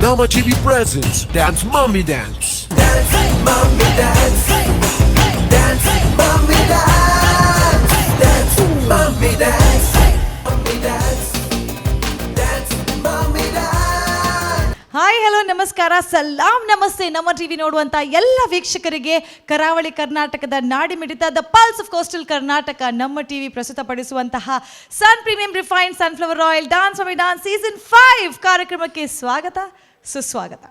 Nama TV presents Dance Mommy Dance. Dance, mommy dance. Dance, mommy dance. Dance, mommy dance. Mommy dance. Dance, mommy dance. Hi hello ನಮಸ್ಕಾರ ಸಲಾಂ ನಮಸ್ತೆ. ನಮ್ಮ TV ನೋಡುವಂತ ಎಲ್ಲ ವೀಕ್ಷಕರಿಗೆ ಕರಾವಳಿ ಕರ್ನಾಟಕದ ನಾಡಿ ಮಿಡಿತ the pulse of coastal Karnataka ನಮ್ಮ ಟಿವಿ ಪ್ರಸ್ತುತಪಡಿಸುವಂತಹ sun premium refined sunflower oil dance mummy dance season 5 ಕಾರ್ಯಕ್ರಮಕ್ಕೆ ಸ್ವಾಗತ ಸುಸ್ವಾಗತ.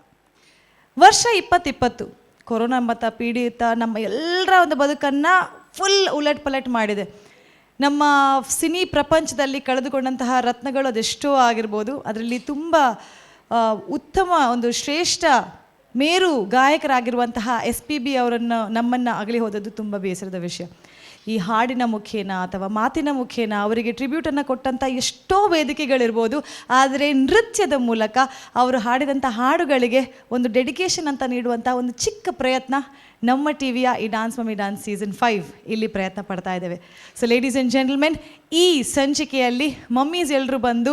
ವರ್ಷ 2020 ಕೊರೋನಾ ಮತ್ತು ಪೀಡಿತ ನಮ್ಮ ಎಲ್ಲರ ಒಂದು ಬದುಕನ್ನು ಫುಲ್ ಉಲಟ್ ಪಲಟ್ ಮಾಡಿದೆ. ನಮ್ಮ ಸಿನಿ ಪ್ರಪಂಚದಲ್ಲಿ ಕಳೆದುಕೊಂಡಂತಹ ರತ್ನಗಳು ಅದೆಷ್ಟೋ ಆಗಿರ್ಬೋದು. ಅದರಲ್ಲಿ ತುಂಬ ಉತ್ತಮ ಒಂದು ಶ್ರೇಷ್ಠ ಮೇರು ಗಾಯಕರಾಗಿರುವಂತಹ SPB ಅವರನ್ನು ನಮ್ಮನ್ನು ಅಗಲಿ ಹೋದದ್ದು ತುಂಬ ಬೇಸರದ ವಿಷಯ. ಈ ಹಾಡಿನ ಮುಖೇನ ಅಥವಾ ಮಾತಿನ ಮುಖೇನ ಅವರಿಗೆ ಟ್ರಿಬ್ಯೂಟನ್ನು ಕೊಟ್ಟಂಥ ಎಷ್ಟೋ ವೇದಿಕೆಗಳಿರ್ಬೋದು, ಆದರೆ ನೃತ್ಯದ ಮೂಲಕ ಅವರು ಹಾಡಿದಂಥ ಹಾಡುಗಳಿಗೆ ಒಂದು ಡೆಡಿಕೇಶನ್ ಅಂತ ನೀಡುವಂಥ ಒಂದು ಚಿಕ್ಕ ಪ್ರಯತ್ನ ನಮ್ಮ ಟಿವಿಯ ಈ ಡಾನ್ಸ್ ಮಮ್ಮಿ ಡಾನ್ಸ್ ಸೀಸನ್ 5 ಇಲ್ಲಿ ಪ್ರಯತ್ನ ಪಡ್ತಾ ಇದ್ದೇವೆ. ಸೊ ಲೇಡೀಸ್ ಆ್ಯಂಡ್ ಜೆಂಟಲ್ಮೆನ್, ಈ ಸಂಚಿಕೆಯಲ್ಲಿ ಮಮ್ಮೀಸ್ ಎಲ್ಲರೂ ಬಂದು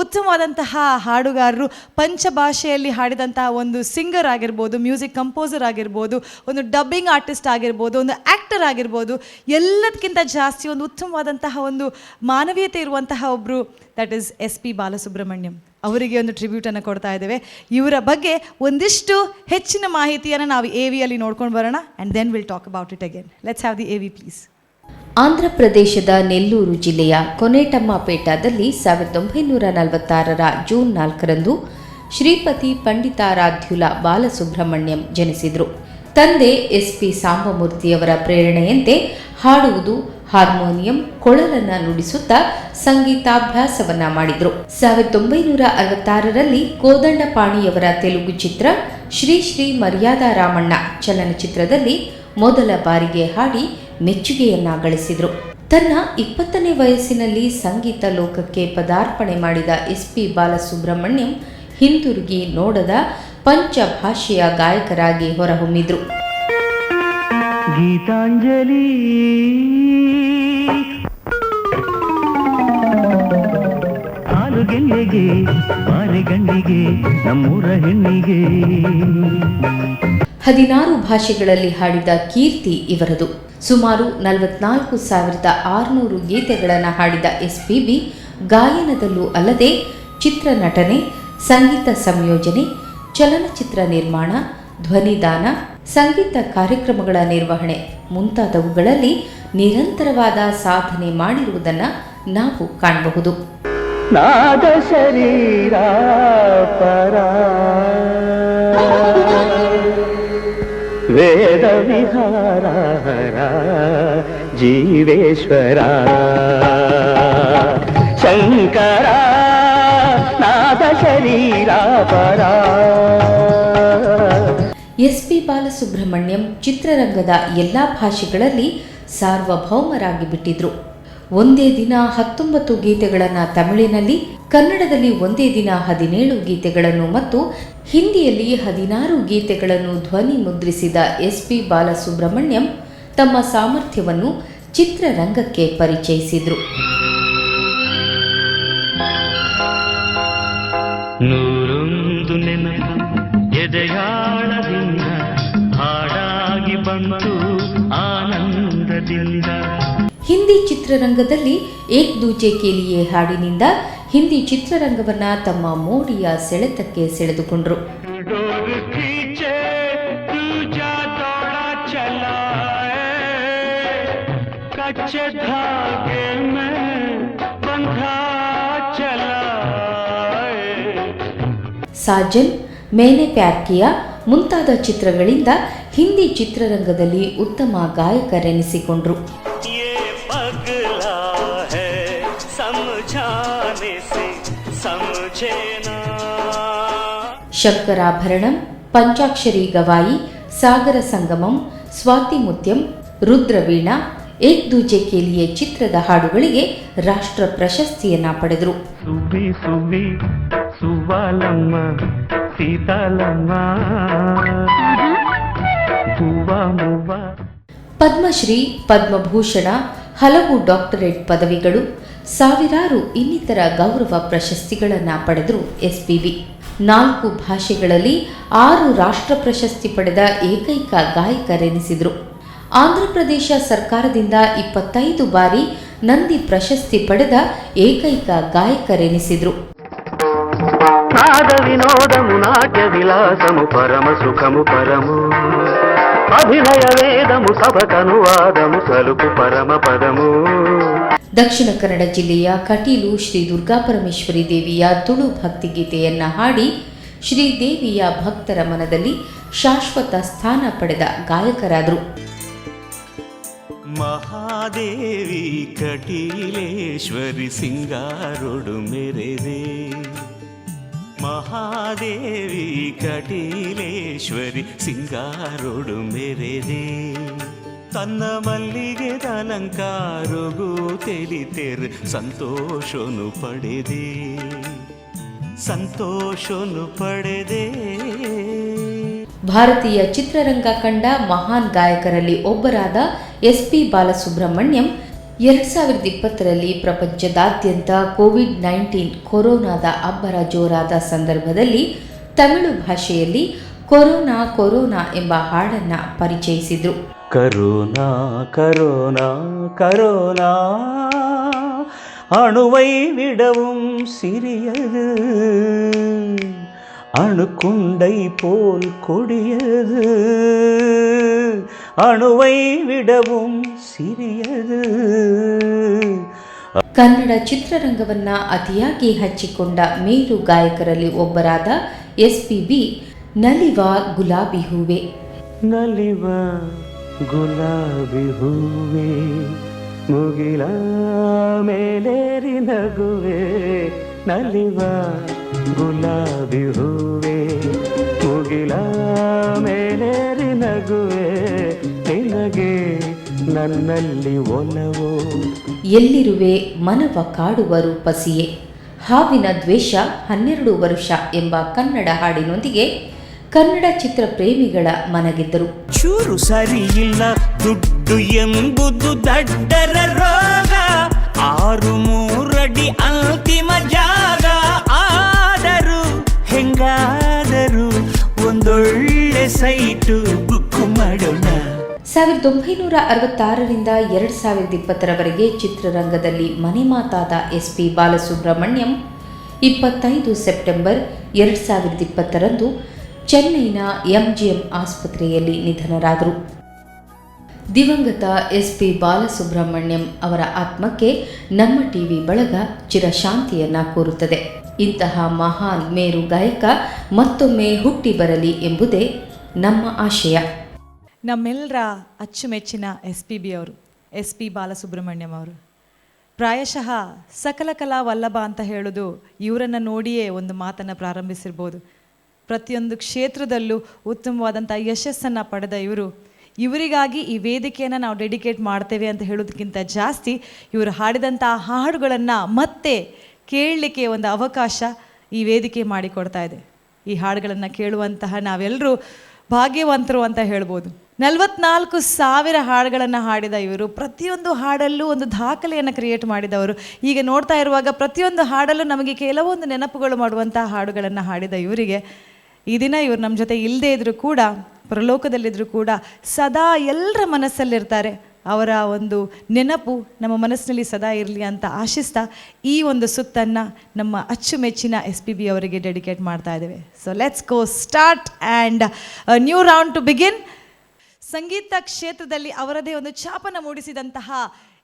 ಉತ್ತಮವಾದಂತಹ ಹಾಡುಗಾರರು, ಪಂಚಭಾಷೆಯಲ್ಲಿ ಹಾಡಿದಂತಹ ಒಂದು ಸಿಂಗರ್ ಆಗಿರ್ಬೋದು, ಮ್ಯೂಸಿಕ್ ಕಂಪೋಸರ್ ಆಗಿರ್ಬೋದು, ಒಂದು ಡಬ್ಬಿಂಗ್ ಆರ್ಟಿಸ್ಟ್ ಆಗಿರ್ಬೋದು, ಒಂದು ಆ್ಯಕ್ಟರ್ ಆಗಿರ್ಬೋದು, ಎಲ್ಲದಕ್ಕಿಂತ ಜಾಸ್ತಿ ಒಂದು ಉತ್ತಮವಾದಂತಹ ಒಂದು ಮಾನವೀಯತೆ ಇರುವಂತಹ ಒಬ್ಬರು, ದಟ್ ಈಸ್ SP ಬಾಲಸುಬ್ರಹ್ಮಣ್ಯಂ ಅವರಿಗೆ ಒಂದು ಟ್ರಿಬ್ಯೂಟನ್ನು ಕೊಡ್ತಾ ಇದ್ದೇವೆ. ಇವರ ಬಗ್ಗೆ ಒಂದಿಷ್ಟು ಹೆಚ್ಚಿನ ಮಾಹಿತಿಯನ್ನು ನಾವು AVಯಲ್ಲಿ ನೋಡ್ಕೊಂಡು ಬರೋಣ. And then will talk about it again. Let's have the AV please. Andhra ಪ್ರದೇಶದ ನೆಲ್ಲೂರು ಜಿಲ್ಲೆಯ ಕೊನೆಟಮ್ಮಪೇಟದಲ್ಲಿ 1946 ಜೂನ್ 4ರಂದು ಶ್ರೀಪತಿ ಪಂಡಿತಾರಾಧ್ಯುಲ ಬಾಲಸುಬ್ರಹ್ಮಣ್ಯಂ ಜನಿಸಿದರು. ತಂದೆ SP ಸಾಂಬಮೂರ್ತಿಯವರ ಪ್ರೇರಣೆಯಂತೆ ಹಾಡುವುದು, ಹಾರ್ಮೋನಿಯಂ, ಕೊಳಲನ್ನು ನುಡಿಸುತ್ತಾ ಸಂಗೀತಾಭ್ಯಾಸವನ್ನ ಮಾಡಿದರು. 1966ರಲ್ಲಿ ಕೋದಂಡಪಾಣಿಯವರ ತೆಲುಗು ಚಿತ್ರ ಶ್ರೀ ಶ್ರೀ ಮರ್ಯಾದಾ ರಾಮಣ್ಣ ಚಲನಚಿತ್ರದಲ್ಲಿ ಮೊದಲ ಬಾರಿಗೆ ಹಾಡಿ ಮೆಚ್ಚುಗೆಯನ್ನ ಗಳಿಸಿದರು. ತನ್ನ 20ನೇ ವಯಸ್ಸಿನಲ್ಲಿ ಸಂಗೀತ ಲೋಕಕ್ಕೆ ಪದಾರ್ಪಣೆ ಮಾಡಿದ SP ಬಾಲಸುಬ್ರಹ್ಮಣ್ಯಂ ಹಿಂದಿರುಗಿ ನೋಡದ ಪಂಚಭಾಷೆಯ ಗಾಯಕರಾಗಿ ಹೊರಹೊಮ್ಮಿದ್ರು. ಗೀತಾಂಜಲಿ ಹಾಲುಗೆಲ್ಲೆಗೆ ಮಾರಿಗಣ್ಣಿಗೆ ನಮ್ಮೂರ ಹೆಣ್ಣಿಗೆ 16 ಭಾಷೆಗಳಲ್ಲಿ ಹಾಡಿದ ಕೀರ್ತಿ ಇವರದು. ಸುಮಾರು 44,600 ಗೀತೆಗಳನ್ನು ಹಾಡಿದ SPB ಗಾಯನದಲ್ಲೂ ಅಲ್ಲದೆ ಚಿತ್ರನಟನೆ, ಸಂಗೀತ ಸಂಯೋಜನೆ, ಚಲನಚಿತ್ರ ನಿರ್ಮಾಣ, ಧ್ವನಿದಾನ, ಸಂಗೀತ ಕಾರ್ಯಕ್ರಮಗಳ ನಿರ್ವಹಣೆ ಮುಂತಾದವುಗಳಲ್ಲಿ ನಿರಂತರವಾದ ಸಾಧನೆ ಮಾಡಿರುವುದನ್ನು ನಾವು ಕಾಣಬಹುದು. ನಾದ ಶರೀರ ಪರ ವೇದ ವಿಹಾರ ಜೀವೇಶ್ವರ ಶಂಕರ ನಾದ ಶರೀರ ಪರ. SP ಬಾಲಸುಬ್ರಹ್ಮಣ್ಯಂ ಚಿತ್ರರಂಗದ ಎಲ್ಲ ಭಾಷೆಗಳಲ್ಲಿ ಸಾರ್ವಭೌಮರಾಗಿ ಬಿಟ್ಟಿದ್ರು. ಒಂದೇ ದಿನ 19 ಗೀತೆಗಳನ್ನು ತಮಿಳಿನಲ್ಲಿ, ಕನ್ನಡದಲ್ಲಿ ಒಂದೇ ದಿನ 17 ಗೀತೆಗಳನ್ನು ಮತ್ತು ಹಿಂದಿಯಲ್ಲಿ 16 ಗೀತೆಗಳನ್ನು ಧ್ವನಿ ಮುದ್ರಿಸಿದ SP ಬಾಲಸುಬ್ರಹ್ಮಣ್ಯಂ ತಮ್ಮ ಸಾಮರ್ಥ್ಯವನ್ನು ಚಿತ್ರರಂಗಕ್ಕೆ ಪರಿಚಯಿಸಿದ್ರು. ನೂರೊಂದು ನೆನಪು ಎದೆಯಾಳದಿಂದ ಹಾಡಾಗಿ ಬಂತು ಆನಂದದಿಂದ. ಹಿಂದಿ ಚಿತ್ರರಂಗದಲ್ಲಿ ಏಕ್ ದೂಜೆ ಕೆ ಲಿಯೆ ಹಾಡಿನಿಂದ ಹಿಂದಿ ಚಿತ್ರರಂಗವನ್ನ ತಮ್ಮ ಮೋಡಿಯ ಸೆಳೆತಕ್ಕೆ ಸೆಳೆದುಕೊಂಡ್ರು. ಸಾಜನ್, ಮೇನೆ ಪ್ಯಾರ್ ಕಿಯಾ ಮುಂತಾದ ಚಿತ್ರಗಳಿಂದ ಹಿಂದಿ ಚಿತ್ರರಂಗದಲ್ಲಿ ಉತ್ತಮ ಗಾಯಕರೆನಿಸಿಕೊಂಡ್ರು. ಶಂಕರಾಭರಣಂ, ಪಂಚಾಕ್ಷರಿ ಗವಾಯಿ, ಸಾಗರ ಸಂಗಮಂ, ಸ್ವಾತಿ ಮುತ್ಯಂ, ರುದ್ರವೀಣಾ, ಏಕ್ ದೂಜೆ ಕೆ ಲಿಯೆ ಚಿತ್ರದ ಹಾಡುಗಳಿಗೆ ರಾಷ್ಟ್ರ ಪ್ರಶಸ್ತಿಯನ್ನ ಪಡೆದರು. ಪದ್ಮಶ್ರೀ, ಪದ್ಮಭೂಷಣ, ಹಲವು ಡಾಕ್ಟರೇಟ್ ಪದವಿಗಳು, ಸಾವಿರಾರು ಇನ್ನಿತರ ಗೌರವ ಪ್ರಶಸ್ತಿಗಳನ್ನು ಪಡೆದರು SPB. 4 ಭಾಷೆಗಳಲ್ಲಿ 6 ರಾಷ್ಟ್ರ ಪ್ರಶಸ್ತಿ ಪಡೆದ ಏಕೈಕ ಗಾಯಕರೆನಿಸಿದರು. ಆಂಧ್ರಪ್ರದೇಶ ಸರ್ಕಾರದಿಂದ 25 ಬಾರಿ ನಂದಿ ಪ್ರಶಸ್ತಿ ಪಡೆದ ಏಕೈಕ ಗಾಯಕರೆನಿಸಿದರು. నాద వినోదము నాట్య విలాసము పరమ సుఖము పరము అభినయ వేదము సభకనువాదము సలుపు పరమ పదము. ದಕ್ಷಿಣ ಕನ್ನಡ ಜಿಲ್ಲೆಯ ಕಟೀಲು ಶ್ರೀ ದುರ್ಗಾಪರಮೇಶ್ವರಿ ದೇವಿಯ ತುಳು ಭಕ್ತಿಗೀತೆಯನ್ನ ಹಾಡಿ ಶ್ರೀದೇವಿಯ ಭಕ್ತರ ಮನದಲ್ಲಿ ಶಾಶ್ವತ ಸ್ಥಾನ ಪಡೆದ ಗಾಯಕರಾದರು. ಮಹಾದೇವಿ ಕಟೀಲೇಶ್ವರಿ ಸಿಂಗಾರೊಡು ಮೆರೆದೆ, ಮಹಾದೇವಿ ಕಟೀಲೇಶ್ವರಿ ಸಿಂಗಾರೊಡು ಮೆರೆದೆ, ತನ್ನ ಮಲ್ಲಿಗೆ ಅಲಂಕಾರಗೂ ತೆಲಿತೆರು ಸಂತೋಷನು ಪಡೆದೆ, ಸಂತೋಷನು ಪಡೆದೆ. ಭಾರತೀಯ ಚಿತ್ರರಂಗ ಕಂಡ ಮಹಾನ್ ಗಾಯಕರಲ್ಲಿ ಒಬ್ಬರಾದ SP ಬಾಲಸುಬ್ರಹ್ಮಣ್ಯಂ 2020ರಲ್ಲಿ ಪ್ರಪಂಚದಾದ್ಯಂತ ಕೋವಿಡ್-19 ಕೊರೋನಾದ ಅಬ್ಬರ ಜೋರಾದ ಸಂದರ್ಭದಲ್ಲಿ ತಮಿಳು ಭಾಷೆಯಲ್ಲಿ ಕೊರೋನಾ ಕೊರೋನಾ ಎಂಬ ಹಾಡನ್ನು ಪರಿಚಯಿಸಿದರು. ಕರೋನಾ ಕರೋನಾ ಕರೋನಾ அணுவை விடவும் சிறியது, அணுக்குண்டை போல் கொடியது, அணுவை விடவும் ಸಿರಿಯದು. ಕನ್ನಡ ಚಿತ್ರರಂಗವನ್ನ ಅತಿಯಾಗಿ ಹಚ್ಚಿಕೊಂಡ ಮೇರು ಗಾಯಕರಲ್ಲಿ ಒಬ್ಬರಾದ SPB ನಲಿವ ಗುಲಾಬಿ ಹೂವೆ, ನಲಿವ ಗುಲಾಬಿ ಹೂವೆ, ಮುಗಿಲ ಮೇಲೇರಿ ನಗುವೆ, ನಲಿವ ಗುಲಾಬಿ ಹೂವೆ, ಮುಗಿಲ ಮೇಲೇರಿ ನಗುವೆ, ನಿನಗೆ ನನ್ನಲ್ಲಿ ಒಲವೋ, ಎಲ್ಲಿರುವೆ ಮನವ ಕಾಡುವ ರೂಪಸಿಯೇ, ಹಾವಿನ ದ್ವೇಷ 12 ವರ್ಷ ಎಂಬ ಕನ್ನಡ ಹಾಡಿನೊಂದಿಗೆ ಕನ್ನಡ ಚಿತ್ರ ಪ್ರೇಮಿಗಳ ಮನಗೆದ್ದರು. ಚೂರು ಸರಿ ಇಲ್ಲ ದುಡ್ಡು ಎಂಬುದು ದಡ್ಡರ ರೋಗ, 6 ಅಡಿ ಅಂತಿಮ ಜಾಗ, ಆದರೂ ಹೆಂಗಾದರೂ ಒಂದೊಳ್ಳೆ ಸೈಟು ಬುಕ್ ಮಾಡೋಣ. 1966ರಿಂದ 2020ರವರೆಗೆ ಚಿತ್ರರಂಗದಲ್ಲಿ ಮನೆ ಮಾತಾದ SP ಬಾಲಸುಬ್ರಹ್ಮಣ್ಯಂ 25 ಸೆಪ್ಟೆಂಬರ್ 2020ರಂದು ಚೆನ್ನೈನ MGM ಆಸ್ಪತ್ರೆಯಲ್ಲಿ ನಿಧನರಾದರು. ದಿವಂಗತ SP ಬಾಲಸುಬ್ರಹ್ಮಣ್ಯಂ ಅವರ ಆತ್ಮಕ್ಕೆ ನಮ್ಮ ಟಿವಿ ಬಳಗ ಚಿರಶಾಂತಿಯನ್ನ ಕೋರುತ್ತದೆ. ಇಂತಹ ಮಹಾನ್ ಮೇರು ಗಾಯಕ ಮತ್ತೊಮ್ಮೆ ಹುಟ್ಟಿ ಬರಲಿ ಎಂಬುದೇ ನಮ್ಮ ಆಶಯ. ನಮ್ಮೆಲ್ಲರ ಅಚ್ಚುಮೆಚ್ಚಿನ SPB ಅವರು, SP ಬಾಲಸುಬ್ರಹ್ಮಣ್ಯಂ ಅವರು. ಪ್ರಾಯಶಃ ಸಕಲ ಕಲಾ ವಲ್ಲಭ ಅಂತ ಹೇಳೋದು ಇವರನ್ನು ನೋಡಿಯೇ ಒಂದು ಮಾತನ್ನು ಪ್ರಾರಂಭಿಸಿರ್ಬೋದು. ಪ್ರತಿಯೊಂದು ಕ್ಷೇತ್ರದಲ್ಲೂ ಉತ್ತಮವಾದಂಥ ಯಶಸ್ಸನ್ನು ಪಡೆದ ಇವರಿಗಾಗಿ ಈ ವೇದಿಕೆಯನ್ನು ನಾವು ಡೆಡಿಕೇಟ್ ಮಾಡ್ತೇವೆ ಅಂತ ಹೇಳೋದಕ್ಕಿಂತ ಜಾಸ್ತಿ ಇವರು ಹಾಡಿದಂಥ ಹಾಡುಗಳನ್ನು ಮತ್ತೆ ಕೇಳಲಿಕ್ಕೆ ಒಂದು ಅವಕಾಶ ಈ ವೇದಿಕೆ ಮಾಡಿಕೊಡ್ತಾ ಇದೆ. ಈ ಹಾಡುಗಳನ್ನು ಕೇಳುವಂತಹ ನಾವೆಲ್ಲರೂ ಭಾಗ್ಯವಂತರು ಅಂತ ಹೇಳ್ಬೋದು. 44,000 ಹಾಡುಗಳನ್ನು ಹಾಡಿದ ಇವರು, ಪ್ರತಿಯೊಂದು ಹಾಡಲ್ಲೂ ಒಂದು ದಾಖಲೆಯನ್ನು ಕ್ರಿಯೇಟ್ ಮಾಡಿದವರು. ಈಗ ನೋಡ್ತಾ ಇರುವಾಗ ಪ್ರತಿಯೊಂದು ಹಾಡಲ್ಲೂ ನಮಗೆ ಕೆಲವೊಂದು ನೆನಪುಗಳು ಮಾಡುವಂಥ ಹಾಡುಗಳನ್ನು ಹಾಡಿದ ಇವರಿಗೆ ಈ ದಿನ ಇವರು ನಮ್ಮ ಜೊತೆ ಇಲ್ಲದೇ ಇದ್ದರೂ ಕೂಡ, ಪ್ರಲೋಕದಲ್ಲಿದ್ದರೂ ಕೂಡ ಸದಾ ಎಲ್ಲರ ಮನಸ್ಸಲ್ಲಿರ್ತಾರೆ. ಅವರ ಒಂದು ನೆನಪು ನಮ್ಮ ಮನಸ್ಸಿನಲ್ಲಿ ಸದಾ ಇರಲಿ ಅಂತ ಆಶಿಸ್ತಾ ಈ ಒಂದು ಸುತ್ತನ್ನು ನಮ್ಮ ಅಚ್ಚುಮೆಚ್ಚಿನ SPB ಅವರಿಗೆ ಡೆಡಿಕೇಟ್ ಮಾಡ್ತಾ ಇದ್ದೇವೆ. So let's go start and new round to begin. ಸಂಗೀತ ಕ್ಷೇತ್ರದಲ್ಲಿ ಅವರದೇ ಒಂದು ಛಾಪನ ಮೂಡಿಸಿದಂತಹ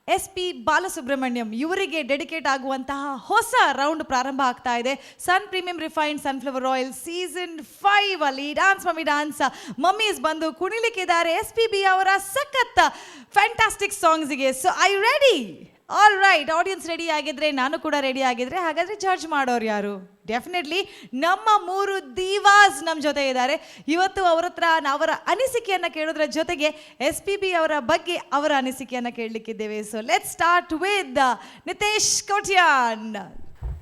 SP ಬಾಲಸುಬ್ರಹ್ಮಣ್ಯಂ ಇವರಿಗೆ ಡೆಡಿಕೇಟ್ ಆಗುವಂತಹ ಹೊಸ ರೌಂಡ್ ಪ್ರಾರಂಭ ಆಗ್ತಾ ಇದೆ. Sun premium refined sunflower oil season 5 ಅಲ್ಲಿ ಡಾನ್ಸ್ ಮಮ್ಮಿ ಡಾನ್ಸ್ ಮಮ್ಮೀಸ್ ಬಂದು ಕುಣಿಲಿಕ್ಕಿದ್ದಾರೆ SPB ಅವರ ಸಖತ್ ಫ್ಯಾಂಟಾಸ್ಟಿಕ್ ಸಾಂಗ್ಸ್ಗೆ. So I ready? All right, audience ready ಆಗಿದ್ರೆ ನಾನು ಕೂಡ ರೆಡಿ ಆಗಿದ್ರೆ ಹಾಗಾದರೆ ಜಡ್ಜ್ ಮಾಡೋರು ಯಾರು? ಡೆಫಿನೆಟ್ಲಿ ನಮ್ಮ 3 ದಿವಾಸ್ ನಮ್ಮ ಜೊತೆ ಇದ್ದಾರೆ. ಇವತ್ತು ಅವರ ಹತ್ರ ಅವರ ಅನಿಸಿಕೆಯನ್ನು ಕೇಳೋದ್ರ ಜೊತೆಗೆ SPB ಅವರ ಬಗ್ಗೆ ಅವರ ಅನಿಸಿಕೆಯನ್ನು ಕೇಳಲಿಕ್ಕಿದ್ದೇವೆ. So let's start with Nitesh Kotian.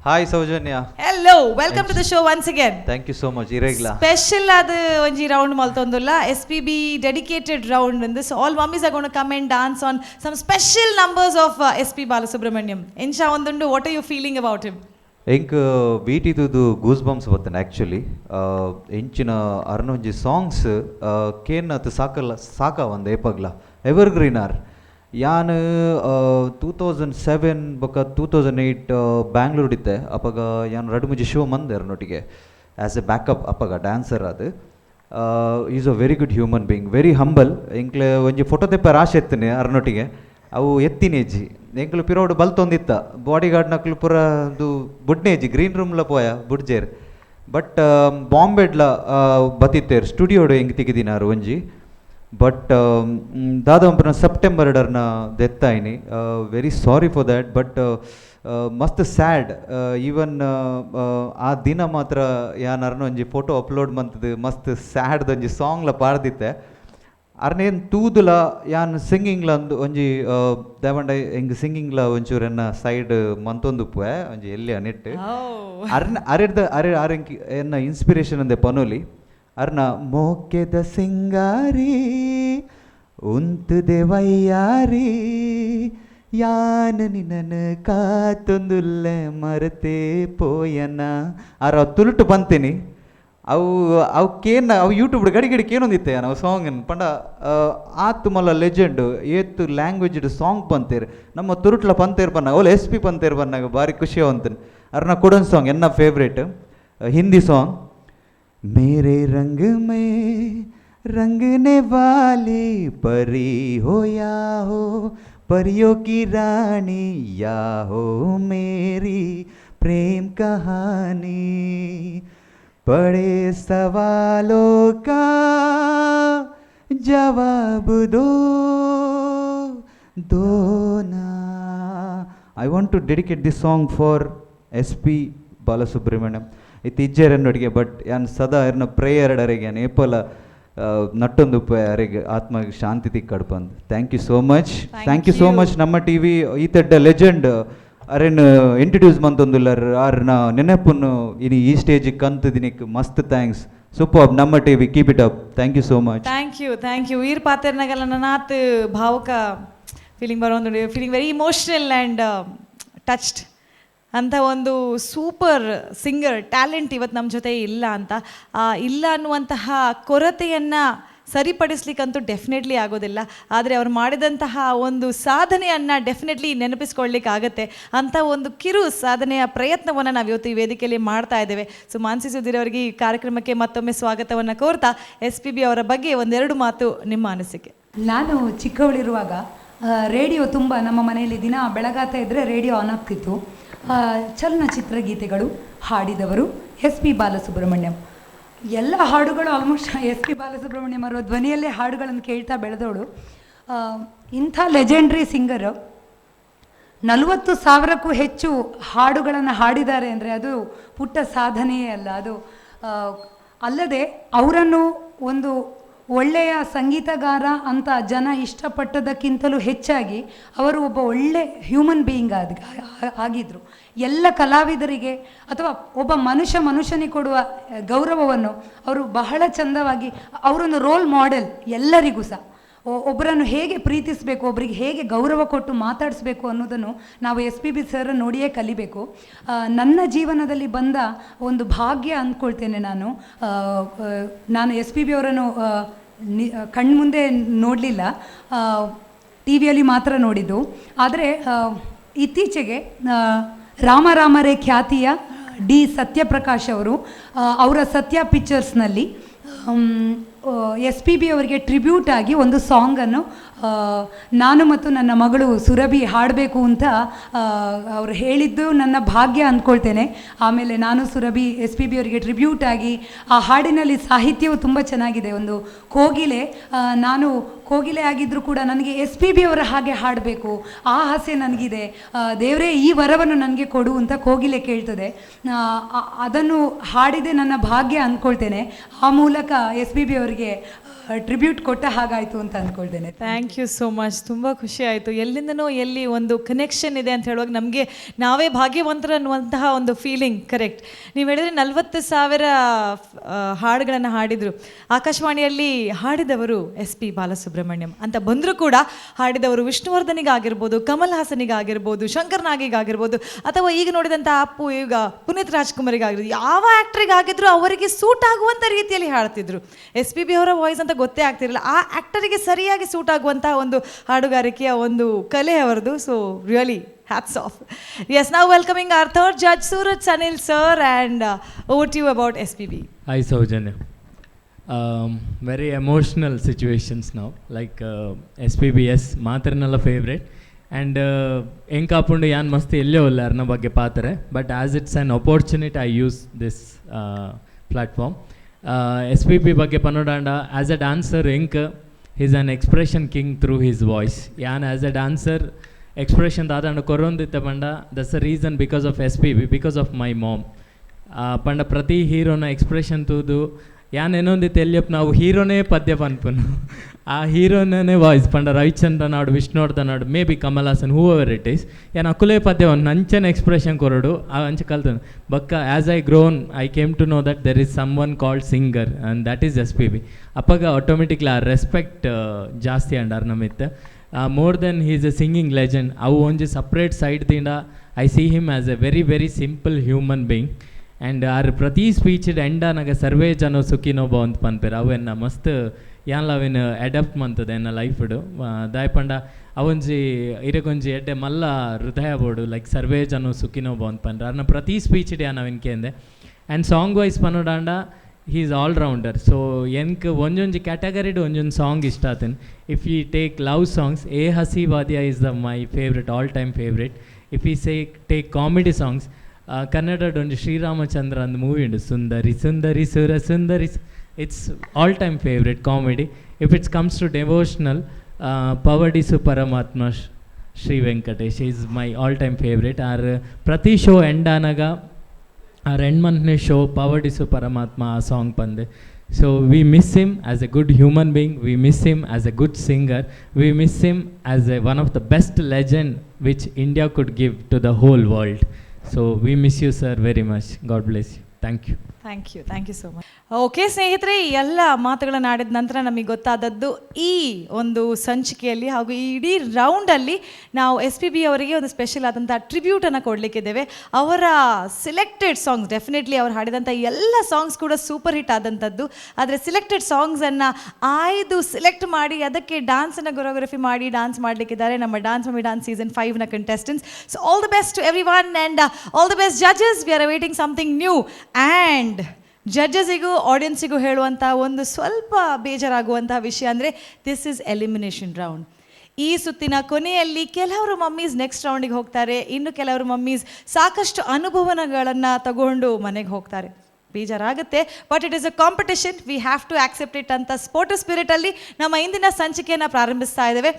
Hi Soujanya. Hello, welcome to the show once again. Thank you so much. ಇರೇಗ್ಲ Special ಆದ ಒಂಜಿ ರೌಂಡ್ ಮಲ್ತೊಂದುಲ್ಲ SPB dedicated round in this. All mummies are going to come and dance on some special numbers of SP Balasubramaniam. Insha ondundu, what are you feeling about him? ಎಂಕ್ ಬೀಟಿದು goose bumps ಬರ್ತೇನೆ actually. ಎಂಚಿನ ಅರ್ನೊಂಜಿ songs Kane ಅದು ಸಾಕ ಒಂದು ಏಪಗ್ಲ evergreen R. ಯಾನ್ 2007 ಬೊಕ 2008 ಬ್ಯಾಂಗ್ಳೂರ್ ಇದ್ದೆ. ಅಪ್ಪಗ ಯಾನ್ ರಡು ಮುಂಜಿ ಶೋ ಮಂದೆ ಅರ್ನೊಟ್ಟಿಗೆ ಆ್ಯಸ್ ಎ ಬ್ಯಾಕಪ್. ಅಪ್ಪಗ ಡ್ಯಾನ್ಸರ್ ಅದು. Is a very good human being, very humble. ಎಂಕ್ಲೆ ಒಂಜಿ ಫೋಟೋ ತೆಪ್ಪ ರಾಶಿ ಎತ್ತನೆ ಅರ್ನೊಟ್ಟಿಗೆ. ಅವು ಎತ್ತಿನೇಜಿ ಎಂಕ್ಲು ಪಿರೋಡು ಬಲ್ತೊಂದಿತ್ತ ಬಾಡಿ ಗಾರ್ಡ್ ನಕ್ಲು ಪೂರ ಅದು ಬುಡ್ನೇಜಿ ಗ್ರೀನ್ ರೂಮ್ಲ ಪೋಯ ಬುಡ್ಜೇರ್. ಬಟ್ ಬಾಂಬೆಡ್ಲ ಬತ್ತಿತ್ತೇರು ಸ್ಟುಡಿಯೋಡು ಹೆಂಗೆ ತೆಗೆದಿನಾರು ಒಂಜಿ. ಬಟ್ ದಾದಾಂಪನ ಸೆಪ್ಟೆಂಬರ್ 2 ದೆತ್ತಾಯಿನಿ. Very sorry for that. But ಮಸ್ತ್ ಸ್ಯಾಡ್. ಈವನ್ ಆ ದಿನ ಮಾತ್ರ ಯಾನರ್ನ ಒಂಜಿ ಫೋಟೋ ಅಪ್ಲೋಡ್ ಮಂತದ್ದು ಮಸ್ತ್ ಸ್ಯಾಡ್ದೊಂಜಿ ಸಾಂಗ್ಲ ಪಾಡ್ದಿತ್ತೆ. ಅರ್ನೇನು ತೂದುಲ ಯಾನ್ ಸಿಂಗಿಂಗ್ಲ ಒಂಜಿ ದೇವಂಡ ಹೆಂಗೆ ಸಿಂಗಿಂಗ್ಲ ಒಂಚೂರು ಎನ್ನ ಸೈಡ್ ಮಂತೊಂದುಪ್ಪೆ ಒಂಜಿ ಎಲ್ಲಿ ನೆಟ್ ಅರೆಂಕಿ ಎನ್ನ ಇನ್ಸ್ಪಿರೇಷನ್ ಅಂದೆ ಪನೋಲಿ ಅರ್ನ ಮೋಕೆದ ಸಿಂಗಾರಿ ಉಂತುದೆ ವಯ್ಯಾರಿ ಯಾನ ನಿನ್ನ ಕಾತೊಂದುಲ್ಲೆ ಮರತೆ ಪೋಯನ ಅರ ತುಳುಟು ಬಂತೇನಿ. ಅವು ಕೇನ ಅವು ಯೂಟ್ಯೂಬ್ ಗಡಿ ಕೇನೊಂದಿತ್ತೆ ನಾವು ಸಾಂಗ್ ಪಂಡ ಆತು ಮಲ್ಲ ಲೆಜೆಂಡ್ ಏತು ಲ್ಯಾಂಗ್ವೇಜ್ ಸಾಂಗ್ ಪಂತೇರು ನಮ್ಮ ತುರುಟ್ಲ ಪಂತೇರು ಬನ್ನಾಗ ಅವಳು SP ಪಂತೇರು ಬನ್ನಾಗ ಭಾರಿ ಖುಷಿ ಅವಂತನ್. ಅರ್ನ ಕೊಡೊಂದು ಸಾಂಗ್ ಎನ್ನ ಫೇವ್ರೇಟ್ ಹಿಂದಿ ಸಾಂಗ್. ಮೇರೆ ರಂಗ್ ಮೇ ರಂಗನೆ ವಾಲಿ ಪರಿ ಹೋ ಯಾ ಹೋ परियों की रानी या हो मेरी प्रेम कहानी बड़े सवालों का जवाब दो ना. I want to dedicate this song for SP Balasubramaniam. ಇತ್ತಿಜ್ಜೆರನ್ನೊಟ್ಟಿಗೆ ಬಟ್ ಯಾನ್ ಸದಾ ಎರ್ನ ಪ್ರೇಯರ್ ಅರೆಗೆ ಯಾನ್ ಏಪಲ ನಟ್ಟೊಂದು ಅರೆಗೆ ಆತ್ಮಗೆ ಶಾಂತಿ ತಿಕ್ಕಡ್ಪಂದು. Thank you so much. Thank you so much. ನಮ್ಮ TV ಈ ತೆಡ್ಡ ಲೆಜೆಂಡ್ ಅರೆನ್ ಇಂಟ್ರಡ್ಯೂಸ್ ಮಂತೊಂದುಲ್ಲರ್ ಆರ್ನ ನೆನಪನ್ನು ಇನಿ ಈ ಸ್ಟೇಜಿಗೆ ಕಂತು ದಿನಕ್ಕೆ ಮಸ್ತ್ ಥ್ಯಾಂಕ್ಸ್. ಸೂಪರ್. ನಮ್ಮ TV keep it up. Thank you so much. Thank you ವೀರ್ ಪಾತೆರ್ನಗಲ್ಲ ನನ್ನಾತ್ ಭಾವುಕ ಫೀಲಿಂಗ್ ಬರೋದು, feeling very emotional and touched ಅಂತ ಒಂದು ಸೂಪರ್ ಸಿಂಗರ್ ಟ್ಯಾಲೆಂಟ್ ಇವತ್ತು ನಮ್ಮ ಜೊತೆ ಇಲ್ಲ ಅಂತ. ಇಲ್ಲ ಅನ್ನುವಂತಹ ಕೊರತೆಯನ್ನು ಸರಿಪಡಿಸ್ಲಿಕ್ಕಂತೂ ಡೆಫಿನೆಟ್ಲಿ ಆಗೋದಿಲ್ಲ. ಆದರೆ ಅವ್ರು ಮಾಡಿದಂತಹ ಒಂದು ಸಾಧನೆಯನ್ನು ಡೆಫಿನೆಟ್ಲಿ ನೆನಪಿಸ್ಕೊಳ್ಳಿಕ್ಕಾಗತ್ತೆ. ಅಂಥ ಒಂದು ಕಿರು ಸಾಧನೆಯ ಪ್ರಯತ್ನವನ್ನು ನಾವು ಇವತ್ತು ಈ ವೇದಿಕೆಯಲ್ಲಿ ಮಾಡ್ತಾ ಇದ್ದೇವೆ. ಸೊ ಮಾನ್ಸಿ ಸುಧೀರ್ ಅವರಿಗೆ ಈ ಕಾರ್ಯಕ್ರಮಕ್ಕೆ ಮತ್ತೊಮ್ಮೆ ಸ್ವಾಗತವನ್ನು ಕೋರ್ತಾ SPB ಅವರ ಬಗ್ಗೆ ಒಂದೆರಡು ಮಾತು ನಿಮ್ಮ ಅನಿಸಿಕೆ. ನಾನು ಚಿಕ್ಕವಳಿರುವಾಗ ರೇಡಿಯೋ ತುಂಬ ನಮ್ಮ ಮನೆಯಲ್ಲಿ ದಿನ ಬೆಳಗಾತ ಇದ್ದರೆ ರೇಡಿಯೋ ಆನ್ ಆಗ್ತಿತ್ತು. ಚಲನಚಿತ್ರ ಗೀತೆಗಳು ಹಾಡಿದವರು SP ಬಾಲಸುಬ್ರಹ್ಮಣ್ಯಂ. ಎಲ್ಲ ಹಾಡುಗಳು ಆಲ್ಮೋಸ್ಟ್ SP ಬಾಲಸುಬ್ರಹ್ಮಣ್ಯಂ ಅವರ ಧ್ವನಿಯಲ್ಲೇ ಹಾಡುಗಳನ್ನು ಕೇಳ್ತಾ ಬೆಳೆದವಳು. ಇಂಥ ಲೆಜೆಂಡ್ರಿ ಸಿಂಗರು 40,000ಕ್ಕೂ ಹೆಚ್ಚು ಹಾಡುಗಳನ್ನು ಹಾಡಿದ್ದಾರೆ ಅಂದರೆ ಅದು ಪುಟ್ಟ ಸಾಧನೆಯೇ ಅಲ್ಲ. ಅದು ಅಲ್ಲದೆ ಅವರನ್ನು ಒಂದು ಒಳ್ಳೆಯ ಸಂಗೀತಗಾರ ಅಂತ ಜನ ಇಷ್ಟಪಟ್ಟದಕ್ಕಿಂತಲೂ ಹೆಚ್ಚಾಗಿ ಅವರು ಒಬ್ಬ ಒಳ್ಳೆ ಹ್ಯೂಮನ್ ಬೀಯಿಂಗ್ ಆಗಿದ್ದರು. ಎಲ್ಲ ಕಲಾವಿದರಿಗೆ ಅಥವಾ ಒಬ್ಬ ಮನುಷ್ಯನಿಗೆ ಕೊಡುವ ಗೌರವವನ್ನು ಅವರು ಬಹಳ ಚಂದವಾಗಿ, ಅವರೊಂದು ರೋಲ್ ಮಾಡೆಲ್ ಎಲ್ಲರಿಗೂ ಸಹ. ಒಬ್ಬರನ್ನು ಹೇಗೆ ಪ್ರೀತಿಸಬೇಕು, ಒಬ್ಬರಿಗೆ ಹೇಗೆ ಗೌರವ ಕೊಟ್ಟು ಮಾತಾಡಿಸ್ಬೇಕು ಅನ್ನೋದನ್ನು ನಾವು SPB ಸರ್ ನೋಡಿಯೇ ಕಲಿಬೇಕು. ನನ್ನ ಜೀವನದಲ್ಲಿ ಬಂದ ಒಂದು ಭಾಗ್ಯ ಅಂದ್ಕೊಳ್ತೇನೆ ನಾನು. SPB ಅವರನ್ನು ಕಣ್ಮುಂದೆ ನೋಡಲಿಲ್ಲ, TVಯಲ್ಲಿ ಮಾತ್ರ ನೋಡಿದ್ದು. ಆದರೆ ಇತ್ತೀಚೆಗೆ ರಾಮರೇ ಖ್ಯಾತಿಯ D ಸತ್ಯಪ್ರಕಾಶ್ ಅವರು ಅವರ ಸತ್ಯ ಪಿಕ್ಚರ್ಸ್ನಲ್ಲಿ SPB ಅವರಿಗೆ ಟ್ರಿಬ್ಯೂಟ್ ಆಗಿ ಒಂದು ಸಾಂಗನ್ನು ನಾನು ಮತ್ತು ನನ್ನ ಮಗಳು ಸುರಭಿ ಹಾಡಬೇಕು ಅಂತ ಅವರು ಹೇಳಿದ್ದು ನನ್ನ ಭಾಗ್ಯ ಅಂದ್ಕೊಳ್ತೇನೆ. ಆಮೇಲೆ ನಾನು ಸುರಭಿ SPB ಅವರಿಗೆ ಟ್ರಿಬ್ಯೂಟ್ ಆಗಿ ಆ ಹಾಡಿನಲ್ಲಿ ಸಾಹಿತ್ಯವು ತುಂಬ ಚೆನ್ನಾಗಿದೆ. ಒಂದು ಕೋಗಿಲೆ, ನಾನು ಕೋಗಿಲೆ ಆಗಿದ್ದರೂ ಕೂಡ ನನಗೆ SPB ಅವರ ಹಾಗೆ ಹಾಡಬೇಕು, ಆ ಆಸೆ ನನಗಿದೆ, ದೇವರೇ ಈ ವರವನ್ನು ನನಗೆ ಕೊಡು ಅಂತ ಕೋಗಿಲೆ ಕೇಳ್ತದೆ. ಅದನ್ನು ಹಾಡಿದೆ ನನ್ನ ಭಾಗ್ಯ ಅಂದ್ಕೊಳ್ತೇನೆ. ಆ ಮೂಲಕ SPB ಅವರಿಗೆ ಟ್ರಿಬ್ಯೂಟ್ ಕೊಟ್ಟ ಹಾಗಾಯಿತು ಅಂತ ಅಂದ್ಕೊಳ್ತೇನೆ. Thank you so much. ತುಂಬ ಖುಷಿ ಆಯಿತು. ಎಲ್ಲಿಂದನೋ ಎಲ್ಲಿ ಒಂದು ಕನೆಕ್ಷನ್ ಇದೆ ಅಂತ ಹೇಳುವಾಗ ನಮಗೆ ನಾವೇ ಭಾಗ್ಯವಂತರು ಅನ್ನುವಂತಹ ಒಂದು ಫೀಲಿಂಗ್. ಕರೆಕ್ಟ್. ನೀವು ಹೇಳಿದ್ರೆ 40,000 ಹಾಡುಗಳನ್ನು ಹಾಡಿದರು. ಆಕಾಶವಾಣಿಯಲ್ಲಿ ಹಾಡಿದವರು SP ಬಾಲಸುಬ್ರಹ್ಮಣ್ಯಂ ಅಂತ ಬಂದರೂ ಕೂಡ ಹಾಡಿದವರು ವಿಷ್ಣುವರ್ಧನಿಗಾಗಿರ್ಬೋದು, ಕಮಲ್ ಹಾಸನಿಗಾಗಿರ್ಬೋದು, ಶಂಕರ್ ನಾಗಿಗಾಗಿರ್ಬೋದು, ಅಥವಾ ಈಗ ನೋಡಿದಂಥ ಅಪ್ಪು, ಈಗ ಪುನೀತ್ ರಾಜ್ಕುಮಾರಿಗಾಗಿರ್ಬೋದು, ಯಾವ ಆ್ಯಕ್ಟ್ರಿಗಾಗಿದ್ರು ಅವರಿಗೆ ಸೂಟ್ ಆಗುವಂಥ ರೀತಿಯಲ್ಲಿ ಹಾಡ್ತಿದ್ರು. SPB ಅವರ ವಾಯ್ಸ್ ಅಂತ ಗೊತ್ತೇ ಆಗ್ತಿರಲಿಲ್ಲ. ಆ ಆ್ಯಕ್ಟರಿಗೆ ಸರಿಯಾಗಿ ಸೂಟ್ ಆಗುವಂತಹ ಒಂದು ಹಾಡುಗಾರಿಕೆಯ ಒಂದು ಕಲೆ ಅವರದು. So really hats off. Yes, now welcoming our third judge, Suraj Sanil sir, and over to you about SPB. Hi Saujanya. Very emotional situations now, like SPBS ಮಾತ್ರನಲ್ಲ ಫೇವ್ರೇಟ್ ಆ್ಯಂಡ್ ಹೆಂಗೆ ಕಾಪುಂಡು ಯಾನ್ ಮಸ್ತ್ ಎಲ್ಲೇ ಒಲ್ಲ ಅರ್ನ ಬಗ್ಗೆ ಪಾತ್ರೆ. But as it's an opportunity I use this platform. SPB ಬಗ್ಗೆ ಪನ್ನೋಡಾಂಡ ಆ್ಯಸ್ ಎ ಡ್ಯಾನ್ಸರ್ ಹೆಂಗೆ is an expression king through his voice. ಯಾನ್ ಆ್ಯಸ್ ಎ ಡ್ಯಾನ್ಸರ್ ಎಕ್ಸ್ಪ್ರೆಷನ್ ದಾದಾಂಡ ಕೊರೊಂದಿತ್ತ ಪಂಡ that's a reason because of SPB, because of my mom. ಪಂಡ ಪ್ರತಿ ಹೀರೋನ expression ತೂದು ಯಾನ್ ಏನೊಂದಿತ್ತು ಎಲ್ಲಿಯಪ್ಪ ನಾವು ಹೀರೋನೇ ಪದ್ಯ ಪನ್ಪನು ಆ ಹೀರೋನೇ ವಾಯ್ಸ್ ಪಂಡ ರವಿಚಂದ್ರನ್ ನಾಡು, ವಿಷ್ಣುವರ್ಧನ್ ನಾಡು, maybe Kamal Haasan, whoever it is. ಯಾನ್ ಅಕುಲೇ ಪದ್ಯ ಒಂದು ಅಂಚನೆ ಎಕ್ಸ್ಪ್ರೆಷನ್ ಕೊರಡು ಆ ಅಂಚೆ ಕಲ್ತನು ಬಕ್ಕ. As I grown I came to know that there is someone called singer and that is SPB. ಅಪ್ಪಾಗ ಆಟೋಮೆಟಿಕ್ಲಿ ಆ ರೆಸ್ಪೆಕ್ಟ್ ಜಾಸ್ತಿ ಅಂಡಾರ್ ನಮಿತ್ತು. More than he is a singing legend. ಅವು ಒಂಜಿ ಸಪ್ರೇಟ್ ಸೈಡ್ ದಿಂದ I see him as a very very simple human being. And ಆರ್ ಪ್ರತಿ ಸ್ಪೀಚ್ ಎಂಡ ನನಗೆ ಸರ್ವೇ ಜನ ಸುಖಿನೋ ಭವಂತ್ ಪನ್ಪೇರು ಅವೆನ್ನ ಮಸ್ತ್ ಯಾನ್ಲ ಅವೇನು ಅಡಾಪ್ಟ್ ಮಂತದೆ ಎನ್ನ ಲೈಫ್ಡು ದಾಯಪಂಡ ಅವೊಂಜಿ ಇರಗೊಂಜಿ ಎಡ್ಡೆ ಮಲ್ಲ ಹೃದಯ ಬೋಡು ಲೈಕ್ ಸರ್ವೇ ಜನ ಸುಖಿನೋ ಭವಂತ್ ಪನ್ರ ಅರ್ನ ಪ್ರತಿ ಸ್ಪೀಚ್ ಇಡೀ ನಾವೇನು ಕೇಂದೆ. ಆ್ಯಂಡ್ ಸಾಂಗ್ ವೈಸ್ ಪನ್ನೋಡಾಂಡ he is all rounder. So ಎನ್ಕ್ ಒಂಜೊಂಜಿ ಕ್ಯಾಟಗರಿಡ್ ಒಂಜೊಂದು ಸಾಂಗ್ ಇಷ್ಟ ಆತನ್. If you take love songs, ಎ ಹಸಿ ವಾದ್ಯ is the my favourite, all time favourite. If you take comedy songs, ಕನ್ನಡದ ಒಂದು ಶ್ರೀರಾಮಚಂದ್ರ ಅಂದ್ ಮೂವಿ ಉಂಡು, ಸುಂದರಿ ಸುಂದರಿ ಸುರ ಸುಂದರಿ, it's all time favourite comedy. If it's comes to devotional, ಪವಡಿಸು ಪರಮಾತ್ಮ Shri Venkatesh is my all time favourite. R ಪ್ರತಿ ಶೋ ಎಂಡ್ ಆನಾಗ ಆ 2 ಮಂತ್ನೇ ಶೋ ಪವಡಿಸು ಪರಮಾತ್ಮ ಆ ಸಾಂಗ್ ಬಂದೆ. So we miss him as a good human being, we miss him as a good singer, we miss him as a one of the best legend which India could give to the whole world. So we miss you sir very much. God bless you. Thank you. Thank you so much. Okay ಸ್ನೇಹಿತರೆ, ಈ ಎಲ್ಲ ಮಾತುಗಳನ್ನು ಆಡಿದ ನಂತರ ನಮಗೆ ಗೊತ್ತಾದದ್ದು ಈ ಒಂದು ಸಂಚಿಕೆಯಲ್ಲಿ ಹಾಗೂ ಈ ಇಡೀ ರೌಂಡಲ್ಲಿ ನಾವು SPB ಅವರಿಗೆ ಒಂದು ಸ್ಪೆಷಲ್ ಆದಂಥ ಟ್ರಿಬ್ಯೂಟನ್ನು ಕೊಡಲಿಕ್ಕಿದ್ದೇವೆ. ಅವರ ಸಿಲೆಕ್ಟೆಡ್ ಸಾಂಗ್ಸ್, ಡೆಫಿನೆಟ್ಲಿ ಅವ್ರು ಹಾಡಿದಂಥ ಎಲ್ಲ ಸಾಂಗ್ಸ್ ಕೂಡ ಸೂಪರ್ ಹಿಟ್ ಆದಂಥದ್ದು. ಆದರೆ ಸಿಲೆಕ್ಟೆಡ್ ಸಾಂಗ್ಸನ್ನು ಆಯ್ದು ಸಿಲೆಕ್ಟ್ ಮಾಡಿ ಅದಕ್ಕೆ ಡ್ಯಾನ್ಸನ್ನು ಕೊರಿಯೋಗ್ರಫಿ ಮಾಡಿ ಡ್ಯಾನ್ಸ್ ಮಾಡಲಿಕ್ಕಿದ್ದಾರೆ ನಮ್ಮ ಡ್ಯಾನ್ಸ್ ಮಮ್ಮಿ ಡ್ಯಾನ್ಸ್ ಸೀಸನ್ 5ನ contestants. So all the best to everyone and all the best judges. We are waiting something new. And ಜಡ್ಜಸಿಗೂ ಆಡಿಯನ್ಸಿಗೂ ಹೇಳುವಂಥ ಒಂದು ಸ್ವಲ್ಪ ಬೇಜಾರಾಗುವಂತಹ ವಿಷಯ ಅಂದರೆ ದಿಸ್ ಈಸ್ ಎಲಿಮಿನೇಷನ್ ರೌಂಡ್. ಈ ಸುತ್ತಿನ ಕೊನೆಯಲ್ಲಿ ಕೆಲವರು ಮಮ್ಮೀಸ್ ನೆಕ್ಸ್ಟ್ ರೌಂಡಿಗೆ ಹೋಗ್ತಾರೆ, ಇನ್ನು ಕೆಲವರು ಮಮ್ಮೀಸ್ ಸಾಕಷ್ಟು ಅನುಭವಗಳನ್ನು ತಗೊಂಡು ಮನೆಗೆ ಹೋಗ್ತಾರೆ. ಬೇಜಾರಾಗುತ್ತೆ, but it is a competition, we have to accept it ಅಂತ ಸ್ಪೋರ್ಟ್ ಸ್ಪಿರಿಟಲ್ಲಿ ನಮ್ಮ ಇಂದಿನ ಸಂಚಿಕೆಯನ್ನು ಪ್ರಾರಂಭಿಸ್ತಾ ಇದ್ದೇವೆ.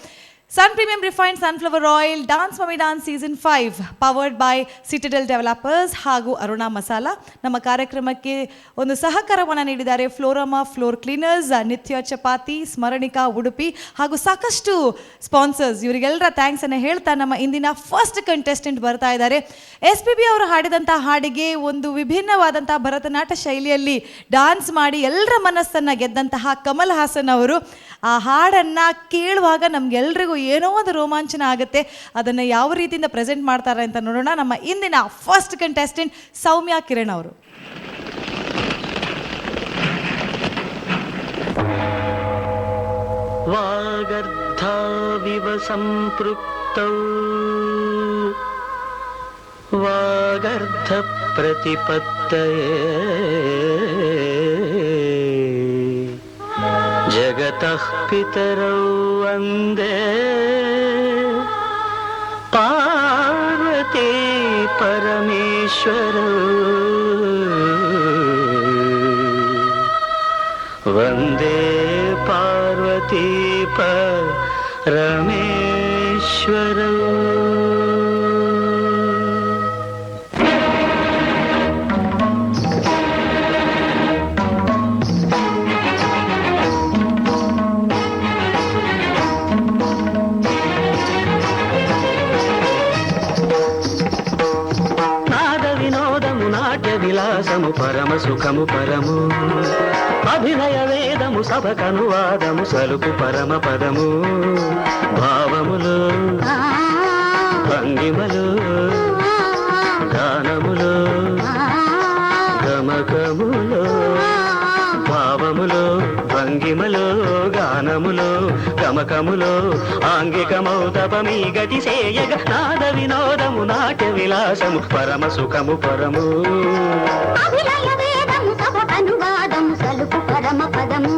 Sun premium refined sunflower oil, dance mummy dance season 5 powered by Citadel developers ಹಾಗೂ ಅರುಣಾ ಮಸಾಲ. ನಮ್ಮ ಕಾರ್ಯಕ್ರಮಕ್ಕೆ ಒಂದು ಸಹಕಾರವನ್ನು ನೀಡಿದ್ದಾರೆ ಫ್ಲೋರಮಾ ಫ್ಲೋರ್ ಕ್ಲೀನರ್ಸ್, ನಿತ್ಯ ಚಪಾತಿ, ಸ್ಮರಣಿಕಾ ಉಡುಪಿ ಹಾಗೂ ಸಾಕಷ್ಟು ಸ್ಪಾನ್ಸರ್ಸ್. ಇವರಿಗೆಲ್ಲರ ಥ್ಯಾಂಕ್ಸನ್ನು ಹೇಳ್ತಾ ನಮ್ಮ ಇಂದಿನ ಫಸ್ಟ್ ಕಂಟೆಸ್ಟೆಂಟ್ ಬರ್ತಾ ಇದ್ದಾರೆ. SPB ಅವರು ಹಾಡಿದಂಥ ಹಾಡಿಗೆ ಒಂದು ವಿಭಿನ್ನವಾದಂಥ ಭರತನಾಟ್ಯ ಶೈಲಿಯಲ್ಲಿ ಡ್ಯಾನ್ಸ್ ಮಾಡಿ ಎಲ್ಲರ ಮನಸ್ಸನ್ನು ಗೆದ್ದಂತಹ ಕಮಲ್ ಹಾಸನ್ ಅವರು. ಆ ಹಾಡನ್ನು ಕೇಳುವಾಗ ನಮಗೆಲ್ರಿಗೂ ಏನೋ ಒಂದು ರೋಮಾಂಚನ ಆಗುತ್ತೆ. ಅದನ್ನು ಯಾವ ರೀತಿಯಿಂದ ಪ್ರೆಸೆಂಟ್ ಮಾಡ್ತಾರೆ ಅಂತ ನೋಡೋಣ. ನಮ್ಮ ಇಂದಿನ ಫಸ್ಟ್ ಕಂಟೆಸ್ಟೆಂಟ್ ಸೌಮ್ಯ ಕಿರಣ್ ಅವರು. ವಾಗರ್ಧಾವಿವ ಸಂಪೃಕ್ತೌ ವಾಗರ್ಧ ಪ್ರತಿಪತ್ತಯೇ ಜಗತಃ ಪಿತರೌ ವಂದೇ ಪಾರ್ವತಿ ಪರಮೇಶ್ವರೌ ವಂದೇ ಪಾರ್ವತಿ ಪರಮೇಶ್ವರೌ. సుఖము పరము అభినయ వేదము సభకనువాదము సలుపు పరమ పదము భావములు భంగిమలు గానములు గమకములు భావములు భంగిమలు గానములు గమకములు ఆంగికమౌతపమీ గతి సేయగ నాద వినోదము నాట్య విలాసము పరమ సుఖము పరము అభినయ వేదము సభకనువాదము సలుపు పరమ పదము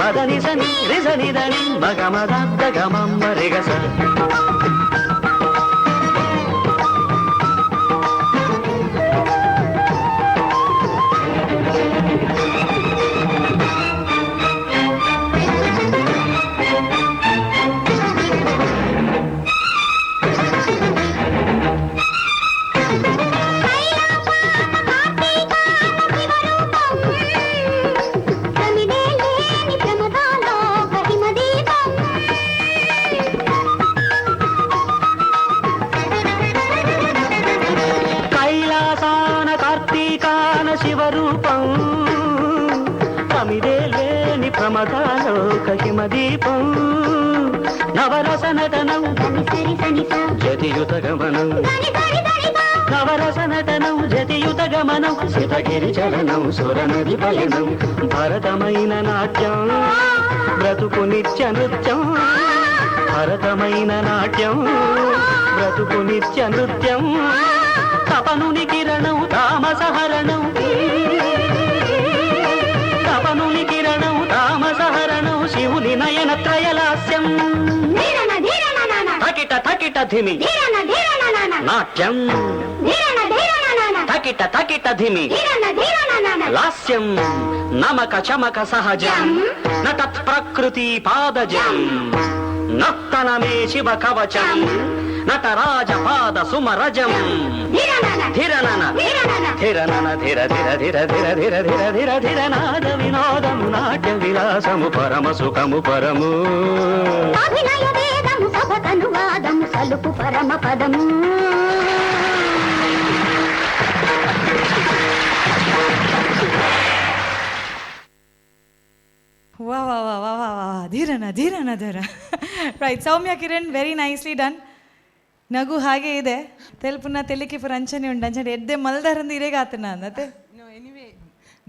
మదని సని రిజని దని మగమద గమమ్మ రిగస శివరూపం తమిదే లేని ప్రమదాలోక హిమదీపం నవరస నటనం జతియుత గమనం నవరస నటనం జతియుత గమనం సితగిరి చలనం సురనది పయనం భరతమైన నాట్యం బ్రతుకు నిత్య నృత్యం భరతమైన నాట్యం బ్రతుకు నిత్య నృత్యం తపనుని కిరణం తామసహరణం తపనుని కిరణం తామసహరణం శివుని నయన త్రయలాస్యం తకిట తకిట ధిమి నాట్యం తకిట తకిట ధిమి లాస్యం నమక చమక సహజం నతత్ ప్రకృతి పాదజం నత్తనమే శివ కవచం నటరాజ పాద సుమరజం ధిరనన ధిరనన ధిర ధిర ధిర ధిర ధిర ధిర ధిర ధిర నాద వినోదము నాట్య విలాసము పరమ సుఖము పరము అభినయ వేదము సభకనువాదము సలుపు పరమ పదము ಧೀರನ ರೈಟ್ ಸೌಮ್ಯ ಕಿರಣ್ ವೆರಿ ನೈಸ್ಲಿ ಡನ್ ನಗು ಹಾಗೆ ಇದೆ ತೆಲುಪುನ ತೆಲಿకి అంచనే ఉండండి ఎద్దే మల్దారంది ఇరేగాతున్నా అన్నతే నో ఎనీవే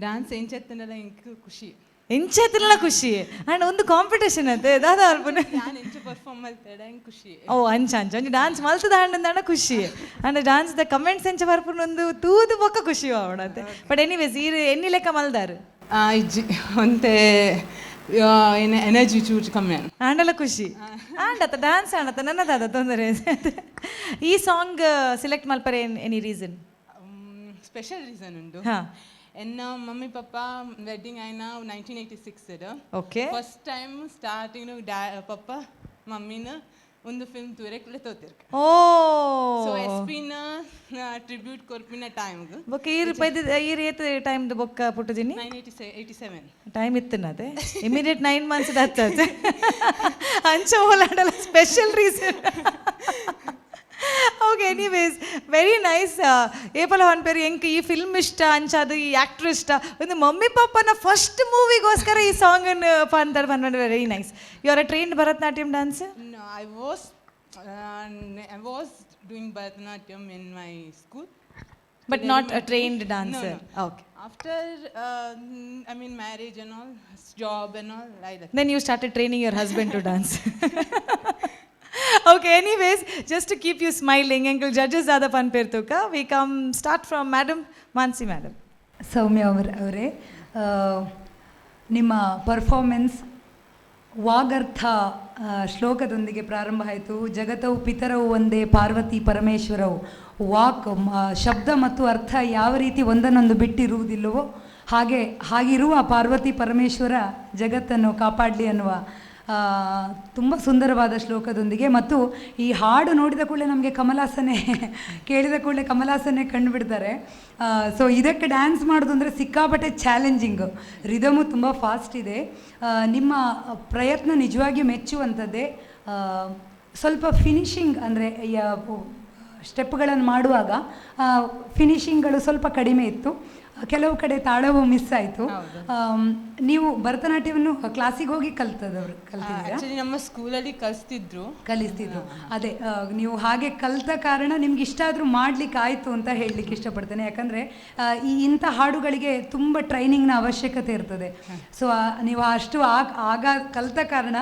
డాన్స్ ఏం చేస్తున్నలా ఇంక ఖుషి ಎಂಚೆತ್ತಿನ ಖುಷಿ ಅಂಡ್ ಒಂದು ಕಾಂಪಿಟೇಷನ್ ಅಂತೆ ದಾದ ಅಲ್ಪನ ನಾನು ಎಂಚ ಪರ್ಫಾರ್ಮ್ ಮಾಡ್ತಾಡ ಹೆಂಗ್ ಖುಷಿ ಓ ಅಂಚ ಒಂಜಿ ಡಾನ್ಸ್ ಮಲ್ತದ ಅಂಡ ಖುಷಿ ಅಂಡ್ ಡಾನ್ಸ್ ದ ಕಮೆಂಟ್ಸ್ ಎಂಚ ಬರ್ಪುನ ಒಂದು ತೂದು ಬೊಕ್ಕ ಖುಷಿ ಅವಡಂತೆ ಬಟ್ ಎನಿವೇಸ್ ಈ ಎನ್ನಿ ಲೆಕ್ಕ ಮಲ್ದಾರು ಅಂತೆ ಎನರ್ಜಿ ಚೂರು ಕಮ್ಮಿ ಆಂಡಲ ಖುಷಿ ಆಂಡತ ಡ್ಯಾನ್ಸ್ ಆಂಡತ ನನ್ನದಾದ ತೊಂದರೆ ಈ ಸಾಂಗ್ ಸೆಲೆಕ್ಟ್ ಮಲ್ಪರೆ ಎನಿ ರೀಸನ್ ಸ್ಪೆಷಲ್ ರೀಸನ್ ಉಂಟು ಎನ್ನ ಮಮ್ಮಿ ಪಪ್ಪ ವೆಡ್ಡಿಂಗ್ ಆಯ್ನ 1986 okay first time starting papa ಮಮ್ಮಿನ ಒಂದು ಫಿಲ್ಮ್ ತೂರೆಕ್ಲೆ ತೋತಿರ್ಕ ಓ ಸೊ ಎಸ್ಪಿನ ಟ್ರಿಬ್ಯೂಟ್ ಕೊರ್ಪಿನ ಟೈಮ್ ಬೊಕ್ಕ ಈ ರೇತ್ ಟೈಮ್ ದ ಬೊಕ್ಕ ಪುಟ್ಟದಿನಿ 1987 ಟೈಮ್ ಇತ್ತನದೆ ಇಮಿಡಿಯೇಟ್ 9 months ದಚ್ಚ ಅಂಚ ಹೋಲಾಡಲ special reason okay anyways very nice ಏಪಲ ಅನ್ಪೇರು ಎಂಕ್ ಈ ಫಿಲ್ಮ್ ಇಷ್ಟ ಅಂಚಾದು ಈ ಆ್ಯಕ್ಟ್ರ್ ಇಷ್ಟ ಒಂದು ಮಮ್ಮಿ ಪಪ್ಪನ ಫಸ್ಟ್ ಮೂವಿಗೋಸ್ಕರ ಈ ಸಾಂಗನ್ನು ಪಾಡ್ತಾರೆ ಬಂದ್ಬಂದ್ರೆ very nice you are a trained Bharatanatyam dance I was doing Bharatanatyam in my school. But not a trained dancer. No. Okay. After, marriage and all, job and all, like that. Then you started training your husband to dance. Okay, anyways, just to keep you smiling, Uncle Judges Zada Panpertuka, we start from Madam Mansi Madam. ಸೌಮ್ಯ ಅವರೇ ನಿಮ್ಮ performance ವಾಗರ್ಥ ಶ್ಲೋಕದೊಂದಿಗೆ ಪ್ರಾರಂಭ ಆಯಿತು. ಜಗತವು ಪಿತರವು ಒಂದೇ Parvati ಪರಮೇಶ್ವರವು. Walk ಶಬ್ದ ಮತ್ತು ಅರ್ಥ ಯಾವ ರೀತಿ ಒಂದನ್ನೊಂದು ಬಿಟ್ಟಿರುವುದಿಲ್ಲವೋ ಹಾಗಿರುವ ಪಾರ್ವತಿ ಪರಮೇಶ್ವರ ಜಗತ್ತನ್ನು ಕಾಪಾಡಲಿ ಅನ್ನುವ ತುಂಬ ಸುಂದರವಾದ ಶ್ಲೋಕದೊಂದಿಗೆ. ಮತ್ತು ಈ ಹಾಡು ನೋಡಿದ ಕೂಡಲೇ ನಮಗೆ ಕಮಲಾಸನೆ ಕೇಳಿದ ಕೂಡಲೇ ಕಮಲಾಸನೆ ಕಂಡುಬಿಡ್ತಾರೆ. ಸೊ ಇದಕ್ಕೆ ಡ್ಯಾನ್ಸ್ ಮಾಡೋದು ಅಂದರೆ ಸಿಕ್ಕಾಪಟ್ಟೆ ಚಾಲೆಂಜಿಂಗು. ರಿದಮು ತುಂಬ ಫಾಸ್ಟ್ ಇದೆ. ನಿಮ್ಮ ಪ್ರಯತ್ನ ನಿಜವಾಗಿಯೂ ಮೆಚ್ಚುವಂಥದ್ದೇ. ಸ್ವಲ್ಪ ಫಿನಿಶಿಂಗ್ ಅಂದರೆ ಸ್ಟೆಪ್ಗಳನ್ನು ಮಾಡುವಾಗ ಫಿನಿಶಿಂಗ್ಗಳು ಸ್ವಲ್ಪ ಕಡಿಮೆ ಇತ್ತು. ಕೆಲವು ಕಡೆ ತಾಳವು ಮಿಸ್ ಆಯಿತು. ನೀವು ಭರತನಾಟ್ಯವನ್ನು ಕ್ಲಾಸಿಗೆ ಹೋಗಿ ಕಲ್ತಿದ್ದೀರಾ? ಆ್ಯಕ್ಚುಲಿ ನಮ್ಮ ಸ್ಕೂಲಲ್ಲಿ ಕಲಿಸ್ತಿದ್ರು. ಅದೇ ನೀವು ಹಾಗೆ ಕಲಿತ ಕಾರಣ ನಿಮ್ಗೆ ಇಷ್ಟ ಆದರೂ ಮಾಡ್ಲಿಕ್ಕೆ ಆಯಿತು ಅಂತ ಹೇಳಲಿಕ್ಕೆ ಇಷ್ಟಪಡ್ತೇನೆ. ಯಾಕಂದರೆ ಇಂಥ ಹಾಡುಗಳಿಗೆ ತುಂಬ ಟ್ರೈನಿಂಗ್ನ ಅವಶ್ಯಕತೆ ಇರ್ತದೆ. ಸೊ ನೀವು ಅಷ್ಟು ಆಗ ಕಲಿತ ಕಾರಣ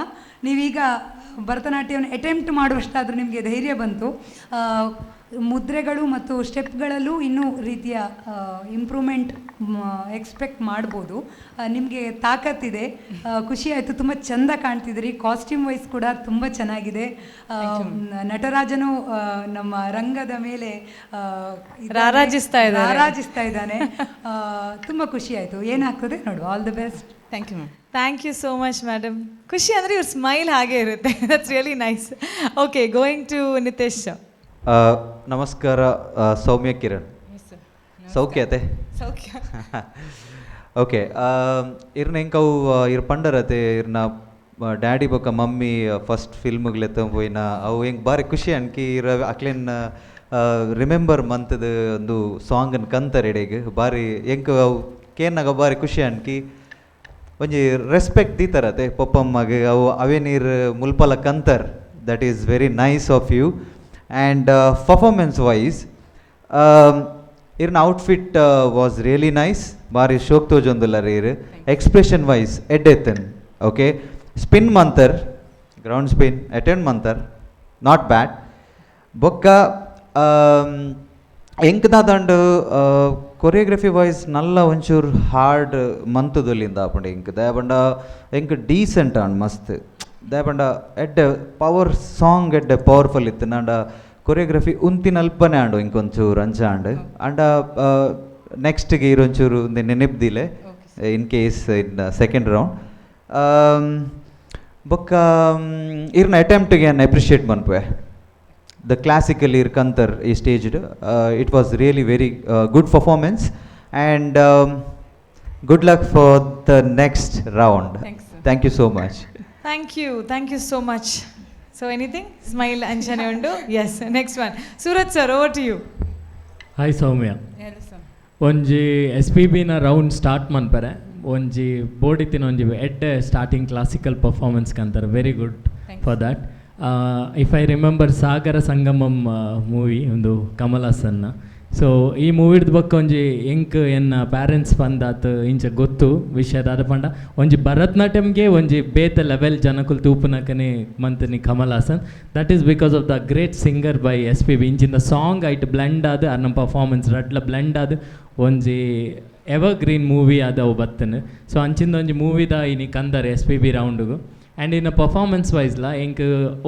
ನೀವೀಗ ಭರತನಾಟ್ಯವನ್ನು ಅಟೆಂಪ್ಟ್ ಮಾಡುವಷ್ಟಾದರೂ ನಿಮಗೆ ಧೈರ್ಯ ಬಂತು. ಮುದ್ರೆಗಳು ಮತ್ತು ಸ್ಟೆಪ್ಗಳಲ್ಲೂ ಇನ್ನೂ ರೀತಿಯ ಇಂಪ್ರೂವ್ಮೆಂಟ್ ಎಕ್ಸ್ಪೆಕ್ಟ್ ಮಾಡ್ಬೋದು. ನಿಮಗೆ ತಾಕತ್ತಿದೆ. ಖುಷಿ ಆಯಿತು. ತುಂಬ ಚೆಂದ ಕಾಣ್ತಿದ್ದೀರಿ. ಕಾಸ್ಟ್ಯೂಮ್ ವೈಸ್ ಕೂಡ ತುಂಬ ಚೆನ್ನಾಗಿದೆ. ನಟರಾಜನು ನಮ್ಮ ರಂಗದ ಮೇಲೆ ರಾರಾಜಿಸ್ತಾ ಇದ್ದಾನೆ. ತುಂಬ ಖುಷಿ ಆಯಿತು. ಏನಾಗ್ತದೆ ನೋಡುವ. All the best. Thank you ma'am. Thank you so much madam. ಖುಷಿ ಅಂದರೆ ಇವ್ರ ಸ್ಮೈಲ್ ಹಾಗೆ ಇರುತ್ತೆ. That's really nice. Okay, going to Nitesh. ನಮಸ್ಕಾರ ಸೌಮ್ಯ ಕಿರಣ್. ಸೌಖ್ಯತೆ ಸೌಖ್ಯ. ಓಕೆ, ಇರ್ನ ಹೆಂಗೆ ಇರ್ ಪಂಡರತೆ ಇರ್ನ ಡ್ಯಾಡಿ ಬೊಕ್ಕ ಮಮ್ಮಿ ಫಸ್ಟ್ ಫಿಲ್ಮ್ಗ್ಲೆತ್ತ ಪೋಯಿನ ಅವು ಹೆಂಗೆ ಭಾರಿ ಖುಷಿ ಅನ್ಕಿ ಇರ ಅಕ್ಲೇನ್ ರಿಮೆಂಬರ್ ಮಂತ್ದು ಒಂದು ಸಾಂಗನ್ನು ಕಂತರೆಡೆಗೆ ಭಾರಿ ಹೆಂಗೆ ಅವು ಕೇನಾಗ ಭಾರಿ ಖುಷಿ ಅನ್ಕಿ ಒಂಜಿ ರೆಸ್ಪೆಕ್ಟ್ ದೀತರತೆ ಪಪ್ಪಮ್ಮಗೆ ಅವು ಅವೇ ನೀರು ಮುಲ್ಪಲ ಕಂತರ್. That is very nice of you. And performance wise ಇರ್ನ ಔಟ್ಫಿಟ್ ವಾಸ್ ರಿಯಲಿ ನೈಸ್. ಭಾರಿ ಶೋಕ್ ತೋಜೊಂದುಲ್ಲ ರೀರು. ಎಕ್ಸ್ಪ್ರೆಷನ್ ವೈಸ್ ಎಡ್ಡೆತ್ತನ್. ಓಕೆ, ಸ್ಪಿನ್ ಮಂತರ್, ಗ್ರೌಂಡ್ ಸ್ಪಿನ್ ಅಟೆಂಡ್ ಮಂತರ್, ನಾಟ್ ಬ್ಯಾಡ್. ಬೊಕ್ಕ ಎಂಕ್ದಾದಂಡು ಕೊರಿಯೋಗ್ರಫಿ ವೈಸ್ ನಲ್ಲ ಒಂಚೂರು ಹಾರ್ಡ್ ಮಂತುದಲ್ಲಿಂದ ಆಪಂಡ ಇಂಕ್ ದಯಪಂಡ ಎಂಕ್ ಡೀಸೆಂಟ್ ಆಂಡ್ ಮಸ್ತ್ ದಯಪಂಡ ಎಡ್ಡೆ ಪವರ್ ಸಾಂಗ್ ಎಡ್ಡೆ ಪವರ್ಫುಲ್ ಇತ್ತು. ನಂಡ ಕೊರಿಯೋಗ್ರಫಿ ಉಂತಿನಲ್ಪನೆ ಆಂಡು ಇಂಕೊಂಚೂರು ಅಂಚಾಂಡ್ ಅಂಡ ನೆಕ್ಸ್ಟ್ಗೆ ಇರೊಂಚೂರು ನೆನಪ್ದಿಲೆ in case in second round. ಬೊಕ್ಕ ಇರ್ನ ಅಟೆಂಪ್ಟ್ಗೆ ನಾನು ಅಪ್ರಿಷಿಯೇಟ್ ಮನ್ಪೆ. The classical Kantar is staged. It was really very good performance, and good luck for the next round. Thanks, sir. Thank you so much. Thank you so much. So anything? Smile Anjane undu. Yes, next one. Suraj sir, over to you. Hi Soumya. Hello sir. ಒಂಜಿ SPB ನ round start ಮನ್ಪರೆ ಒಂಜಿ board ಇತ್ತಿನ ಒಂಜಿ ಎಡ್ಡೆ starting classical performance ಕಂತಾರೆ. Very good for that. If I remember Sagara Sangamam movie ಒಂದು Kamal ಹಾಸನ್ನ. So ಈ ಮೂವಿದ ಬಕ್ಕ ಒಂಜಿ ಎಂಕ್ ಎನ್ನ ಪ್ಯಾರೆಂಟ್ಸ್ ಬಂದಾತ್ ಇಂಚ ಗೊತ್ತು ವಿಷಯದ ಅದ ಪಂಡ ಒಂಜಿ ಭರತನಾಟ್ಯಮ್ಗೆ ಒಂಜಿ ಬೇತ ಲೆವೆಲ್ ಜನಕುಲ್ ತೂಪುನಕನೆ ಮಂತನಿ Kamal Haasan. That is because of the great singer by SPB. ಇಂಚಿನ ಸಾಂಗ್ ಐಟ್ ಬ್ಲೆಂಡ್ ಆದ ನಮ್ಮ ಪರ್ಫಾರ್ಮೆನ್ಸ್ ರಡ್ಲ ಬ್ಲೆಂಡ್ ಆದ ಒಂಜಿ ಎವರ್ ಗ್ರೀನ್ ಮೂವಿ ಆದವು ಬತ್ತನು. ಸೊ ಅಂಚಿಂದ ಒಂಜಿ ಮೂವಿದ ಇನಿ ಕಂದರ್ SPB ರೌಂಡ್ಗು. ಆ್ಯಂಡ್ ಇನ್ನು ಪರ್ಫಾರ್ಮೆನ್ಸ್ ವೈಸ್ಲ ಎಂಕ್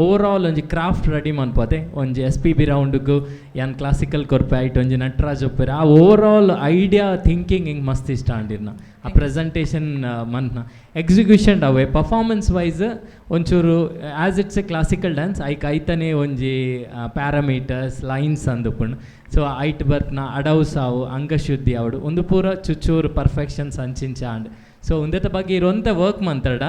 ಓವರಾಲ್ ಒಂಜಿ ಕ್ರಾಫ್ಟ್ ರೆಡಿ ಮನ್ಪೋದೆ ಒಂಜಿ SPB ರೌಂಡ್ಗು ಯಾನ್ ಕ್ಲಾಸಿಕಲ್ ಕೊರ್ಪೆ ಆಯ್ತು ಒಂಜಿ ನಟರಾಜ್ ಒಪ್ಪರೆ ಆ ಓವರಾಲ್ ಐಡಿಯಾ ಥಿಂಕಿಂಗ್ ಹಿಂಗೆ ಮಸ್ತ್ ಇಷ್ಟ ಅಂಡಿರ್ನ. ಆ ಪ್ರೆಸೆಂಟೇಷನ್ ಮನ್ನ ಎಕ್ಸಿಕ್ಯೂಷನ್ ಅವೇ ಪರ್ಫಾರ್ಮೆನ್ಸ್ ವೈಸ್ ಒಂಚೂರು as it's a classical dance ಐಕ್ ಐತನೇ ಒಂಜಿ ಪ್ಯಾರಾಮೀಟರ್ಸ್ ಲೈನ್ಸ್ ಅಂದುಪುಣ್. ಸೊ ಐಟ್ ಬರ್ತ್ನ ಅಡವು ಸಾವು ಅಂಗಶುದ್ಧಿ ಅವಡು ಒಂದು ಪೂರ ಚುಚ್ಚೂರು ಪರ್ಫೆಕ್ಷನ್ಸ್ ಅಂಚಿಂಚ ಅಂಡ್. ಸೊ ಒಂದೇತ ಬಗ್ಗೆ ಇರುವಂಥ ವರ್ಕ್ ಮಂತಡ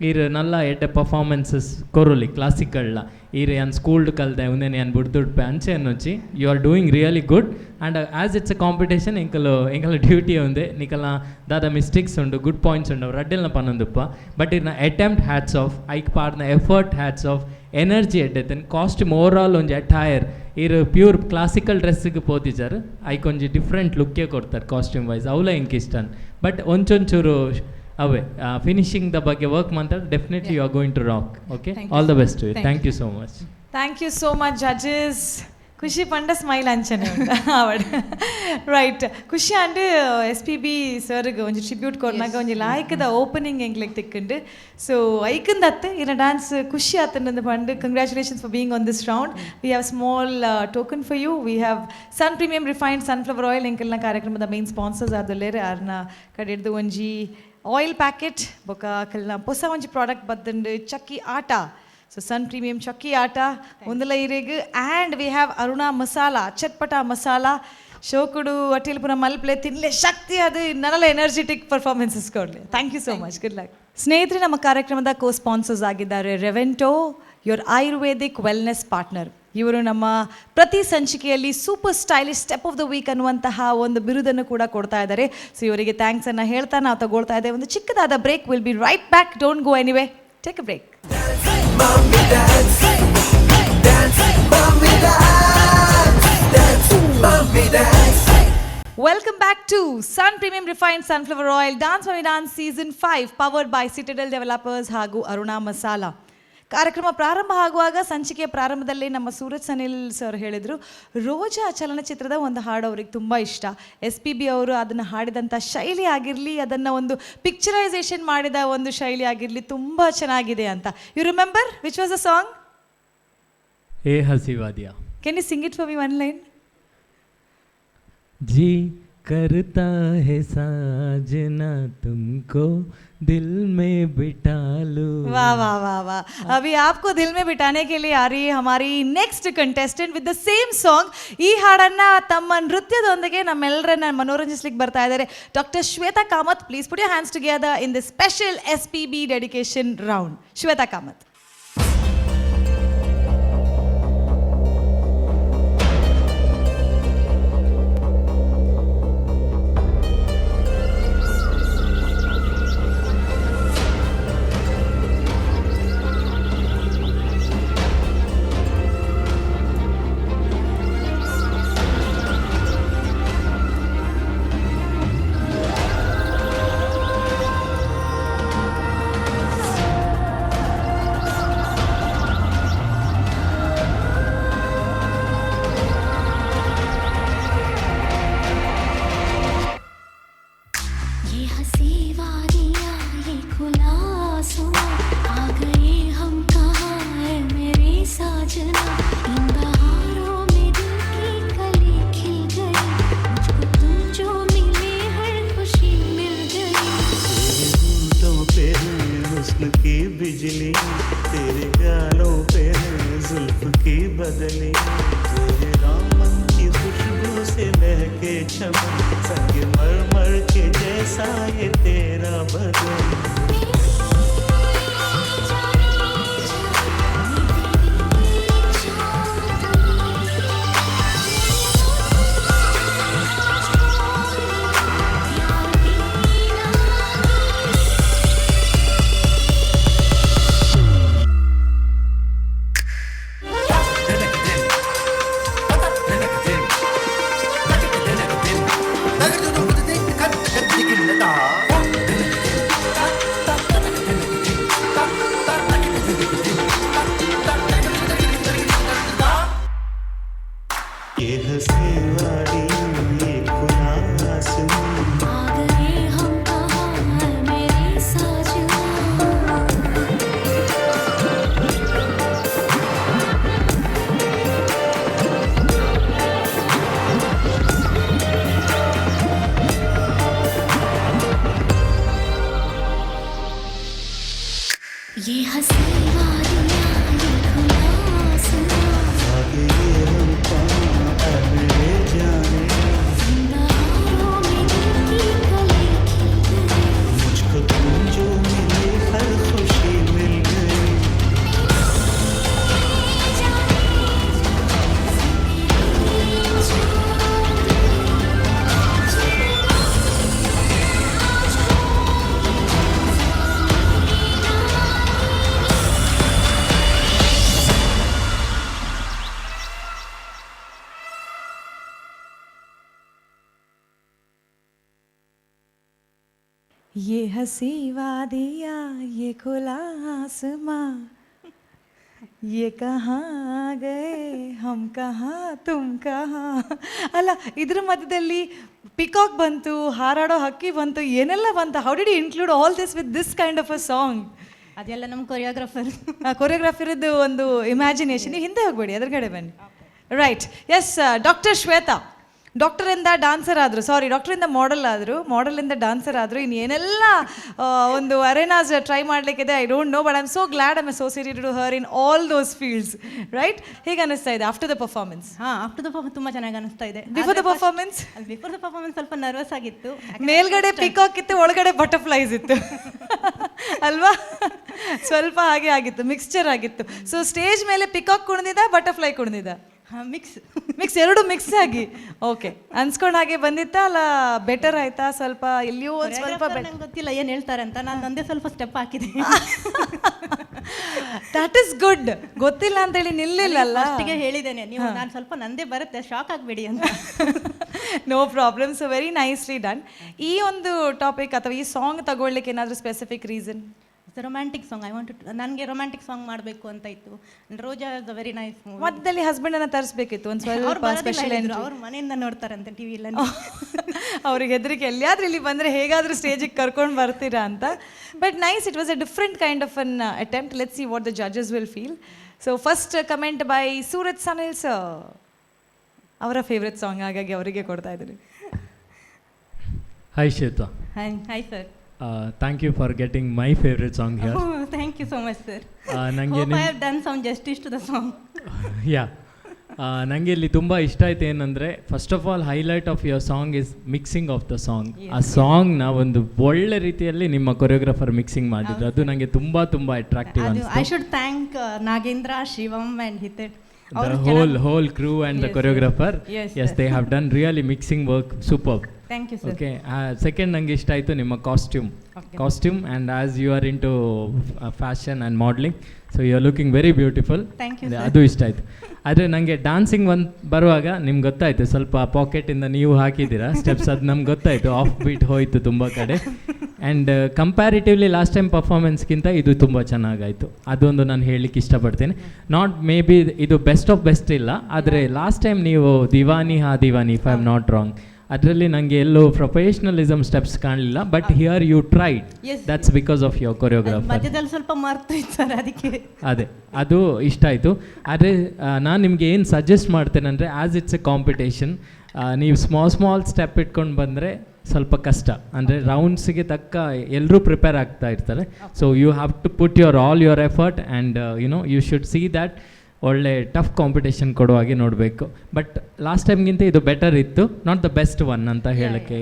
ಇರು ನಲ್ಲ ಎಡ್ಡೆ ಪರ್ಫಾರ್ಮೆನ್ಸಸ್ ಕೊರೋಲಿ ಕ್ಲಾಸಿಕಲ್ನ ಇರು ಯಾನ್ ಸ್ಕೂಲ್ಡ್ ಕಲ್ದೆ ಉಂದೇನೆ ಯಾನ್ ಬುಡ್ದುಡ್ಪೆ ಅಂಚೆ ಅನ್ನೊಚ್ಚಿ you are doing really good. And as it's a competition ಎಂಕಲ ಡ್ಯೂಟಿ ಒಂದೇ ನಿಕಲ್ನ ದಾದ ಮಿಸ್ಟೇಕ್ಸ್ ಉಂಡು ಗುಡ್ ಪಾಯಿಂಟ್ಸ್ ಉಂಡು ರಡ್ಡೆಲ್ನ ಪನ್ನೊಂದುಪ್ಪ. ಬಟ್ ಇರ್ನ ಅಟೆಂಪ್ಟ್ ಹ್ಯಾಟ್ಸ್ ಆಫ್ ಐಕ್ ಪಾಡ್ನ ಎಫರ್ಟ್ ಹ್ಯಾಟ್ಸ್ ಆಫ್ ಎನರ್ಜಿ ಎಡ್ಡೆತನ್ ಕಾಸ್ಟ್ಯೂಮ್ ಓವರಾಲ್ ಒಂಜಿ ಅಟೈರ್ ಇರು ಪ್ಯೂರ್ ಕ್ಲಾಸಿಕಲ್ ಡ್ರೆಸ್ಸಿಗೆ ಪೋತಿಜಾರು ಐಕ್ ಒಂಜಿ ಡಿಫ್ರೆಂಟ್ ಲುಕ್ಕೇ ಕೊಡ್ತಾರೆ ಕಾಸ್ಟ್ಯೂಮ್ ವೈಸ್ ಅವಲ ಎಂಕ್ ಇಷ್ಟನ್. ಬಟ್ ಒಂಚೊಂಚೂರು ಅವೇ ಫಿನಿಶಿಂಗ್ ದ ಬಗ್ಗೆ ವರ್ಕ್ ಮಾಡ್ತಾರೆ. Definitely you are going to rock. Okay, all the best. Thank you so much. Thank you so much judges. ಖುಷಿ ಪಂಡ ಸ್ಮೈಲ್ ಅಂಚನೆ ಉಂಟು ಅವಡ್ ರೈಟ್. ಖುಷಿ ಅಂಡ್ SPB ಸರ್ಗೆ ಒಂಜಿ ಟ್ರಿಬ್ಯೂಟ್ ಕೊರ್ನಾಗ ಒಂಜಿ ಲಾಯ್ಕದ ಓಪನಿಂಗ್ ಎಂಗ್ಲೆಗ್ ತಿಕ್ಕಂಡು. ಸೊ ಐಕಂದ ಅತ್ತೆ ಇನ್ನ ಡ್ಯಾನ್ಸ್ ಖುಷಿ ಆತಂದು ಪಂಡು congratulations for being on this round. We have small token for you. We have Sun premium refined sunflower oil ಎಂಕಲ್ನ ಕಾರ್ಯಕ್ರಮದ ಮೇನ್ ಸ್ಪಾನ್ಸರ್ಸ್ ಆದಲ್ಲೇರೆ ಅವ್ರನ್ನ ಕಡೆಡ್ದು ಒಂಜಿ ಆಯಿಲ್ ಪ್ಯಾಕೆಟ್ ಬೊಕ ಕಲ್ನ ಹೊಸ ಒಂಜಿ ಪ್ರಾಡಕ್ಟ್ ಬತ್ತುಂಡು ಚಕ್ಕಿ ಆಟ. ಸೊ ಸನ್ ಪ್ರೀಮಿಯಂ ಚಕ್ಕಿ ಆಟ ಒಂದಲ ಇರೆಗ್ and we have Aruna Masala Chatpata Masala ಶೋಕುಡು ಅಟಿಲ್ ಪುರ ಮಲ್ಪ್ಲೆ ತಿನ್ಲೆ ಶಕ್ತಿ ಅದು ನನ್ನಲ್ಲ ಎನರ್ಜೆಟಿಕ್ ಪರ್ಫಾರ್ಮೆನ್ಸಸ್ ಕೊಡಲಿ. Thank you so much, good luck. ಸ್ನೇಹಿತರೆ, ನಮ್ಮ ಕಾರ್ಯಕ್ರಮದ ಕೋ ಸ್ಪಾನ್ಸರ್ಸ್ ಆಗಿದ್ದಾರೆ Revento, your Ayurvedic wellness partner. ಇವರು ನಮ್ಮ ಪ್ರತಿ ಸಂಚಿಕೆಯಲ್ಲಿ super stylish step of the week ಅನ್ನುವಂತಹ ಒಂದು ಬಿರುದನ್ನು ಕೂಡ ಕೊಡ್ತಾ ಇದ್ದಾರೆ. ಸೊ ಇವರಿಗೆ ಥ್ಯಾಂಕ್ಸನ್ನು ಹೇಳ್ತಾ ನಾವು ತಗೊಳ್ತಾ ಇದ್ದೇವೆ ಒಂದು ಚಿಕ್ಕದಾದ break. Will be right back, don't go anyway, take a break. Mommy dance, dance, mommy dance, dance, mommy dance. Welcome back to Sun Premium Refined Sunflower Oil Dance Mommy Dance Season 5 powered by Citadel Developers ಹಾಗೂ ಅರುಣಾ ಮಸಾಲ. ಕಾರ್ಯಕ್ರಮ ಪ್ರಾರಂಭ ಆಗುವಾಗ ಸಂಚಿಕೆಯ ಪ್ರಾರಂಭದಲ್ಲಿ ನಮ್ಮ Suraj Sanil sir ಹೇಳಿದರು, ರೋಜಾ ಚಲನಚಿತ್ರದ ಒಂದು ಹಾಡು ಅವ್ರಿಗೆ ತುಂಬ ಇಷ್ಟ. SPB ಅವರು ಅದನ್ನು ಹಾಡಿದಂಥ ಶೈಲಿ ಆಗಿರಲಿ, ಅದನ್ನು ಒಂದು ಪಿಕ್ಚರೈಸೇಷನ್ ಮಾಡಿದ ಒಂದು ಶೈಲಿ ಆಗಿರಲಿ ತುಂಬ ಚೆನ್ನಾಗಿದೆ ಅಂತ. You remember which was a song? ಏ ಹಸಿವಾದಿಯಾ. Can you sing it for me one line? जी करता है साजना तुमको दिल में बिठा लूं. वाह वाह वाह वाह. अभी आपको दिल में बिठाने के लिए आ रही है हमारी next contestant with the same song. ಈ ಹಾಡನ್ನ ತಮ್ಮ ನೃತ್ಯದೊಂದಿಗೆ ನಮ್ಮೆಲ್ಲರನ್ನ ಮನೋರಂಜಿಸ್ಲಿಕ್ಕೆ ಬರ್ತಾ ಇದ್ದಾರೆ doctor Shweta Kamath. Please put your hands together in the special SPB dedication round. Shweta Kamath. बिजली तेरे गालों पे जुल्फ की बदली, तेरे दामन की खुशबू से महके चमन, संग मरमर के जैसा ये तेरा बदन. ये हसी वादियाँ ये खुला आसमां ये कहाँ गए हम कहाँ तुम कहाँ. ಅಲ್ಲ, ಇದ್ರ ಮಧ್ಯದಲ್ಲಿ ಪಿಕಾಕ್ ಬಂತು, ಹಾರಾಡೋ ಹಕ್ಕಿ ಬಂತು, ಏನೆಲ್ಲ ಬಂತು. How did you include all this with this kind of a song? ಅದೆಲ್ಲ ನಮ್ಮ ಕೊರಿಯೋಗ್ರಾಫರ್ದು ಒಂದು ಇಮ್ಯಾಜಿನೇಷನ್. ನೀವು ಹಿಂದೆ ಹೋಗ್ಬೇಡಿ, ಎದುರುಗಡೆ ಬನ್ನಿ. ರೈಟ್. ಎಸ್ ಡಾಕ್ಟರ್ ಶ್ವೇತಾ, ಡಾಕ್ಟರಿಂದ ಡಾನ್ಸರ್ ಆದರು, ಸಾರಿ ಡಾಕ್ಟರಿಂದ ಮಾಡೆಲ್ ಆದರು, ಮಾಡೆಲಿಂದ ಡಾನ್ಸರ್ ಆದರು, ಇನ್ನು ಏನೆಲ್ಲ ಒಂದು ಅರೇನಾಸ್ ಟ್ರೈ ಮಾಡಲಿಕ್ಕಿದೆ I don't know, but I am so glad I am associated to her in all those fields, right? ಹೇಗೆ ಅನಿಸ್ತಾ ಇದೆ after the performance? After the performance ತುಂಬ ಚೆನ್ನಾಗಿ ಅನಿಸ್ತಾ ಇದೆ. Before the performance? Before the performance ಸ್ವಲ್ಪ nervous ಆಗಿತ್ತು. ಮೇಲ್ಗಡೆ ಪಿಕಾಕ್ ಇತ್ತು, ಒಳಗಡೆ ಬಟರ್ಫ್ಲೈಸ್ ಇತ್ತು ಅಲ್ವಾ? ಸ್ವಲ್ಪ ಹಾಗೆ ಆಗಿತ್ತು, ಮಿಕ್ಸ್ಚರ್ ಆಗಿತ್ತು. ಸೊ ಸ್ಟೇಜ್ ಮೇಲೆ ಪಿಕಾಕ್ ಕುಣಿದಿದ್ದ, ಬಟರ್ಫ್ಲೈ ಕುಣಿದಿದ್ದ? ಮಿಕ್ಸ್ ಎರಡು ಮಿಕ್ಸ್ ಆಗಿ. ಓಕೆ, ಅನ್ಸ್ಕೊಂಡ್ ಹಾಗೆ ಬಂದಿತ್ತಾ ಅಲ್ಲ ಬೆಟರ್ ಆಯ್ತಾ? ಸ್ವಲ್ಪ ಇಲ್ಲಿಯೂ ಒಂದು ಸ್ವಲ್ಪ ಗೊತ್ತಿಲ್ಲ ಏನು ಹೇಳ್ತಾರೆ ಅಂತ, ನಾನು ಒಂದೇ ಸ್ವಲ್ಪ ಸ್ಟೆಪ್ ಹಾಕಿದೆ. That is good. ಗೊತ್ತಿಲ್ಲ ಅಂತೇಳಿ ನಿಲ್ಲಿಲ್ಲಲ್ಲ. ಫಸ್ಟಿಗೆ ಹೇಳಿದ್ದೇನೆ, ನೀವು ನಾನು ಸ್ವಲ್ಪ ನಂದೇ ಬರುತ್ತೆ, ಶಾಕ್ ಆಗಬೇಡಿ ಅಂತ. No problem. So very nicely done. ಈ ಒಂದು ಟಾಪಿಕ್ ಅಥವಾ ಈ ಸಾಂಗ್ ತಗೊಳ್ಳಿಕ್ಕೆ ಏನಾದರೂ ಸ್ಪೆಸಿಫಿಕ್ ರೀಸನ್? ರೊಮ್ಯಾಂಟಿಕ್ ಸಾಂಗ್, ನನಗೆ ರೊಮ್ಯಾಂಟಿಕ್ ಸಾಂಗ್ ಮಾಡಬೇಕು ಅಂತ ಇತ್ತು. Roja is a very nice movie. ಮಧ್ಯದಲ್ಲಿ ಹಸ್ಬೆಂಡನ್ನು ತರಿಸ್ಬೇಕಿತ್ತು ಒಂದು ಸ್ವಲ್ಪ ಸ್ಪೆಷಲ್. ಅವ್ರ ಮನೆಯಿಂದ ನೋಡ್ತಾರಂತೆ ಟಿ ವಿಯಲ್ಲಿ. ಅವ್ರಿಗೆ ಹೆದರಿಕೆ, ಎಲ್ಲಿಯಾದ್ರೂ ಇಲ್ಲಿ ಬಂದರೆ ಹೇಗಾದರೂ ಸ್ಟೇಜಿಗೆ ಕರ್ಕೊಂಡು ಬರ್ತೀರಾ ಅಂತ. But nice, it was a different kind of an attempt. Let's see what the judges will feel. So first comment by Suraj Sanil sir, ಅವರ ಫೇವ್ರೆಟ್ ಸಾಂಗ್, ಹಾಗಾಗಿ ಅವರಿಗೆ ಕೊಡ್ತಾ ಇದ್ದೀನಿ. Hi Shweta. Hi sir. Thank you for getting my favourite song here. Thank you so much sir. ನನಗೆ I have done some justice to the song. Yeah, ನನಗೆ ಇಲ್ಲಿ ತುಂಬ ಇಷ್ಟ ಆಯ್ತು ಏನಂದರೆ, first of all highlight of your song is mixing of the song. ಆ ಸಾಂಗ್ನ ಒಂದು ಒಳ್ಳೆ ರೀತಿಯಲ್ಲಿ ನಿಮ್ಮ ಕೊರಿಯೋಗ್ರಾಫರ್ ಮಿಕ್ಸಿಂಗ್ ಮಾಡಿದ್ರು, ಅದು ನನಗೆ ತುಂಬ ಅಟ್ರಾಕ್ಟಿವ್ ಅನಿಸ್ತು. I should thank Nagendra, Shivam and Hitesh. The whole crew and the choreographer. Yes, they have done really mixing work superb. Thank you sir. Okay, second ನಂಗೆ ಇಷ್ಟ ಆಯಿತು ನಿಮ್ಮ costume and as you are into fashion and modeling, so you are looking very beautiful. Thank you sir. ಅದು ಇಷ್ಟ ಆಯಿತು. ಆದರೆ ನನಗೆ dancing ಒಂದು ಬರುವಾಗ ನಿಮ್ಗೆ ಗೊತ್ತಾಯಿತು, ಸ್ವಲ್ಪ ಪಾಕೆಟಿಂದ ನೀವು ಹಾಕಿದ್ದೀರಾ ಸ್ಟೆಪ್ಸ್, ಅದು ನಮ್ಗೆ ಗೊತ್ತಾಯಿತು, ಆಫ್ ಬೀಟ್ ಹೋಯಿತು ತುಂಬ ಕಡೆ. ಆ್ಯಂಡ್ ಕಂಪ್ಯಾರಿಟಿವ್ಲಿ ಲಾಸ್ಟ್ ಟೈಮ್ ಪರ್ಫಾರ್ಮೆನ್ಸ್ಗಿಂತ ಇದು ತುಂಬ ಚೆನ್ನಾಗಾಯಿತು, ಅದೊಂದು ನಾನು ಹೇಳಲಿಕ್ಕೆ ಇಷ್ಟಪಡ್ತೀನಿ. ನಾಟ್ ಮೇ ಬಿ ಇದು ಬೆಸ್ಟ್ ಆಫ್ ಬೆಸ್ಟ್ ಇಲ್ಲ, ಆದರೆ ಲಾಸ್ಟ್ ಟೈಮ್ ನೀವು Deewani if I am not wrong, ಅದರಲ್ಲಿ ನನಗೆ ಎಲ್ಲೋ ಪ್ರೊಫೆಷನಲಿಸಮ್ ಸ್ಟೆಪ್ಸ್ ಕಾಣಲಿಲ್ಲ. But here you tried, that's because of your choreographer. ಮಧ್ಯದಲ್ಲಿ ಸ್ವಲ್ಪ ಮರ್ತಿತ್ತು ಸರ್, ಅದಕ್ಕೆ. ಅದೇ, ಅದು ಇಷ್ಟ ಆಯಿತು. ಆದರೆ ನಾನು ನಿಮಗೆ ಏನು ಸಜೆಸ್ಟ್ ಮಾಡ್ತೇನೆ ಅಂದರೆ, ಆ್ಯಸ್ ಇಟ್ಸ್ ಎ ಕಾಂಪಿಟೇಷನ್, ನೀವು ಸ್ಮಾಲ್ ಸ್ಟೆಪ್ ಇಟ್ಕೊಂಡು ಬಂದರೆ ಸ್ವಲ್ಪ ಕಷ್ಟ. ಅಂದರೆ ರೌಂಡ್ಸಿಗೆ ತಕ್ಕ ಎಲ್ಲರೂ ಪ್ರಿಪೇರ್ ಆಗ್ತಾ ಇರ್ತಾರೆ. So you have to put all your effort and you should see that ಒಳ್ಳೆ ಟಫ್ ಕಾಂಪಿಟೇಷನ್ ಕೊಡುವಾಗೆ ನೋಡಬೇಕು. ಬಟ್ ಲಾಸ್ಟ್ ಟೈಮ್ಗಿಂತ ಇದು ಬೆಟರ್ ಇತ್ತು, ನಾಟ್ ದ ಬೆಸ್ಟ್ ಒನ್ ಅಂತ ಹೇಳೋಕ್ಕೆ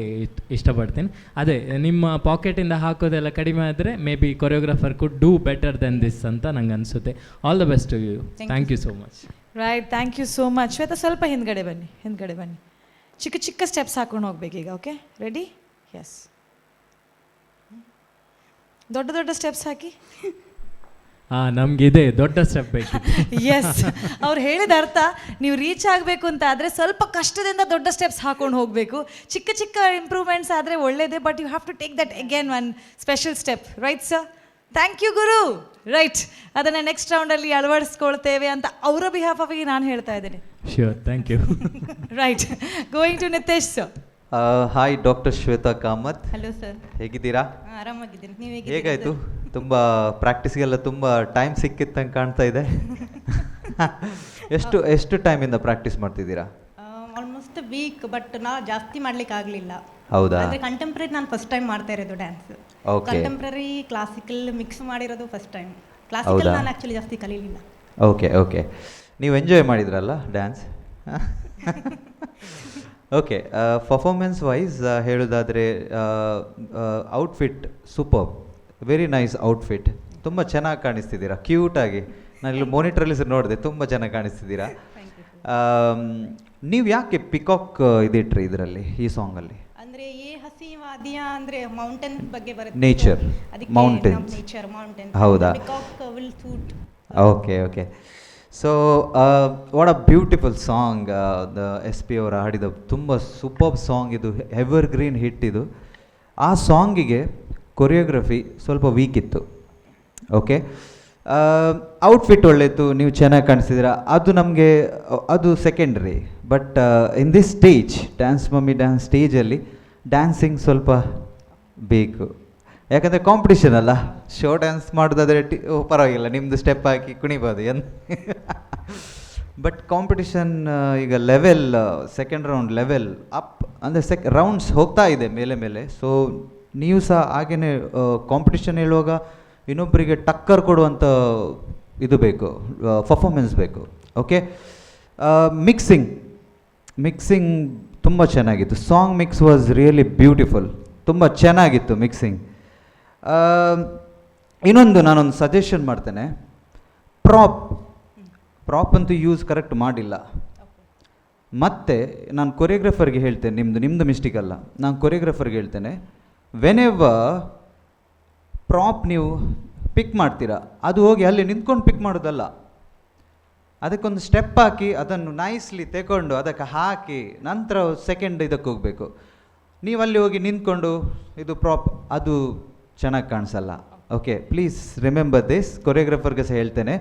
ಇಷ್ಟಪಡ್ತೀನಿ. ಅದೇ, ನಿಮ್ಮ ಪಾಕೆಟಿಂದ ಹಾಕೋದೆಲ್ಲ ಕಡಿಮೆ ಆದರೆ maybe choreographer could do better than this ಅಂತ ನಂಗೆ ಅನಿಸುತ್ತೆ. All the best to you. Thank you so much. Right, thank you so much. Shweta, ಸ್ವಲ್ಪ ಹಿಂದ್ಗಡೆ ಬನ್ನಿ. ಚಿಕ್ಕ ಸ್ಟೆಪ್ಸ್ ಹಾಕೊಂಡು ಹೋಗ್ಬೇಕೀಗ. Okay, ready? ಎಸ್, ದೊಡ್ಡ ಸ್ಟೆಪ್ಸ್ ಹಾಕಿ. ನಮಗಿದೆ ದೊಡ್ಡ ಸ್ಟೆಪ್ ಬೇಕು. ಎಸ್, ಅವ್ರು ಹೇಳಿದ ಅರ್ಥ, ನೀವು ರೀಚ್ ಆಗಬೇಕು ಅಂತ ಆದರೆ ಸ್ವಲ್ಪ ಕಷ್ಟದಿಂದ ದೊಡ್ಡ ಸ್ಟೆಪ್ಸ್ ಹಾಕೊಂಡು ಹೋಗಬೇಕು. ಚಿಕ್ಕ ಇಂಪ್ರೂವ್ಮೆಂಟ್ಸ್ ಆದರೆ ಒಳ್ಳೇದೇ, but you have to take that again one special step. Right sir? Thank you ಗುರು. ರೈಟ್, ಅದನ್ನು ನೆಕ್ಸ್ಟ್ ರೌಂಡಲ್ಲಿ ಅಳವಡಿಸ್ಕೊಳ್ತೇವೆ ಅಂತ ಅವರ ಬಿಹಾಫ್ ಆಗಿ ನಾನು ಹೇಳ್ತಾ ಇದ್ದೇನೆ. Sure, thank you. Right, going to Nitesh sir. Hi doctor Shweta Kamath. Hello sir. ಹೇಗಿದ್ದೀರಾ? ಆರಾಮಾಗಿದ್ದೀನಿ, ನೀವು ಹೇಗಾಯಿತು? ತುಂಬ ಪ್ರಾಕ್ಟೀಸ್ಗೆಲ್ಲ ತುಂಬ ಟೈಮ್ ಸಿಕ್ಕಿತ್ತಂಗೆ ಕಾಣ್ತಾ ಇದೆ. ಎಷ್ಟು ಟೈಮಿಂದ ಪ್ರಾಕ್ಟೀಸ್ ಮಾಡ್ತಿದ್ದೀರಾ? ಆಲ್ಮೋಸ್ಟ್ ವೀಕ್, ಬಟ್ ನಾ ಜಾಸ್ತಿ ಮಾಡ್ಲಿಕ್ಕೆ ಆಗಲಿಲ್ಲ. ಹೌದಾ? ಅಂದರೆ ಕಂಟೆಂಪ್ರರಿ ನಾನು ಫಸ್ಟ್ ಟೈಮ್ ಮಾಡ್ತಾ ಇರೋದು ಡ್ಯಾನ್ಸ್. ಕಂಟೆಂಪ್ರರಿ ಕ್ಲಾಸಿಕಲ್ ಮಿಕ್ಸ್ ಮಾಡಿರೋದು ಫಸ್ಟ್ ಟೈಮ್. ಕ್ಲಾಸಿಕಲ್ ನಾನು ಆ್ಯಕ್ಚುಲಿ ಜಾಸ್ತಿ ಕಲೀಲಿಲ್ಲ. ಓಕೆ, ನೀವು ಎಂಜಾಯ್ ಮಾಡಿದ್ರಲ್ಲ ಡ್ಯಾನ್ಸ್? ಓಕೆ, ಪರ್ಫಾರ್ಮೆನ್ಸ್ ವೈಸ್ ಹೇಳೋದಾದರೆ outfit super, very nice outfit. ತುಂಬ ಚೆನ್ನಾಗಿ ಕಾಣಿಸ್ತಿದ್ದೀರಾ, ಕ್ಯೂಟಾಗಿ. ನಾನು ಇಲ್ಲಿ ಮಾನಿಟ್ರಲ್ಲಿ ನೋಡಿದೆ, ತುಂಬ ಚೆನ್ನಾಗಿ ಕಾಣಿಸ್ತಿದ್ದೀರಾ. ನೀವು ಯಾಕೆ ಪಿಕಾಕ್ ಇದಿಟ್ರಿ ಇದರಲ್ಲಿ, ಈ ಸಾಂಗಲ್ಲಿ? ಅಂದರೆ ಏ ಹಸಿ ವಾದಿಯಾ ಅಂದರೆ ಮೌಂಟೇನ್ಸ್ ಬಗ್ಗೆ ಬರುತ್ತೆ, ನೇಚರ್, ಮೌಂಟೇನ್ಸ್. ಹೌದಾ? Peacock will suit. Okay. So what a beautiful song. SP ಅವರು ಹಾಡಿದ ತುಂಬ ಸೂಪರ್ ಸಾಂಗ್ ಇದು, ಎವರ್ ಗ್ರೀನ್ ಹಿಟ್ ಇದು. ಆ ಸಾಂಗಿಗೆ ಕೊರಿಯೋಗ್ರಫಿ ಸ್ವಲ್ಪ ವೀಕ್ ಇತ್ತು. ಓಕೆ, ಔಟ್ಫಿಟ್ ಒಳ್ಳೆಯಿತ್ತು, ನೀವು ಚೆನ್ನಾಗಿ ಕಾಣಿಸ್ತಿದ್ದೀರಾ, ಅದು secondary. But in this stage, dance mummy dance ಸ್ಟೇಜಲ್ಲಿ ಡ್ಯಾನ್ಸಿಂಗ್ ಸ್ವಲ್ಪ ಬೇಕು. ಯಾಕಂದರೆ ಕಾಂಪಿಟಿಷನ್ ಅಲ್ಲ, ಶೋ ಡ್ಯಾನ್ಸ್ ಮಾಡೋದಾದರೆ ಪರವಾಗಿಲ್ಲ, ನಿಮ್ಮದು ಸ್ಟೆಪ್ ಹಾಕಿ ಕುಣಿಬೋದು ಬಟ್ ಕಾಂಪಿಟಿಷನ್ ಈಗ level second round level up ಅಂದರೆ ರೌಂಡ್ಸ್ ಹೋಗ್ತಾ ಇದೆ ಮೇಲೆ. ಸೊ ನೀವು ಸಹ ಹಾಗೆಯೇ ಕಾಂಪಿಟಿಷನ್ ಹೇಳುವಾಗ ಇನ್ನೊಬ್ಬರಿಗೆ ಟಕ್ಕರ್ ಕೊಡುವಂಥ ಇದು ಬೇಕು, ಪರ್ಫಾರ್ಮೆನ್ಸ್ ಬೇಕು. ಓಕೆ, ಮಿಕ್ಸಿಂಗ್ ತುಂಬ ಚೆನ್ನಾಗಿತ್ತು. Song mix was really beautiful, ತುಂಬ ಚೆನ್ನಾಗಿತ್ತು ಮಿಕ್ಸಿಂಗ್. ಇನ್ನೊಂದು ನಾನೊಂದು ಸಜೆಷನ್ ಮಾಡ್ತೇನೆ, ಪ್ರಾಪ್ ಅಂತೂ ಯೂಸ್ ಕರೆಕ್ಟ್ ಮಾಡಿಲ್ಲ. ಮತ್ತು ನಾನು ಕೊರಿಯೋಗ್ರಾಫರ್ಗೆ ಹೇಳ್ತೇನೆ, ನಿಮ್ಮದು ಮಿಸ್ಟೇಕ್ ಅಲ್ಲ, ನಾನು ಕೊರಿಯೋಗ್ರಾಫರ್ಗೆ ಹೇಳ್ತೇನೆ, ವೆನೆವರ್ ಪ್ರಾಪ್ ನೀವು ಪಿಕ್ ಮಾಡ್ತೀರಾ, ಅದು ಹೋಗಿ ಅಲ್ಲಿ ನಿಂತ್ಕೊಂಡು ಪಿಕ್ ಮಾಡೋದಲ್ಲ, ಅದಕ್ಕೊಂದು ಸ್ಟೆಪ್ ಹಾಕಿ ಅದನ್ನು ನೈಸ್ಲಿ ತೆಗೊಂಡು ಅದಕ್ಕೆ ಹಾಕಿ ನಂತರ ಸೆಕೆಂಡ್ ಇದಕ್ಕೆ ಹೋಗಬೇಕು. ನೀವು ಅಲ್ಲಿ ಹೋಗಿ ನಿಂತ್ಕೊಂಡು ಇದು ಪ್ರಾಪ್, ಅದು ಚೆನ್ನಾಗಿ ಕಾಣಿಸಲ್ಲ. Okay, please remember this. ಕೊರಿಯೋಗ್ರಾಫರ್ಗೆ ಸಹ ಹೇಳ್ತೇನೆ,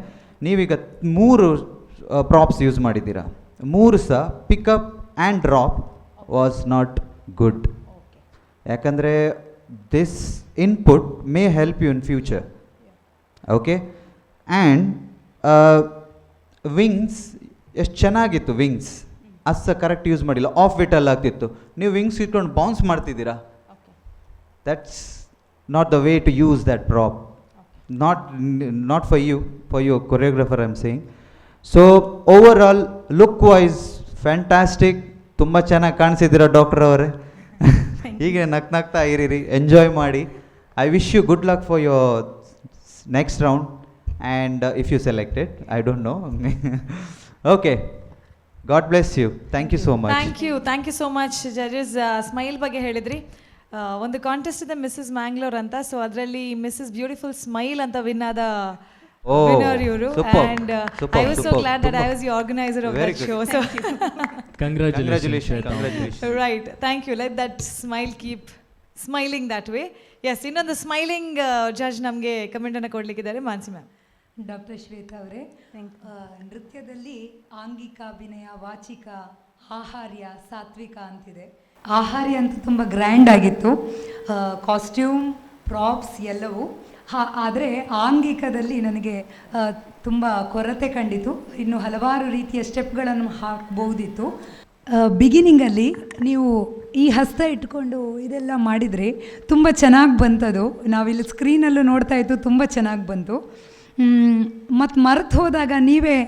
ನೀವೀಗ 3 ಪ್ರಾಪ್ಸ್ ಯೂಸ್ ಮಾಡಿದ್ದೀರಾ, 3 ಸಹ pickup and drop was not good. ಯಾಕಂದರೆ this input may help you in future. Okay, and wings ಎಷ್ಟು ಚೆನ್ನಾಗಿತ್ತು, ವಿಂಗ್ಸ್ ಅದು ಸಹ ಕರೆಕ್ಟ್ ಯೂಸ್ ಮಾಡಿಲ್ಲ, ಆಫ್ ಬಿಟ್ಟಲ್ಲಿ ಆಗ್ತಿತ್ತು. ನೀವು ವಿಂಗ್ಸ್ ಇಟ್ಕೊಂಡು ಬೌನ್ಸ್ ಮಾಡ್ತಿದ್ದೀರಾ, that's not the way to use that prop. Not for you, for your choreographer I am saying. So over all look wise fantastic, ತುಂಬ ಚೆನ್ನಾಗಿ ಕಾಣಿಸಿದ್ದೀರಾ ಡಾಕ್ಟರ್ ಅವರೇ. ಹೀಗೆ ನಗ್ತಾ ಇರೀರಿ, ಎಂಜಾಯ್ ಮಾಡಿ. I wish you good luck for your next round and if you selected, I don't know. Okay, God bless you. Thank you so much. Thank you so much judges. Smile ಬಗ್ಗೆ ಹೇಳಿದ್ರಿ, ಒಂದು contest ಇದೆ missus Mangalore ಅಂತ, so ಅದರಲ್ಲಿ Mrs beautiful smile ಅಂತ win ಆದ winner ಇವರು. And I was so glad that I was the organiser of that show. So congratulations. Right, thank you. Let that smile keep smiling that way. Yes, ಇನ್ನೊಂದು smiling judge ನಮಗೆ ಕಮೆಂಟನ್ನು ಕೊಡಲಿಕ್ಕಿದ್ದಾರೆ, Mansi ma'am. Doctor Shweta ಅವರೇ, ನೃತ್ಯದಲ್ಲಿ ಆಂಗಿಕ, ಅಭಿನಯ, ವಾಚಿಕ, ಆಹಾರ್ಯ, ಸಾತ್ವಿಕ ಅಂತಿದೆ. ಆಹಾರ್ಯ ಅಂತೂ ತುಂಬ ಗ್ರ್ಯಾಂಡ್ ಆಗಿತ್ತು, ಕಾಸ್ಟ್ಯೂಮ್, ಪ್ರಾಪ್ಸ್ ಎಲ್ಲವೂ. ಆದರೆ ಆಂಗಿಕದಲ್ಲಿ ನನಗೆ ತುಂಬ ಕೊರತೆ ಕಂಡಿತು. ಇನ್ನು ಹಲವಾರು ರೀತಿಯ ಸ್ಟೆಪ್ಗಳನ್ನು ಹಾಕ್ಬೋದಿತ್ತು. ಬಿಗಿನಿಂಗಲ್ಲಿ ನೀವು ಈ ಹಸ್ತ ಇಟ್ಕೊಂಡು ಇದೆಲ್ಲ ಮಾಡಿದರೆ ತುಂಬ ಚೆನ್ನಾಗಿ ಬಂತದು. ನಾವಿಲ್ಲಿ ಸ್ಕ್ರೀನಲ್ಲೂ ನೋಡ್ತಾ ಇತ್ತು, ತುಂಬ ಚೆನ್ನಾಗಿ ಬಂತು. ಮತ್ತು ಮರೆತು ಹೋದಾಗ ನೀವೇ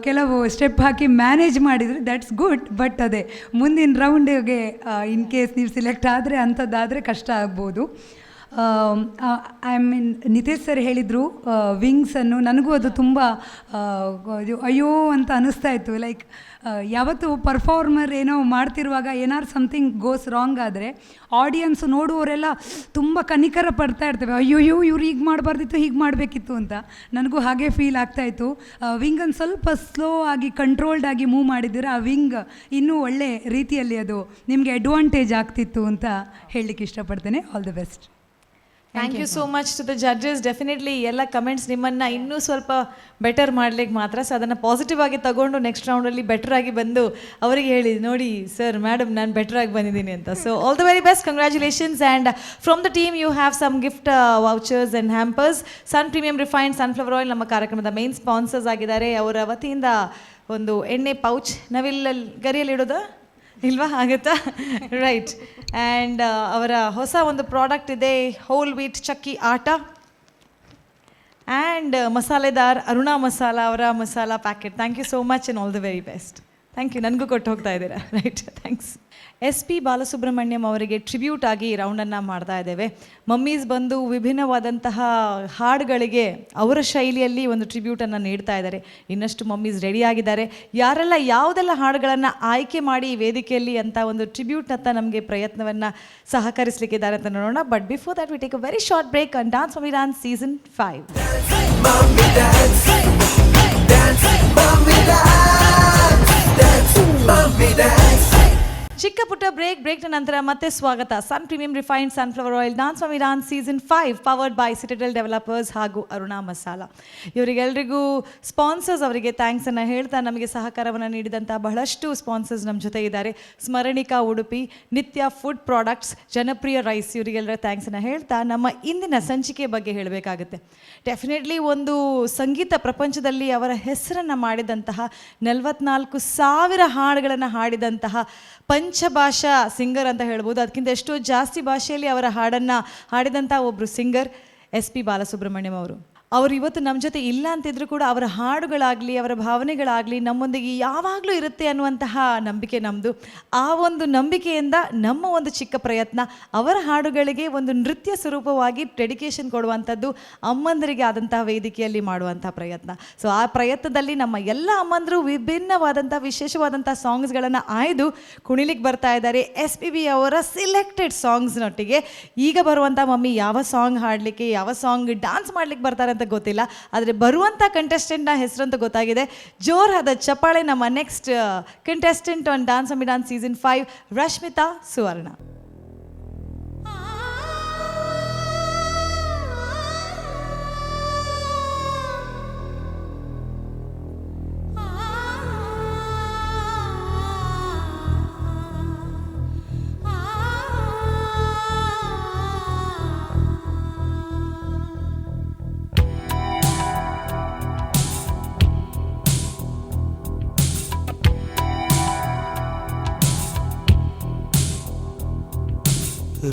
ಕೆಲವು ಸ್ಟೆಪ್ ಹಾಕಿ ಮ್ಯಾನೇಜ್ ಮಾಡಿದರೆ ದ್ಯಾಟ್ಸ್ ಗುಡ್. ಬಟ್ ಅದೇ ಮುಂದಿನ ರೌಂಡಿಗೆ ಇನ್ ಕೇಸ್ ನೀವು ಸಿಲೆಕ್ಟ್ ಆದರೆ ಅಂಥದ್ದಾದರೆ ಕಷ್ಟ ಆಗ್ಬೋದು. ಐ ಮೀನ್ ನಿತೇಶ್ ಸರ್ ಹೇಳಿದರು ವಿಂಗ್ಸನ್ನು, ನನಗೂ ಅದು ತುಂಬ ಅಯ್ಯೋ ಅಂತ ಅನ್ನಿಸ್ತಾ ಇತ್ತು. ಲೈಕ್ ಯಾವತ್ತು ಪರ್ಫಾರ್ಮರ್ ಏನೋ ಮಾಡ್ತಿರುವಾಗ ಏನಾರು ಸಮಥಿಂಗ್ ಗೋಸ್ ರಾಂಗ್ ಆದರೆ ಆಡಿಯನ್ಸ್ ನೋಡುವವರೆಲ್ಲ ತುಂಬ ಕನಿಕರ ಪಡ್ತಾ ಇರ್ತವೆ, ಅಯ್ಯೋಯ್ಯೋ ಇವ್ರು ಹೀಗೆ ಮಾಡಬಾರ್ದಿತ್ತು, ಹೀಗೆ ಮಾಡಬೇಕಿತ್ತು ಅಂತ. ನನಗೂ ಹಾಗೆ ಫೀಲ್ ಆಗ್ತಾಯಿತ್ತು. ವಿಂಗನ್ನು ಸ್ವಲ್ಪ ಸ್ಲೋ ಆಗಿ ಕಂಟ್ರೋಲ್ಡ್ ಆಗಿ ಮೂವ್ ಮಾಡಿದ್ದೀರ, ಆ ವಿಂಗ್ ಇನ್ನೂ ಒಳ್ಳೆ ರೀತಿಯಲ್ಲಿ ಅದು ನಿಮಗೆ ಅಡ್ವಾಂಟೇಜ್ ಆಗ್ತಿತ್ತು ಅಂತ ಹೇಳಲಿಕ್ಕೆ ಇಷ್ಟಪಡ್ತೇನೆ. All the best. Thank you so much to the judges. Definitely ಎಲ್ಲ ಕಮೆಂಟ್ಸ್ ನಿಮ್ಮನ್ನು ಇನ್ನೂ ಸ್ವಲ್ಪ ಬೆಟರ್ ಮಾಡ್ಲಿಕ್ಕೆ ಮಾತ್ರ. ಸೊ ಅದನ್ನು ಪಾಸಿಟಿವ್ ಆಗಿ ತಗೊಂಡು ನೆಕ್ಸ್ಟ್ ರೌಂಡಲ್ಲಿ ಬೆಟರ್ ಆಗಿ ಬಂದು ಅವರಿಗೆ ಹೇಳಿ, ನೋಡಿ ಸರ್ ಮೇಡಮ್ ನಾನು ಬೆಟರ್ ಆಗಿ ಬಂದಿದ್ದೀನಿ ಅಂತ. So all the very best, congratulations. And from the team you have some gift vouchers and hampers. Sun premium refined sunflower oil ನಮ್ಮ ಕಾರ್ಯಕ್ರಮದ ಮೇನ್ ಸ್ಪಾನ್ಸರ್ಸ್ ಆಗಿದ್ದಾರೆ. ಅವರ ವತಿಯಿಂದ ಒಂದು ಎಣ್ಣೆ ಪೌಚ್, ನಾವಿಲ್ಲಿ ಗರಿಯಲ್ಲಿ ಇಡೋದು ಇಲ್ವಾ, ಆಗುತ್ತಾ? ರೈಟ್. ಆ್ಯಂಡ್ ಅವರ ಹೊಸ ಒಂದು ಪ್ರಾಡಕ್ಟ್ ಇದೆ, ಹೋಲ್ ವೀಟ್ ಚಕ್ಕಿ ಆಟ ಆ್ಯಂಡ್ ಮಸಾಲೆದಾರ್ ಅರುಣಾ ಮಸಾಲ, ಅವರ ಮಸಾಲ packet. Thank you so much and all the very best. Thank you, ನನಗೂ ಕೊಟ್ಟು ಹೋಗ್ತಾ ಇದ್ದೀರಾ. Right, thanks. SP ಬಾಲಸುಬ್ರಹ್ಮಣ್ಯಂ ಅವರಿಗೆ ಟ್ರಿಬ್ಯೂಟ್ ಆಗಿ ರೌಂಡನ್ನು ಮಾಡ್ತಾ ಇದ್ದೇವೆ. ಮಮ್ಮೀಸ್ ಬಂದು ವಿಭಿನ್ನವಾದಂತಹ ಹಾಡುಗಳಿಗೆ ಅವರ ಶೈಲಿಯಲ್ಲಿ ಒಂದು ಟ್ರಿಬ್ಯೂಟನ್ನು ನೀಡ್ತಾ ಇದ್ದಾರೆ. ಇನ್ನಷ್ಟು ಮಮ್ಮೀಸ್ ರೆಡಿ ಆಗಿದ್ದಾರೆ. ಯಾರೆಲ್ಲ ಯಾವುದೆಲ್ಲ ಹಾಡುಗಳನ್ನು ಆಯ್ಕೆ ಮಾಡಿ ವೇದಿಕೆಯಲ್ಲಿ ಅಂತ ಒಂದು ಟ್ರಿಬ್ಯೂಟ್ ಅಂತ ನಮಗೆ ಪ್ರಯತ್ನವನ್ನು ಸಹಕರಿಸಲಿಕ್ಕಿದ್ದಾರೆ ಅಂತ ನೋಡೋಣ. But before that we take a very short break on dance mummy dance season 5. Mommy dance, dance, mommy dance, dance, mommy dance. ಚಿಕ್ಕ ಪುಟ್ಟ ಬ್ರೇಕ್ನ ನಂತರ ಮತ್ತೆ ಸ್ವಾಗತ. Sun premium refined sunflower oil dance mummy dance season 5 powered by Citadel developers ಹಾಗೂ ಅರುಣಾ ಮಸಾಲ. ಇವರಿಗೆಲ್ಲರಿಗೂ sponsors ಅವರಿಗೆ thanks ಅನ್ನು ಹೇಳ್ತಾ, ನಮಗೆ ಸಹಕಾರವನ್ನು ನೀಡಿದಂಥ ಬಹಳಷ್ಟು ಸ್ಪಾನ್ಸರ್ಸ್ ನಮ್ಮ ಜೊತೆ ಇದ್ದಾರೆ. ಸ್ಮರಣಿಕಾ ಉಡುಪಿ, ನಿತ್ಯ ಫುಡ್ ಪ್ರಾಡಕ್ಟ್ಸ್, ಜನಪ್ರಿಯ ರೈಸ್, ಇವರಿಗೆಲ್ಲರ ಥ್ಯಾಂಕ್ಸನ್ನು ಹೇಳ್ತಾ ನಮ್ಮ ಇಂದಿನ ಸಂಚಿಕೆ ಬಗ್ಗೆ ಹೇಳಬೇಕಾಗುತ್ತೆ. ಡೆಫಿನೆಟ್ಲಿ ಒಂದು ಸಂಗೀತ ಪ್ರಪಂಚದಲ್ಲಿ ಅವರ ಹೆಸರನ್ನು ಮಾಡಿದಂತಹ 44,000 ಹಾಡುಗಳನ್ನು ಹಾಡಿದಂತಹ ಪಂಚಭಾಷಾ ಸಿಂಗರ್ ಅಂತ ಹೇಳ್ಬೋದು. ಅದಕ್ಕಿಂತ ಎಷ್ಟೋ ಜಾಸ್ತಿ ಭಾಷೆಯಲ್ಲಿ ಅವರ ಹಾಡನ್ನು ಹಾಡಿದಂಥ ಒಬ್ಬರು ಸಿಂಗರ್ SP ಬಾಲಸುಬ್ರಹ್ಮಣ್ಯಂ ಅವರು. ಅವರು ಇವತ್ತು ನಮ್ಮ ಜೊತೆ ಇಲ್ಲ ಅಂತಿದ್ರು ಕೂಡ ಅವರ ಹಾಡುಗಳಾಗಲಿ ಅವರ ಭಾವನೆಗಳಾಗಲಿ ನಮ್ಮೊಂದಿಗೆ ಯಾವಾಗಲೂ ಇರುತ್ತೆ ಅನ್ನುವಂತಹ ನಂಬಿಕೆ ನಮ್ಮದು. ಆ ಒಂದು ನಂಬಿಕೆಯಿಂದ ನಮ್ಮ ಒಂದು ಚಿಕ್ಕ ಪ್ರಯತ್ನ ಅವರ ಹಾಡುಗಳಿಗೆ ಒಂದು ನೃತ್ಯ ಸ್ವರೂಪವಾಗಿ ಡೆಡಿಕೇಶನ್ ಕೊಡುವಂಥದ್ದು, ಅಮ್ಮಂದರಿಗೆ ಆದಂತಹ ವೇದಿಕೆಯಲ್ಲಿ ಮಾಡುವಂಥ ಪ್ರಯತ್ನ. ಸೊ ಆ ಪ್ರಯತ್ನದಲ್ಲಿ ನಮ್ಮ ಎಲ್ಲ ಅಮ್ಮಂದರು ವಿಭಿನ್ನವಾದಂಥ ವಿಶೇಷವಾದಂಥ ಸಾಂಗ್ಸ್ಗಳನ್ನು ಆಯ್ದು ಕುಣಿಲಿಕ್ಕೆ ಬರ್ತಾ ಇದ್ದಾರೆ. SPB ಅವರ ಸಿಲೆಕ್ಟೆಡ್ ಸಾಂಗ್ಸ್ನೊಟ್ಟಿಗೆ. ಈಗ ಬರುವಂಥ ಮಮ್ಮಿ ಯಾವ ಸಾಂಗ್ ಹಾಡಲಿಕ್ಕೆ, ಯಾವ ಸಾಂಗ್ ಡ್ಯಾನ್ಸ್ ಮಾಡಲಿಕ್ಕೆ ಬರ್ತಾರೆ ಅಂತ ಗೊತ್ತಿಲ್ಲ, ಆದರೆ ಬರುವಂಥ ಕಂಟೆಸ್ಟೆಂಟ್ನ ಹೆಸರಂತ ಗೊತ್ತಾಗಿದೆ. ಜೋರಾದ ಚಪ್ಪಾಳೆ ನಮ್ಮ next contestant on dance mummy dance season 5, Rashmita Suvarna.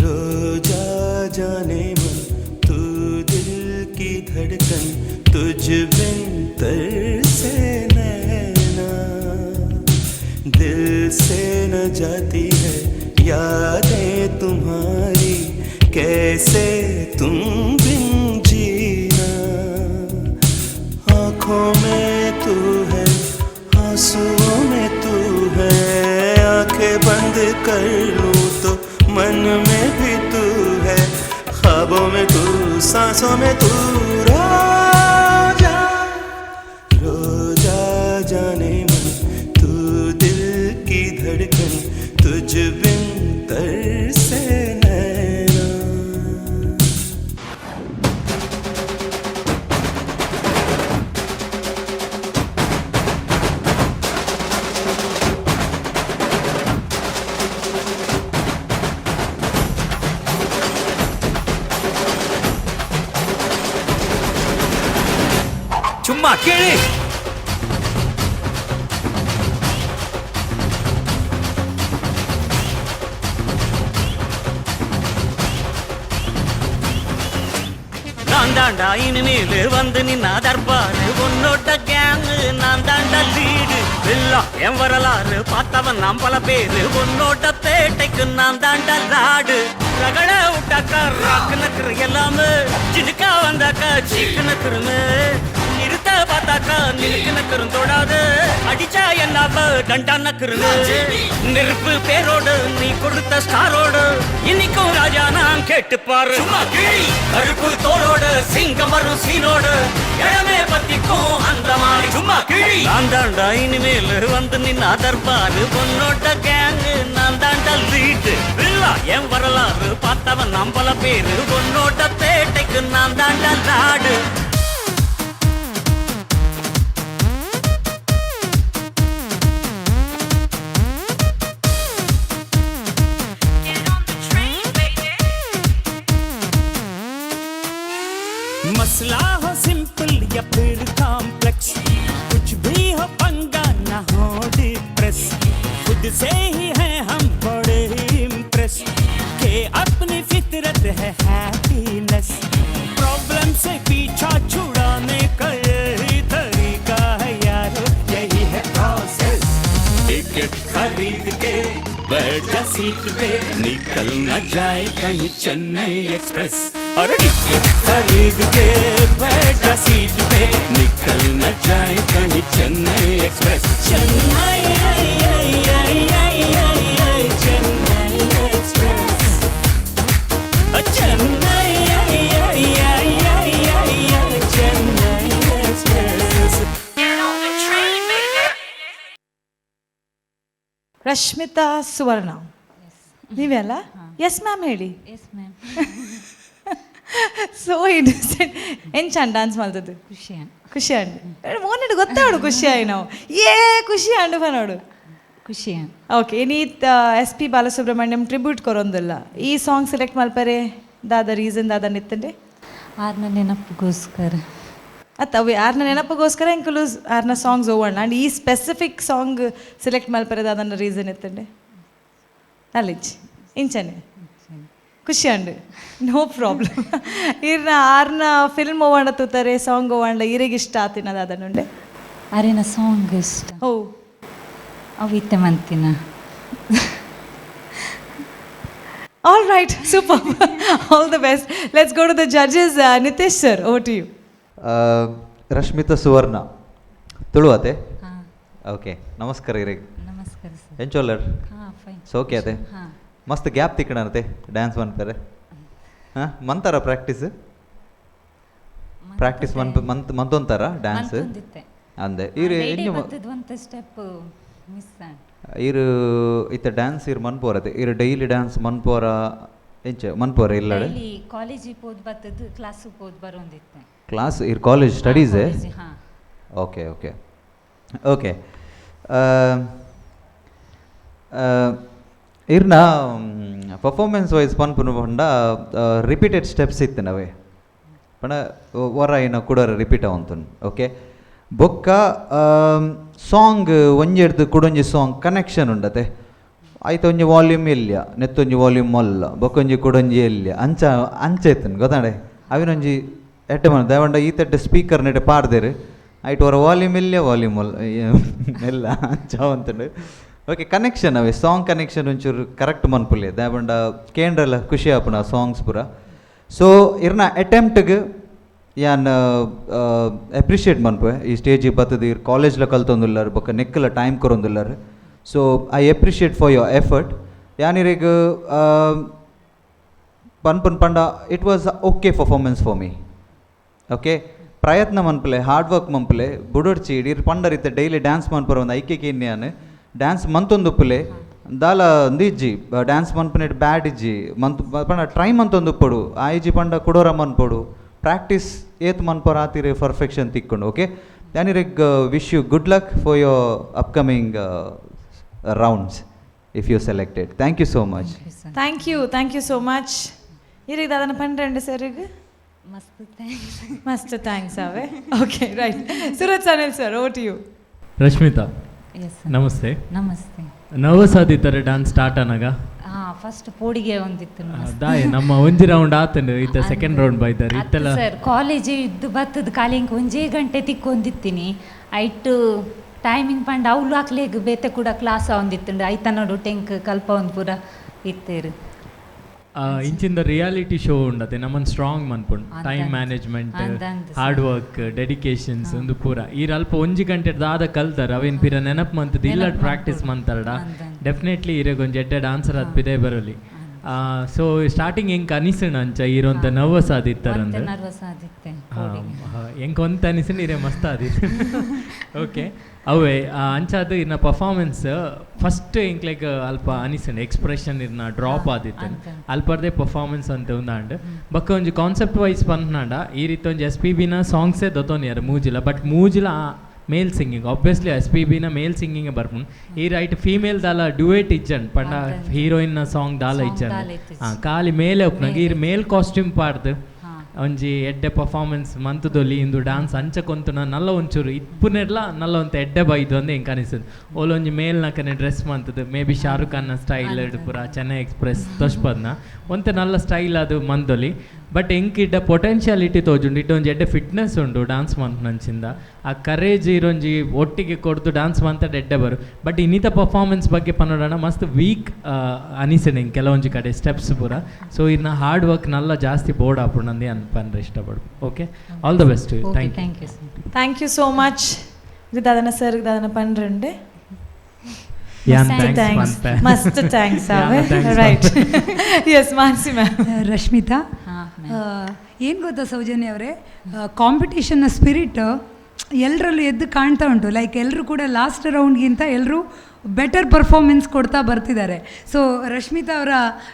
Roja जाने मन तू दिल की धड़कन, तुझ बिन तरसे नैना, दिल से न जाती है यादें तुम्हारी, कैसे तुम बिन जीना। आँखों में तू है, आंसुओं में तू है, आंखें बंद कर लूं तो मन में भी तू है, ख्वाबों में तू, सांसों में तू। रोजा रोजा जाने मन तू दिल की धड़कन, तुझ बिन तरसे नैना। ಚುಮ್ಮಾ ಕೇಳಿ. நான் தாண்டா இனிமேல் வந்து நின்னா தர்பாரு, உன்னோட கேங்கு நான் தாண்டா லீடு. எல்லாம் என் வரலாறு பார்த்தவன் நாம் பல பேரு, உன்னோட பேட்டைக்கு நான் தாண்டா லாடு. ரகட விட்டாக்கா ராக்கு நக்குற எல்லாமே, சினுக்கா வந்தாக்கா சீக்கு நக்குருமே, நிறுத்த பார்த்தாக்கா நிலுக்கு நக்குரும் தொடாது, அடிச்சா என்னாவ டண்டா நக்குருமே. நெருப்பு பேரோடு நீ கொடுத்த ஸ்டாரோடு இன்னைக்கும் ராஜா நான் கேட்டுப்பாரு. கருப்பு தோளோடு சிங்கம் வரும் சீனோடு இடமே பத்திக்கும் அந்த மாதிரி சும்மா கிழி. நான் தாண்டா இனிமேல் வந்து நின்னா தர்பாரு, உன்னோட கேங்கு நான் தாண்டா லீடு. என் வரலாறு பார்த்தவன் நாம் பல பேரு, உன்னோட பேட்டைக்கு நான் தாண்டா லாடு. मसला हो सिंपल या फिर कॉम्प्लेक्स, कुछ भी हो पंगा ना हो डिप्रेस, खुद से ही है हम बड़े इम्प्रेस, के अपनी फितरत है हैप्पीनेस, प्रॉब्लम से पीछा छुड़ाने का यही तरीका है यारो, यही है प्रोसेस। टिकट खरीद के बैठ जा सीट पे, निकल न जाए कहीं चेन्नई एक्सप्रेस। अरे टिकट खरीद के बैठ जा सीट पे, निकल न जाए कहीं Chennai express. Chennai Chennai express, Chennai Chennai express. Rashmita Suvarna ನೀವೇ ಅಲ್ಲ? ಎಸ್ ಮ್ಯಾಮ್ ಹೇಳಿ. Yes ma'am. ಸೊ ಇನ್ನಸೆಂಟ್ ಎಂಚಾನ್ ಡ್ಯಾನ್ಸ್ ಮಾಡ್ತದ್ದು ಖುಷಿ ಅಂಡು ಮೋನಿಡು ಗೊತ್ತಾಡು ಖುಷಿ ಆಯಿ ನಾವು ಖುಷಿ ಅಂಡು ಬನೋಡು ಖುಷಿ. ಓಕೆ ಇನಿ SP ಬಾಲಸುಬ್ರಹ್ಮಣ್ಯಂ ಟ್ರಿಬ್ಯೂಟ್ ಕೊರೊಂದಿಲ್ಲ ಈ ಸಾಂಗ್ ಸೆಲೆಕ್ಟ್ ಮಲ್ಪರೆ ದಾದ ರೀಸನ್ ದಾದ ನಿತ್ತಂಡೆ ಆರ್ನ ನೆನಪಿಗೋಸ್ಕರ ಅತ್ತ ಅವು ಯಾರನ್ನ ನೆನಪಿಗೋಸ್ಕರ ಇಂಕಲು ಯಾರನ್ನ ಸಾಂಗ್ಸ್ ಓವಣ್ಣ ಅಂಡ್ ಈ ಸ್ಪೆಸಿಫಿಕ್ ಸಾಂಗ್ ಸೆಲೆಕ್ಟ್ ಮಲ್ಪರೆ ದಾದನ್ನ ರೀಸನ್ ಇತ್ತಂಡೆ ಅಲ್ಲಿಜ್ ಇಂಚನೆ ಖುಷಿ ಅಂಡು ನೋ ಪ್ರಾಬ್ಲಮ್. ಇರ್ನ ಆರ್ನ ಫಿಲ್ಮ್ ಓವಾಂಡ ತೂತಾರೆ ಸಾಂಗ್ ಓವಾಂಡ ಇರಿಗೆ ಇಷ್ಟ ಆತಿನದ ಅದನ್ನುಂಡೆ ಅರಿನ ಸಾಂಗ್ ಇಷ್ಟ. ಓ ಅವು ಇತ್ತೆ ಮಂತಿನ. All right super all the best. Let's go to the judges. Nitesh sir over to you. Rashmita Suvarna ತುಳುವತೆ? ಓಕೆ ನಮಸ್ಕಾರ ಇರಿಗೆ. ನಮಸ್ಕಾರ ಸರ್. ಎಂಚೋಲ್ಲರ್ ಫೈನ್ ಸೋಕೆ ಅತೆ ಮಸ್ತ್ ಗ್ಯಾಪ್ ತಿಕ್ಕಣತೆ ಡ್ಯಾನ್ಸ್ ಮನ್ಪರೆ ಹಾಂ ಮಂತಾರ ಪ್ರಾಕ್ಟೀಸ್ ಮಂತೊಂತಾರ ಡ್ಯಾನ್ಸ್ ಅಂದೆ ಇರು ಸ್ಟೆಪ್ ಮಿಸ್ ಇರು ಇತ್ತ ಡ್ಯಾನ್ಸ್ ಇರು ಮನ್ಪೋರತೆ ಇರು ಡೈಲಿ ಡ್ಯಾನ್ಸ್ ಮನ್ಪೋರ ಎಂಚ ಮನ್ಪೋರ ಇಲ್ಲ ಕಾಲೇಜಿಗೆ ಹೋದ್ ಬರ್ತದ್ದು ಕ್ಲಾಸಿಗೆ ಹೋದ್ ಬರೋಂದಿತ್ತೆ ಕ್ಲಾಸ್ ಇರು ಕಾಲೇಜ್ ಸ್ಟಡೀಸೇ? ಓಕೆ ಓಕೆ ಓಕೆ ಇರ್ನ ಪರ್ಫಾರ್ಮೆನ್ಸ್ ವೈಸ್ ಪನ್ಪುನು ಪಂಡ ರಿಪೀಟೆಡ್ ಸ್ಟೆಪ್ಸ್ ಇತ್ತು ನಾವೇ ಪಣ ವರ ಏನ ಕೂಡ ರಿಪೀಟ್ ಅವಂತನು. ಓಕೆ ಬೊಕ್ಕ ಸಾಂಗ್ ಒಂಜೆಡ್ದು ಕುಡೊಂಜಿ ಸಾಂಗ್ ಕನೆಕ್ಷನ್ ಉಂಡತೆ ಆಯ್ತು ಒಂಜಿ ವಾಲ್ಯೂಮ್ ಎಲ್ಯ ನೆತ್ತೊಂಜಿ ವಾಲ್ಯೂಮ್ ಮೊಲ್ಲ ಬೊಕ್ಕೊಂಜಿ ಕುಡೊಂಜಿ ಎಲ್ಯ ಅಂಚ ಇತ್ತನು ಗೊತ್ತಾಡೆ ಅವಿನೊಂಜಿ ಎಟ್ಟೆ ಮಾಡ ದಯವಂಡ ಈ ತಟ್ಟೆ ಸ್ಪೀಕರ್ ನೆಟ್ಟೆ ಪಾಡ್ದೇರು ಆಯ್ತು ಅವರ ವಾಲ್ಯೂಮ್ ಎಲ್ಯ ವಾಲ್ಯೂಮ್ ಮೊಲ್ಲ ಎಲ್ಲ ಅಂಚ ಅಂತಂಡು. ಓಕೆ ಕನೆಕ್ಷನ್ ಅವೇ ಸಾಂಗ್ ಕನೆಕ್ಷನ್ ಒಂಚೂರು ಕರೆಕ್ಟ್ ಮನ್ಪುಲೆ ದಯವಂಡ ಕೇಂದ್ರಲ್ಲ ಖುಷಿ ಆಪುನ ಸಾಂಗ್ಸ್ ಪೂರ. ಸೊ ಇರ್ನ ಅಟೆಂಪ್ಟ್ಗೆ ಯಾನ್ ಅಪ್ರಿಷಿಯೇಟ್ ಮನ್ಪೆ ಈ ಸ್ಟೇಜಿಗೆ ಬರ್ತದೆ ಇರ್ ಕಾಲೇಜ್ಲ ಕಲ್ತೊಂದುಲ್ಲಾರ ಬೊಕ್ಕ ನೆಕ್ಕಲ ಟೈಮ್ ಕೊರೊಂದುಲ್ಲಾರ. So I appreciate for your effort. ಯಾನಿರಿಗೆ ಪನ್ಪನ್ ಪಂಡ it was okay performance for me. Okay ಪ್ರಯತ್ನ ಮನ್ಪಲೆ ಹಾರ್ಡ್ ವರ್ಕ್ ಮನ್ಪಲೆ ಬುಡೊಡ್ಚಿ ಇರ್ ಪಂಡರಿತ್ತೆ ಡೈಲಿ ಡ್ಯಾನ್ಸ್ ಮನ್ಪರ ಒಂದು ಐಕ್ಯಕ್ಕೆ ಇನ್ನೇನು ಡ್ಯಾನ್ಸ್ ಮಂತೊಂದುಪ್ಪಲೆ ದಾಲ ಒಂದಿಜ್ಜಿ ಡ್ಯಾನ್ಸ್ ಮನ್ಪನೆಟ್ ಬ್ಯಾಡ್ ಇಜ್ಜಿ ಮಂತ್ ಪಂಡ ಟ್ರೈ ಮಂತೊಂದುಪ್ಪಡು ಆ ಇಜ್ಜಿ ಪಂಡ ಕುಡೋರ ಮನ್ಪಡು ಪ್ರಾಕ್ಟೀಸ್ ಏತ್ ಮನ್ಪರ ಆತಿರೆ ಪರ್ಫೆಕ್ಷನ್ ತಿಕ್ಕೊಂಡು. ಓಕೆ ಯಾನಿರಿಗೆ wish you good luck for your upcoming rounds if you selected. Thank you so much. Thank you so much. ಇರಿಗೆ ದಾದನ ಪಂಡ್ರಂಡು ಸರಿಗೆ ಮಸ್ತ್ ಥ್ಯಾಂಕ್ಸ್ ಅವೇ. ಓಕೆ ರೈಟ್ ಸುರತ್ Sanil sir over to you. Rashmita ನಮಸ್ತೆ. ನಮಸ್ತೆ. ನರ್ವಸ್ ಆದಿತ್ತಾರೆ ಡ್ಯಾನ್ಸ್ ಸ್ಟಾರ್ಟ್ ಅನಾಗ? ಫಸ್ಟ್ ಪೋಡಿಗೆ ಒಂದಿತ್ತು ದಾಯ್ ನಮ್ಮ ಒಂಜಿ ರೌಂಡ್ ಆತಂಡು ಇತ್ತ ಸೆಕೆಂಡ್ ರೌಂಡ್ ಬೈತಾರೆ ಇತ್ತಲ್ಲ ಸರ್ ಕಾಲೇಜ್ ಇದ್ದು ಬತ್ತದ ಕಾಲಿಂಗ್ ಒಂಜೇ ಗಂಟೆ ತಿಕ್ಕೊಂದಿತ್ತೀನಿ ಐಟು ಟೈಮಿಂಗ್ ಪಂಡ ಅವ್ಲು ಹಾಕ್ಲೇಗ ಬೇತೆ ಕೂಡ ಕ್ಲಾಸ್ ಒಂದಿತ್ತುಂಡು ಐತ ನೋಡು ಟೆಂಕ್ ಕಲ್ಪ ಒಂದು ಪೂರ ಇತ್ತೇರು ಇಂಚಿಂದ ರಿಯಾಲಿಟಿ ಶೋ ಉಂಡತೆ ನಮ್ಮನ್ನು ಸ್ಟ್ರಾಂಗ್ ಮನ್ಪುಂಡು time management hard work dedications ಒಂದು ಪೂರ ಈರ್ ಅಲ್ಪ ಒಂಜಿ ಗಂಟೆ ದಾದ ಕಲ್ತಾರ ಅವೇನು ಪಿರ ನೆನಪು ಮಂತದ ಇಲ್ಲ ಪ್ರಾಕ್ಟೀಸ್ ಮಂತಾರಡ ಡೆಫಿನೆಟ್ಲಿ ಇರಗೊಂದು ಎಡ್ಡೆ ಡಾನ್ಸರ್ ಅದ್ಪಿದೆ ಬರಲಿ. ಸೊ ಸ್ಟಾರ್ಟಿಂಗ್ ಹೆಂಗೆ ಅನಿಸಣ ಅಂಚ ಇರೋಂಥ ನರ್ವಸ್ ಆದಿತ್ತಾರಂದ್ರೆ ಹೆಂಗೆ ಒಂತ ಅನಿಸಿನ ಇರೇ ಮಸ್ತ್ ಆದಿತ್ತು. ಓಕೆ ಅವೇ ಅಂಚಾದ ಇನ್ನ ಪರ್ಫಾರ್ಮೆನ್ಸ್ ಫಸ್ಟ್ ಹಿಂಗೆ ಲೈಕ್ ಅಲ್ಪ ಅನಿಸಂಡು ಎಕ್ಸ್ಪ್ರೆಷನ್ ಇರ್ನ ಡ್ರಾಪ್ ಆದಿತ್ತು ಅಲ್ಪರ್ದೇ ಪರ್ಫಾರ್ಮೆನ್ಸ್ ಅಂತ ಉಂದಾಂಡು ಬಕ್ಕ ಒಂಜಿ ಕಾನ್ಸೆಪ್ಟ್ ವೈಸ್ ಪನ್ಪನಾಂಡ ಈ ರೀತಿ ಒಂಜಿ SPBನ ಸಾಂಗ್ಸೇ ದೊತ್ತೋನಿಯಾರ ಮೂಜಿಲ ಬಟ್ ಮೂಜಿಲ ಮೇಲ್ ಸಿಂಗಿಂಗ್ ಆಬ್ವಿಯಸ್ಲಿ SPBನ ಮೇಲ್ ಸಿಂಗಿಂಗ್ ಬರ್ಪುಂಡು ಈ ರೈಟ್ ಫೀಮೇಲ್ ದಾಲ ಡ್ಯುಯೇಟ್ ಇಜ್ಜಂಡು ಪಂಡ ಹೀರೋಯಿನ್ನ ಸಾಂಗ್ ದಾಲ ಇಜ್ಜಂಡು ಖಾಲಿ ಮೇಲೆ ಒಪ್ನಾಗ ಈ ಮೇಲ್ ಕಾಸ್ಟ್ಯೂಮ್ ಪಾಡ್ದು ಒಂಜಿ ಎಡ್ಡೆ ಪರ್ಫಾರ್ಮೆನ್ಸ್ ಮಂತದೊಲಿ ಇಂದು ಡ್ಯಾನ್ಸ್ ಅಂಚಕೊಂತುನ ನಲ್ಲ ಒಂಚೂರು ಇಪ್ಪುನೆಡ್ಲ ನಲ್ಲ ಒಂತ ಎಡ್ಡೆ ಬೈದು ಅಂದೆ ಹೆಂಗೆ ಅನಿಸ್ತದೆ ಓಲೊಂಜಿ ಮೇಲ್ನಕನೆ ಡ್ರೆಸ್ ಮಂತದ್ದು ಮೇ ಬಿ ಶಾರುಖ್ ಖಾನ್ನ ಸ್ಟೈಲ್ ಪೂರ ಚೆನ್ನೈ ಎಕ್ಸ್ಪ್ರೆಸ್ ತೋಷ್ಪದ್ನ ಒಂತೆ ನಲ್ಲ ಸ್ಟೈಲ್ ಅದು ಮಂದೊಲಿ ಬಟ್ ಹೆಂಗೆ ಇಡ್ಡ ಪೊಟೆನ್ಷಿಯಾಲಿಟಿ ತೋಜುಂಡು ಇಟ್ಟೊಂಜಿ ಎಡ್ಡೆ ಫಿಟ್ನೆಸ್ ಉಂಡು ಡ್ಯಾನ್ಸ್ ಮಂತ್ನಂಚಿಂದ ಆ ಕರೇಜ್ ಇರೋಂಜಿ ಒಟ್ಟಿಗೆ ಕೊಡ್ದು ಡ್ಯಾನ್ಸ್ ಮಂತಡ್ ಎಡ್ಡೆ ಬರು ಬಟ್ ಇನ್ನಿತ ಪರ್ಫಾರ್ಮೆನ್ಸ್ ಬಗ್ಗೆ ಪನ್ನೋಡಣ ಮಸ್ತ್ ವೀಕ್ ಅನಿಸೆನೆ ಹಿಂಗೆ ಕೆಲವೊಂಜಿ ಕಡೆ ಸ್ಟೆಪ್ಸ್ ಪೂರ ಸೊ ಇನ್ನ ಹಾರ್ಡ್ ವರ್ಕ್ ನಲ್ಲ ಜಾಸ್ತಿ ಬೋರ್ಡ್ ಆಪುಂಡು ಅಂದೆ ಅನ್ಪಂದ್ರೆ ಇಷ್ಟಪಡು. Okay all the best. Thank you so much. ದಾದನ ಸರ್ ದಾದನ ಪನ್ರಂಡೆ ಮಸ್ತ್ thanks right. Yes Mansi ma'am. Rashmita ಏನು ಗೊತ್ತಾ ಸೌಜನ್ಯ ಅವರೇ ಕಾಂಪಿಟೇಷನ್ನ ಸ್ಪಿರಿಟ್ ಎಲ್ಲರಲ್ಲೂ ಎದ್ದು ಕಾಣ್ತಾ ಉಂಟು. ಲೈಕ್ ಎಲ್ಲರೂ ಕೂಡ ಲಾಸ್ಟ್ ರೌಂಡ್ಗಿಂತ ಎಲ್ಲರೂ ಬೆಟರ್ ಪರ್ಫಾರ್ಮೆನ್ಸ್ ಕೊಡ್ತಾ ಬರ್ತಿದ್ದಾರೆ. ಸೊ ರಶ್ಮಿತಾ ಅವರ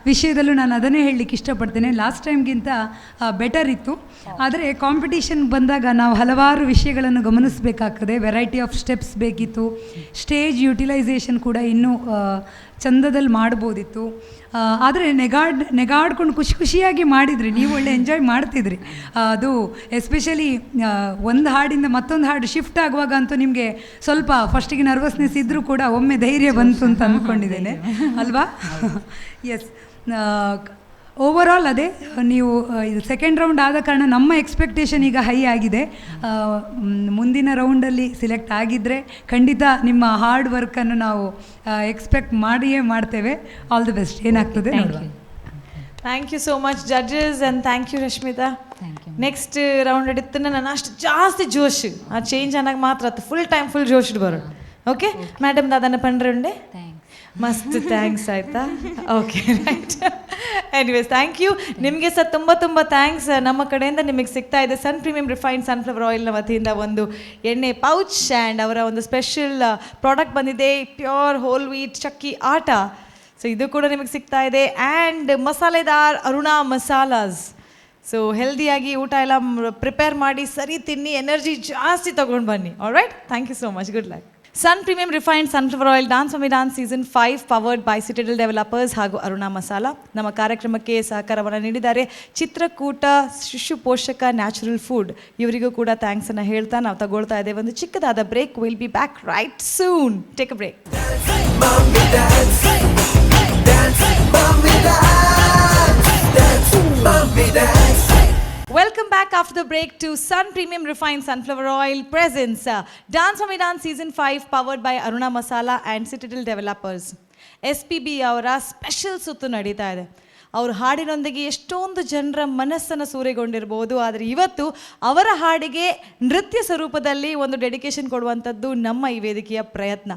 ವಿಷಯದಲ್ಲೂ ನಾನು ಅದನ್ನೇ ಹೇಳಲಿಕ್ಕೆ ಇಷ್ಟಪಡ್ತೇನೆ. ಲಾಸ್ಟ್ ಟೈಮ್ಗಿಂತ ಬೆಟರ್ ಇತ್ತು. ಆದರೆ ಕಾಂಪಿಟೇಷನ್ ಬಂದಾಗ ನಾವು ಹಲವಾರು ವಿಷಯಗಳನ್ನು ಗಮನಿಸಬೇಕಾಗ್ತದೆ. ವೆರೈಟಿ ಆಫ್ ಸ್ಟೆಪ್ಸ್ ಬೇಕಿತ್ತು. ಸ್ಟೇಜ್ ಯುಟಿಲೈಸೇಷನ್ ಕೂಡ ಇನ್ನೂ ಚಂದದಲ್ಲಿ ಮಾಡ್ಬೋದಿತ್ತು. ಆದರೆ ನೆಗಾಡ್ಕೊಂಡು ಖುಷಿಯಾಗಿ ಮಾಡಿದ್ರಿ ನೀವು, ಒಳ್ಳೆ ಎಂಜಾಯ್ ಮಾಡ್ತಿದ್ರಿ. ಅದು ಎಸ್ಪೆಷಲಿ ಒಂದು ಹಾಡಿಂದ ಮತ್ತೊಂದು ಹಾಡು ಶಿಫ್ಟ್ ಆಗುವಾಗ ಅಂತೂ ನಿಮಗೆ ಸ್ವಲ್ಪ ಫಸ್ಟಿಗೆ ನರ್ವಸ್ನೆಸ್ ಇದ್ದರೂ ಕೂಡ ಒಮ್ಮೆ ಧೈರ್ಯ ಬಂತು ಅಂತ ಅಂದ್ಕೊಂಡಿದ್ದೇನೆ ಅಲ್ವಾ? ಎಸ್, ಓವರಾಲ್ ಅದೇ ನೀವು ಇದು ಸೆಕೆಂಡ್ ರೌಂಡ್ ಆದ ಕಾರಣ ನಮ್ಮ ಎಕ್ಸ್ಪೆಕ್ಟೇಷನ್ ಈಗ ಹೈ ಆಗಿದೆ. ಮುಂದಿನ ರೌಂಡಲ್ಲಿ ಸಿಲೆಕ್ಟ್ ಆಗಿದ್ದರೆ ಖಂಡಿತ ನಿಮ್ಮ ಹಾರ್ಡ್ ವರ್ಕನ್ನು ನಾವು ಎಕ್ಸ್ಪೆಕ್ಟ್ ಮಾಡಿಯೇ ಮಾಡ್ತೇವೆ. All the best. ಏನಾಗ್ತದೆ ನೋಡುವ. Thank you so much judges and thank you Rashmita. Next round ಹಿಡಿತನ ನಾನು ಅಷ್ಟು ಜಾಸ್ತಿ ಜೋಶ್ ಆ ಚೇಂಜ್ ಅನ್ನೋಕೆ ಮಾತ್ರ ಫುಲ್ ಜೋಶ್ ಬರೋದು. ಓಕೆ ಮೇಡಮ್ ದಾದನ ಪಂಡ್ರೆ ಮಸ್ತ್ ಥ್ಯಾಂಕ್ಸ್ ಆಯಿತಾ? Okay right. Anyways thank you. ನಿಮಗೆ ಸಹ ತುಂಬ ಥ್ಯಾಂಕ್ಸ್. ನಮ್ಮ ಕಡೆಯಿಂದ ನಿಮಗೆ ಸಿಗ್ತಾ ಇದೆ ಸನ್ ಪ್ರೀಮಿಯಂ ರಿಫೈನ್ಡ್ ಸನ್ಫ್ಲವರ್ ಆಯಿಲ್ನ ವತಿಯಿಂದ ಒಂದು ಎಣ್ಣೆ ಪೌಚ್ ಆ್ಯಂಡ್ ಅವರ ಒಂದು ಸ್ಪೆಷಲ್ ಪ್ರಾಡಕ್ಟ್ ಬಂದಿದೆ, pure whole wheat chakki atta. So ಇದು ಕೂಡ ನಿಮಗೆ ಸಿಗ್ತಾ ಇದೆ. ಆ್ಯಂಡ್ ಮಸಾಲೆದಾರ್ ಅರುಣಾ ಮಸಾಲಾಸ್. ಸೊ ಹೆಲ್ದಿಯಾಗಿ ಊಟ ಎಲ್ಲ ಪ್ರಿಪೇರ್ ಮಾಡಿ ಸರಿ ತಿನ್ನಿ, ಎನರ್ಜಿ ಜಾಸ್ತಿ ತೊಗೊಂಡು ಬನ್ನಿ. Alright, thank you so much. Good luck. Sun premium refined sunflower oil dance for me dance season 5 powered by citadel developers ಹಾಗೂ ಅರುಣಾ ಮಸಾಲಾ. ನಮ್ಮ ಕಾರ್ಯಕ್ರಮಕ್ಕೆ ಸಹಕಾರವನ್ನು ನೀಡಿದ್ದಾರೆ ಚಿತ್ರಕೂಟ ಶಿಶು ಪೋಷಕ ನ್ಯಾಚುರಲ್ ಫುಡ್. ಇವರಿಗೂ ಕೂಡ ಥ್ಯಾಂಕ್ಸನ್ನು ಹೇಳ್ತಾ ನಾವು ತಗೊಳ್ತಾ ಇದ್ದೇವೆ ಒಂದು ಚಿಕ್ಕದಾದ break. Will be back right soon. Take a break. Welcome back after the break to Sun Premium Refined Sunflower Oil presents Dance for Me Dance Season 5 powered by Aruna Masala and Citadel Developers. SPB ಅವರ special ಸುತ್ತು ನಡೀತಾ ಇದೆ. ಅವ್ರ ಹಾಡಿನೊಂದಿಗೆ ಎಷ್ಟೊಂದು ಜನರ ಮನಸ್ಸನ್ನು ಸೂರೆಗೊಂಡಿರ್ಬೋದು. ಆದರೆ ಇವತ್ತು ಅವರ ಹಾಡಿಗೆ ನೃತ್ಯ ಸ್ವರೂಪದಲ್ಲಿ ಒಂದು ಡೆಡಿಕೇಶನ್ ಕೊಡುವಂಥದ್ದು ನಮ್ಮ ಈ ವೇದಿಕೆಯ ಪ್ರಯತ್ನ.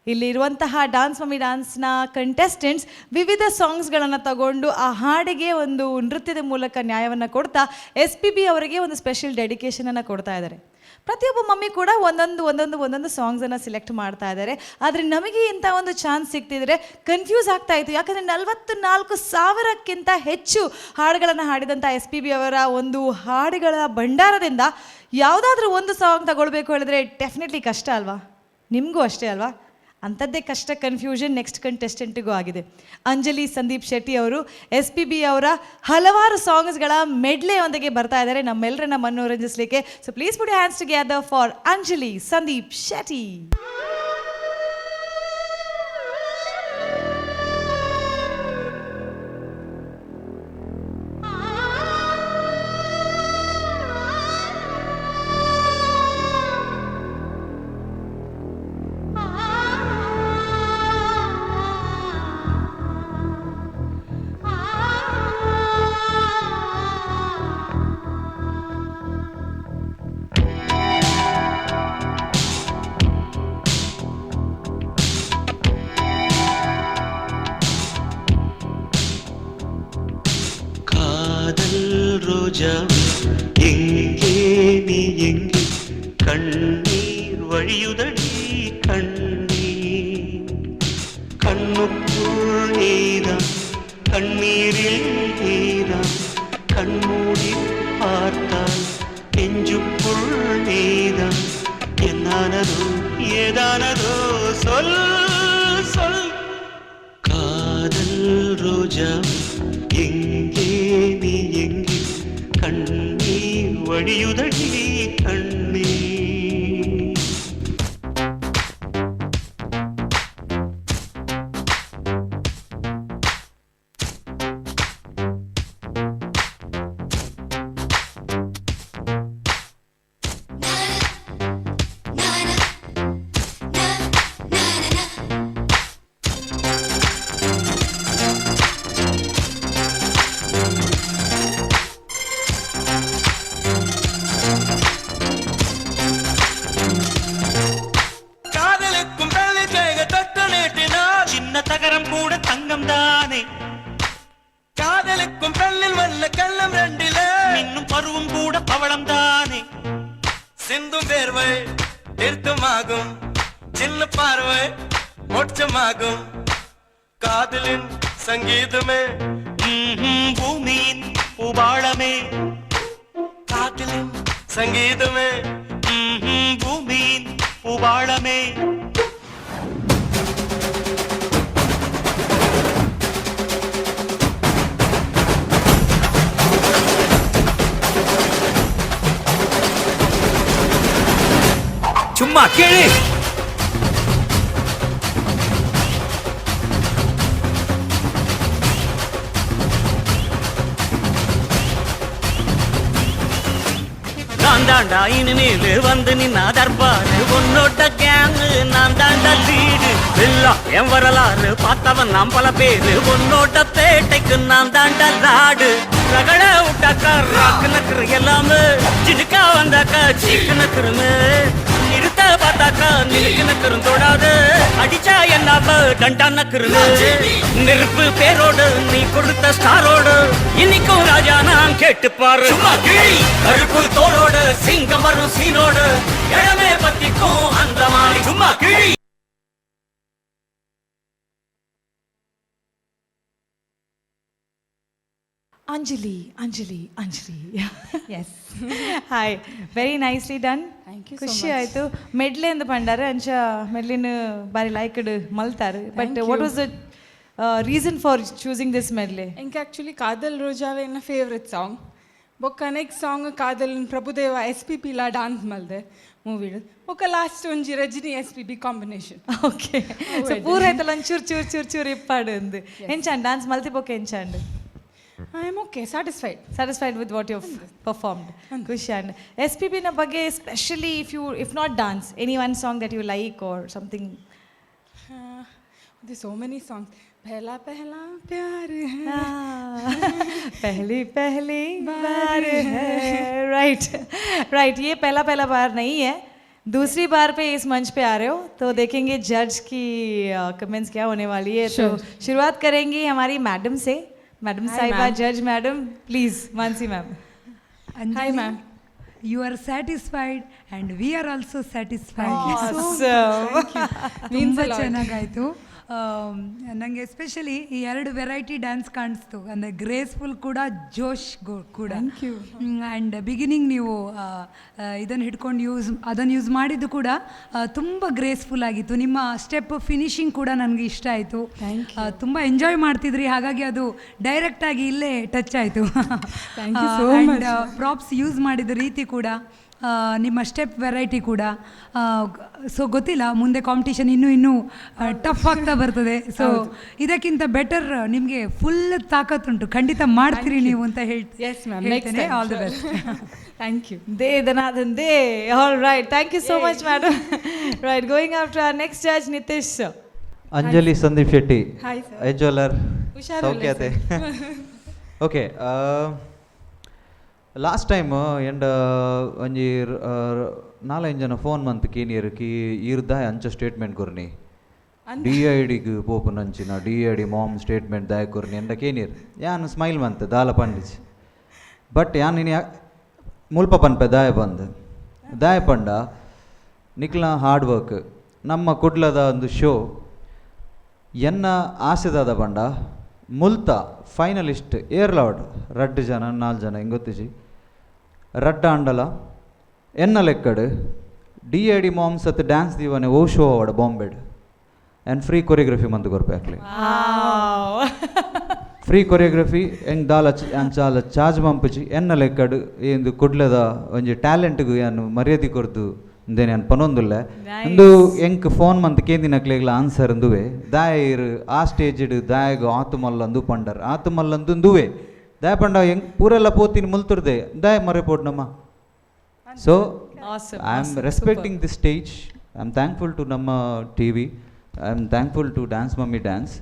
ಇಲ್ಲಿರುವಂತಹ ಡಾನ್ಸ್ ಫಾರ್ ಮಿ ಡಾನ್ಸ್ನ ಕಂಟೆಸ್ಟೆಂಟ್ಸ್ ವಿವಿಧ ಸಾಂಗ್ಸ್ಗಳನ್ನು ತಗೊಂಡು ಆ ಹಾಡಿಗೆ ಒಂದು ನೃತ್ಯದ ಮೂಲಕ ನ್ಯಾಯವನ್ನು ಕೊಡ್ತಾ SPB ಅವರಿಗೆ ಒಂದು ಸ್ಪೆಷಲ್ ಡೆಡಿಕೇಶನನ್ನು ಕೊಡ್ತಾ ಇದ್ದಾರೆ. ಪ್ರತಿಯೊಬ್ಬ ಮಮ್ಮಿ ಕೂಡ ಒಂದೊಂದು ಸಾಂಗ್ಸನ್ನು ಸಿಲೆಕ್ಟ್ ಮಾಡ್ತಾ ಇದ್ದಾರೆ. ಆದರೆ ನಮಗೆ ಇಂಥ ಒಂದು ಚಾನ್ಸ್ ಸಿಗ್ತಿದ್ರೆ ಕನ್ಫ್ಯೂಸ್ ಆಗ್ತಾ ಇತ್ತು. ಯಾಕಂದರೆ 44,000ಕ್ಕಿಂತ ಹೆಚ್ಚು ಹಾಡುಗಳನ್ನು ಹಾಡಿದಂಥ SPB ಅವರ ಒಂದು ಹಾಡುಗಳ ಭಂಡಾರದಿಂದ ಯಾವುದಾದ್ರೂ ಒಂದು ಸಾಂಗ್ ತಗೊಳ್ಬೇಕು ಹೇಳಿದ್ರೆ ಡೆಫಿನೆಟ್ಲಿ ಕಷ್ಟ ಅಲ್ವಾ? ನಿಮಗೂ ಅಷ್ಟೇ ಅಲ್ವಾ? ಅಂಥದ್ದೇ ಕಷ್ಟ ಕನ್ಫ್ಯೂಷನ್ ನೆಕ್ಸ್ಟ್ ಕಂಟೆಸ್ಟೆಂಟಿಗೂ ಆಗಿದೆ. ಅಂಜಲಿ ಸಂದೀಪ್ ಶೆಟ್ಟಿ ಅವರು SPB ಅವರ ಹಲವಾರು ಸಾಂಗ್ಸ್ಗಳ ಮೆಡ್ಲೆಯೊಂದಿಗೆ ಬರ್ತಾ ಇದ್ದಾರೆ ನಮ್ಮೆಲ್ಲರನ್ನ ಮನೋರಂಜಿಸಲಿಕ್ಕೆ. So please put your hands together for Anjali Sandeep Shetty. எங்கே நீ எங்கே கண்ணீர் வழியுதடி கண்ணீர் கண்ணுக்குள் நீதான் கண்ணீரில் நீதான் கண்மூடி பார்த்தால் நெஞ்சுக்குள் நீதான் என்னானதோ ஏதானதோ சொல் சொல் காதல் ரோஜா எங்கே நீ எங்கே கண்ணீர் வழியுதடி கண்ணீர் மோட்சமாகும் காதலின் சங்கீதமே பூமியின் பூபாளமே காதலின் சங்கீதமே பூமியின் பூபாளமே சும்மா கேளு. நான் தாண்டா இனிமேல் வந்து நின்னா தர்பாரு உன்னோட கேங்கு நான் தாண்டா லீடு எல்லாம் என் வரலாறு பார்த்தவன் நாம் பல பேரு உன்னோட பேட்டைக்கு நான் தாண்டா லாடு ரகட விட்டாக்கா ராக்கு நக்கரு எல்லாமே சிடுக்கா வந்தாக்கா சீக்கு நக்கருமே இருத்த பார்த்தாக்கா நிலுக்கு நக்கரும் தொடாது அடிச்சா என்னாவ டண்டா நக்கருமே நெருப்பு பேரோடு நீ கொடுத்த ஸ்டாரோடு இன்னைக்கும் ராஜா நான் கேட்டு பாரு கருப்பு தோளோடு சிங்கம் வரும் சீனோடு இடமே பத்திக்கும் அந்த மாதிரி சும்மா கிழி. Anjali, Anjali, Anjali. Yes. Hi. Very nicely done. Thank you so ಖುಷಿ much. ಆಯಿತು. ಮೆಡ್ಲೆ ಅಂತ ಪಂಡಾರೆ ಅಂಚ ಮೆಡ್ಲಿನ ಬಾರಿ ಲೈಕ್ಡ್ ಮಲ್ತಾರೆ. But what was the reason for choosing this medley? ఇంక యాక్చువల్లీ కాదల్ రోజావే నా ఫేవరెట్ సాంగ్ బొక్క next song Kadhal Prabhudeva SPB లా డాన్స్ మಲ್ದೆ ಮೂವಿ ఒక ಲಾಸ್ಟ್ ಒಂಜಿ Rajini SPB combination. Okay. So ಪೂರ ಆಯ್ತಲ್ಲ ಒಂಚೂರು ಚೂರು ಚೂರು ಚೂರು ಇಪ್ಪಾಡು ಅಂದು ಎಂಚಾಂಡ್ ಡ್ಯಾನ್ಸ್ ಮಲ್ತಿ ಬೊಕ್ಕ ಎಂಚಾಂಡ್? I am okay satisfied. Satisfied with what you've performed. ಖುಷಿ ಅಂಡ್ SPB ನ ಬಗ್ಗೆ especially if not dance, any one song that you like or something? There's so many songs. पहला पहला प्यार है पहली पहली बार है. राइट ये पहला पहला बार नहीं है, दूसरी बार पे इस मंच पे आ रहे हो तो देखेंगे जज की कमेंट्स क्या होने वाली है. तो शुरुआत करेंगी हमारी मैडम से. मैडम साहिबा, जज madam please. Mansi ma'am. Hi ma'am. You are satisfied and we are also satisfied. ತುಂಬ ಚೆನ್ನಾಗಾಯಿತು. ನನಗೆ ಎಸ್ಪೆಷಲಿ ಈ ಎರಡು ವೆರೈಟಿ ಡ್ಯಾನ್ಸ್ ಕಾಣಿಸ್ತು. ಅಂದರೆ ಗ್ರೇಸ್ಫುಲ್ ಕೂಡ ಜೋಶ್ ಕೂಡ. ಆ್ಯಂಡ್ ಬಿಗಿನಿಂಗ್ ನೀವು ಇದನ್ನು ಹಿಡ್ಕೊಂಡು ಅದನ್ನು ಯೂಸ್ ಮಾಡಿದ್ದು ಕೂಡ ತುಂಬ ಗ್ರೇಸ್ಫುಲ್ ಆಗಿತ್ತು. ನಿಮ್ಮ ಸ್ಟೆಪ್ ಫಿನಿಶಿಂಗ್ ಕೂಡ ನನಗೆ ಇಷ್ಟ ಆಯಿತು. ತುಂಬ ಎಂಜಾಯ್ ಮಾಡ್ತಿದ್ರಿ, ಹಾಗಾಗಿ ಅದು ಡೈರೆಕ್ಟಾಗಿ ಇಲ್ಲೇ ಟಚ್ ಆಯಿತು. ಆ್ಯಂಡ್ ಪ್ರಾಪ್ಸ್ ಯೂಸ್ ಮಾಡಿದ ರೀತಿ ಕೂಡ, ನಿಮ್ಮ ಸ್ಟೆಪ್ ವೆರೈಟಿ ಕೂಡ. ಸೊ ಗೊತ್ತಿಲ್ಲ, ಮುಂದೆ ಕಾಂಪಿಟೇಷನ್ ಇನ್ನೂ ಟಫ್ ಆಗ್ತಾ ಬರ್ತದೆ. ಸೊ ಇದಕ್ಕಿಂತ ಬೆಟರ್ ನಿಮಗೆ ಫುಲ್ ತಾಕತ್ತುಂಟು, ಖಂಡಿತ ಮಾಡ್ತೀರಿ ನೀವು ಅಂತ ಹೇಳ್ತೇನೆ. All the best. Thank you. Dhanadhan. All right. Thank you so much, madam. Right. Going after our next judge, Nitish sir. Anjali Sandeep Shetty. Hi sir. Ejolar. Saukyate. Okay. Last time end ಒಂಜಿ 4-5 ಜನ phone month ಕೇನಿಯರ್ಕಿ ಈರ್ದ ಅಂಚ statement ಕೊರ್ನಿ DIDಗೆ ಪೋಪುನ ಅಂಚಿನ DID mom statement ದಾಯ ಕೊರ್ನಿ ಎಂಡ ಕೇನಿಯರ್ ಯಾನು ಸ್ಮೈಲ್ ಮಂತ್ ದಾಲ ಪಂಡಿಚ್. ಬಟ್ ಯಾನ್ ಇನಿ ಮುಲ್ಪ ಪನ್ಪೆ ದಾಯ ಪಂಡ ನಿಕ್ಲ ಹಾರ್ಡ್ ವರ್ಕ್ ನಮ್ಮ ಕುಡ್ಲದ ಒಂದು ಶೋ ಎನ್ನ ಆಸೆದಾದ ಪಂಡ ಮುಲ್ತ ಫೈನಲಿಸ್ಟ್ ಏರ್ಲಾಡ್ 2 ಜನ 4 ಜನ ಹಿಂಗೊತ್ತಿಜಿ ರಡ್ಡ ಅಂಡಲ ಎನ್ನ ಲೆಕ್ಕಡ್ DID ಮಾಮ್ಸ್ ಅತ್ ಡ್ಯಾನ್ಸ್ ದೀವನೆ ಓ ಶೋ ಅವಡ ಬಾಂಬೆಡ್ ಆ್ಯಂಡ್ ಫ್ರೀ ಕೊರಿಯೋಗ್ರಫಿ ಮಂತ್ ಕೊರ್ಪೆ ಫ್ರೀ ಕೊರಿಯೋಗ್ರಫಿ ಹೆಂಗೆ ದಾಲ ಅಂಚಾಲ ಚಾರ್ಜ್ ಮಂಪುಜಿ ಎನ್ನ ಲೆಕ್ಕಡ್ ಏನು ಕುಡ್ಲದ ಒಂಜಿ ಟ್ಯಾಲೆಂಟ್ಗು ಏನು ಮರ್ಯಾದೆ ಕೊರ್ದು ಇಂದೇನೆ ಅನ್ ಪನೊಂದುಲ್ಲೆ ಇಂದು ಎಂಕ್ ಫೋನ್ ಮಂತ್ ಕೇಂದಿನಕ್ಲೆಗ್ಲ ಆನ್ಸರ್ ಅಂದುವೆ ದಾಯರ್ ಆ ಸ್ಟೇಜ್ಡ್ ದಾಯಗ ಆತು ಮಲ್ಲಂದು ಪಂಡರ್ ಆತು ಮಲ್ಲಂದು ದುವೆ ದಾಯ ಪಂಡ ಹೆಂಗ್ ಪೂರೆಲ್ಲ ಪೋತಿನ ಮುಲ್ತುರ್ದೆ ದಾಯ ಮರೆ ಪೋಡ್ನಮ್ಮ. So I am respecting the stage. I am thankful to ನಮ್ಮ TV. I am thankful to dance mummy dance.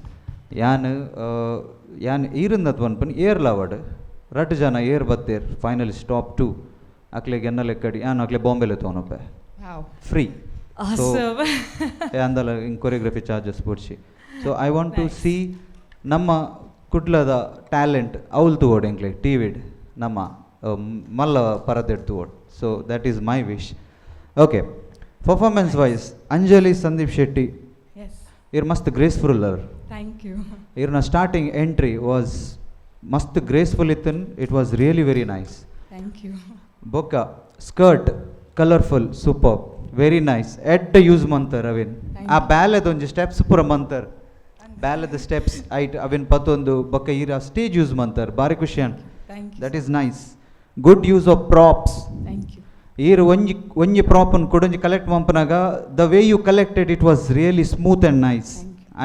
ಯಾನ್ ಈರಿಂದತ್ ಪನ್ಪನ್ ಏರ್ಲ ಅವಡ್ 2 ಜನ ಏರ್ ಬತ್ತೇರ್ ಫೈನಲಿಸ್ಟ್ ಟಾಪ್ 2 ಅಕ್ಲೆಗೆ ಎನ್ನ ಲೆಕ್ಕಡಿ ಯಾನು ಅಕ್ಲೆ ಬಾಂಬೆಲೆ ತೊಗೊನೊಪ್ಪೆ ಫ್ರೀ. ಸೊ ಅಂದಲ್ಲ ಹಿಂಗೆ ಕೊರಿಯೋಗ್ರಫಿ ಚಾರ್ಜಸ್ ಪೂಡ್ಸಿ. So I want to see ನಮ್ಮ ಕುಡ್ಲದ ಟ್ಯಾಲೆಂಟ್ ಅವಲ್ ತೋಡ್ ಎಂಕ್ಲೆ TV'd ನಮ್ಮ ಮಲ್ಲ ಪರದೆಡ್ ತೋಡ್. So that is my wish. Okay, performance wise Anjali Sandeep Shetty you're must graceful. Thank you. Your starting entry was must graceful itin. It was really very nice. Thank you. Boka skirt colorful superb very nice. At use mantar avin ಆ ಬ್ಯಾಲೆದ ಒಂಜಿ steps ಪೂರ ಮಂತರ್ ಬ್ಯಾಲೆದ steps ಐಟ್ ಅವಿನ್ ಪತ್ತೊಂದು ಬೊಕ್ಕ ಈರ ಸ್ಟೇಜ್ ಯೂಸ್ ಮಂತರ್ ಬಾರಿ ಖುಷಿಯನ್. That is nice. Good use of props. ಈರ್ ಒಂಜಿ ಪ್ರಾಪನ್ ಕೊಡೊಂಜಿ ಕಲೆಕ್ಟ್ ಮಂಪನಾಗ the way you collected it was really smooth and nice.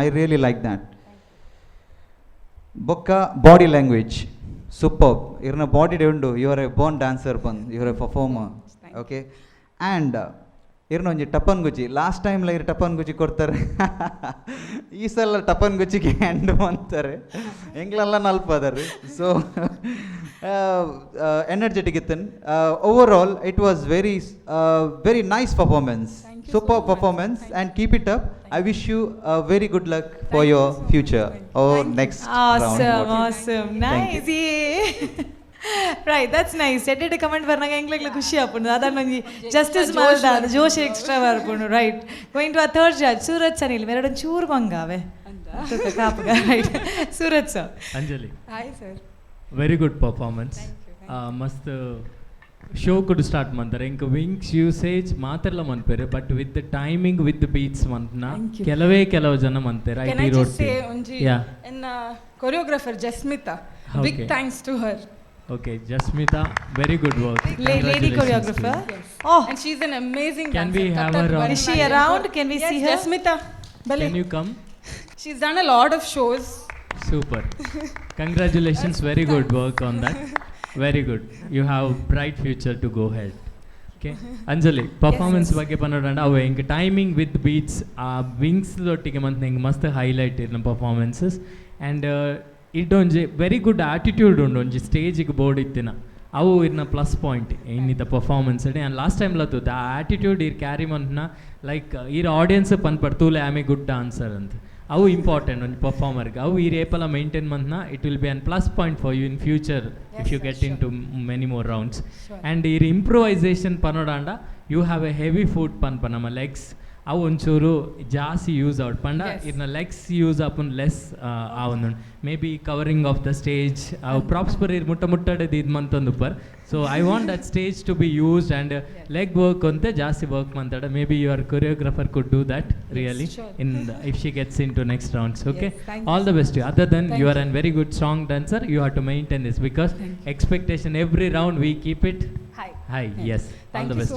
I really like that. ಬೊಕ್ಕ ಬಾಡಿ ಲ್ಯಾಂಗ್ವೇಜ್ ಸೂಪರ್ಬ್. ಇರ್ನ ಬಾಡಿ ಉಂಡು you are a born dancer ಬಂದ್ you are a performer. Okay and ಇರ್ನ ಒಂಜಿ ಟಪನ್ ಗುಚ್ಚಿ ಲಾಸ್ಟ್ ಟೈಮ್ಲ ಇರು ಟಪನ್ ಗುಚ್ಚಿ ಕೊಡ್ತಾರೆ ಈ ಸಲ ಟಪನ್ ಗುಚ್ಚಿಗೆ ಹ್ಯಾಂಡ್ ಅಂತಾರೆ ಎಂಗ್ಲೆಲ್ಲ ನಲ್ಪದರು. ಸೊ ಎನರ್ಜೆಟಿಕ್ ಇತ್ತನ್. Over all it was very nice performance. Super performance and keep it up. I wish you very good luck for your future or next round. Awesome. Nice. Right, that's nice. ಎಡ್ಡೆ comment ಬರ್ನಾಗ ಎಂಗ್ಲೆಗ್ಲ ಖುಷಿ ಆಪುಂಡು ಅದನ್ನ ಒಂಜಿ justice ಮಾಡ್ದ ಜೋಶ್ extra ಬರ್ಪುಂಡು. Right, going to a third judge Suraj Sanil ಮೇರಡನ್ ಚೂರು ಬಂಗಾವೆ ಕಾಪುಗ. Right, Suraj sir. Anjali. Hi sir. Very good performance. ಮಸ್ತ್ ಶೋ ಕುಡ್ ಸ್ಟಾರ್ಟ್ ಮಾಡ್ತಾರೆ. ಇಂಕ ವಿಂಗ್ಸ್ ಯೂಸೇಜ್ ಮಾತೆಲ್ಲ ಮನ್ಪೇರೆ but with the timing with the beats ಮಂತ್ನ ಕೆಲವು ಜನ ಮಂತಾರೆ. ಐ ಟಿ ರೋಡ್ ಯಾ ಎನ್ನ choreographer Jasmita, big thanks to her. Okay, Jasmita, very good work. Lady choreographer. Yes. Oh, and she's an amazing dancer. Can we have her on? Is she around? Can we see her? Jasmita, can you come? She's done a lot of shows. Super. Congratulations, very good work on that. Very good. You have bright future to go ahead. Okay. Anjali, performance ಬಗ್ಗೆ ಪನ್ನೋಡಂಡ ಅವು ಇಂಕ timing with beats ಆ wings ದೊಟ್ಟಿಗೆ ಮಂತ್ ಹಿಂಗೆ ಮಸ್ತ್ highlight ಇರ್ನ ಪರ್ಫಾರ್ಮೆನ್ಸಸ್. ಆ್ಯಂಡ್ ಇಡೊಂಜಿ ವೆರಿ ಗುಡ್ ಆಟಿಟ್ಯೂಡ್ ಉಂಡು ಒಂಜಿ ಸ್ಟೇಜಿಗೆ ಬೋರ್ಡ್ ಇತ್ತಿನ ಅವು ಇರ್ನ ಪ್ಲಸ್ ಪಾಯಿಂಟ್ ಇನ್ನಿತ ಪರ್ಫಾರ್ಮೆನ್ಸ್ ಅಡಿ. ಆ್ಯಂಡ್ ಲಾಸ್ಟ್ ಟೈಮ್ ಲತ್ತು ದ ಆಟಿಟ್ಯೂಡ್ ಇರ್ ಕ್ಯಾರಿ ಮಂತ್ನ ಲೈಕ್ ಈರ್ ಆಡಿಯನ್ಸ್ ಪನ್ಪಡ್ತೂಲೆ ಆಮ್ ಎ ಗುಡ್ ಡಾನ್ಸರ್ ಅಂತ ಅವು ಇಂಪಾರ್ಟೆಂಟ್ ಒಂದು ಪರ್ಫಾರ್ಮರ್ಗೆ. ಅವು ಈ ರೇಪೆಲ್ಲ ಮೇಂಟೈನ್ ಮಂತ್ನ it will be on plus point for you in future if you get in to many more rounds. And ಈ ಇಂಪ್ರೂವೈಸೇಷನ್ ಪನ್ನೋಡಾಂಡ you have a heavy food ಪನ್ಪ ನಮ್ಮ ಲೆಗ್ಸ್ ಅವು ಒಂಚೂರು ಜಾಸ್ತಿ ಯೂಸ್ ಔಟ್ ಪಂಡ ಇರ್ನ ಲೆಗ್ಸ್ ಯೂಸ್ ಆಪನ್ ಲೆಸ್ ಆ ಒಂದು may be covering of the stage ಅವು ಪ್ರಾಪ್ಸ್ ಪರ್ ಇರ್ ಮುಟ್ಟಡೆದು ಇದು ಮಂತೊಂದು ಪರ್. So I want that stage to be used and leg work ಅಂತೆ ಜಾಸ್ತಿ ವರ್ಕ್ ಮಂತಾಡ. May be your choreographer could do that really in if she gets in to next rounds. Okay, all the best. Other then you are an very good song dancer. You have to maintain this because expectation every round we keep it high. Yes, all the best.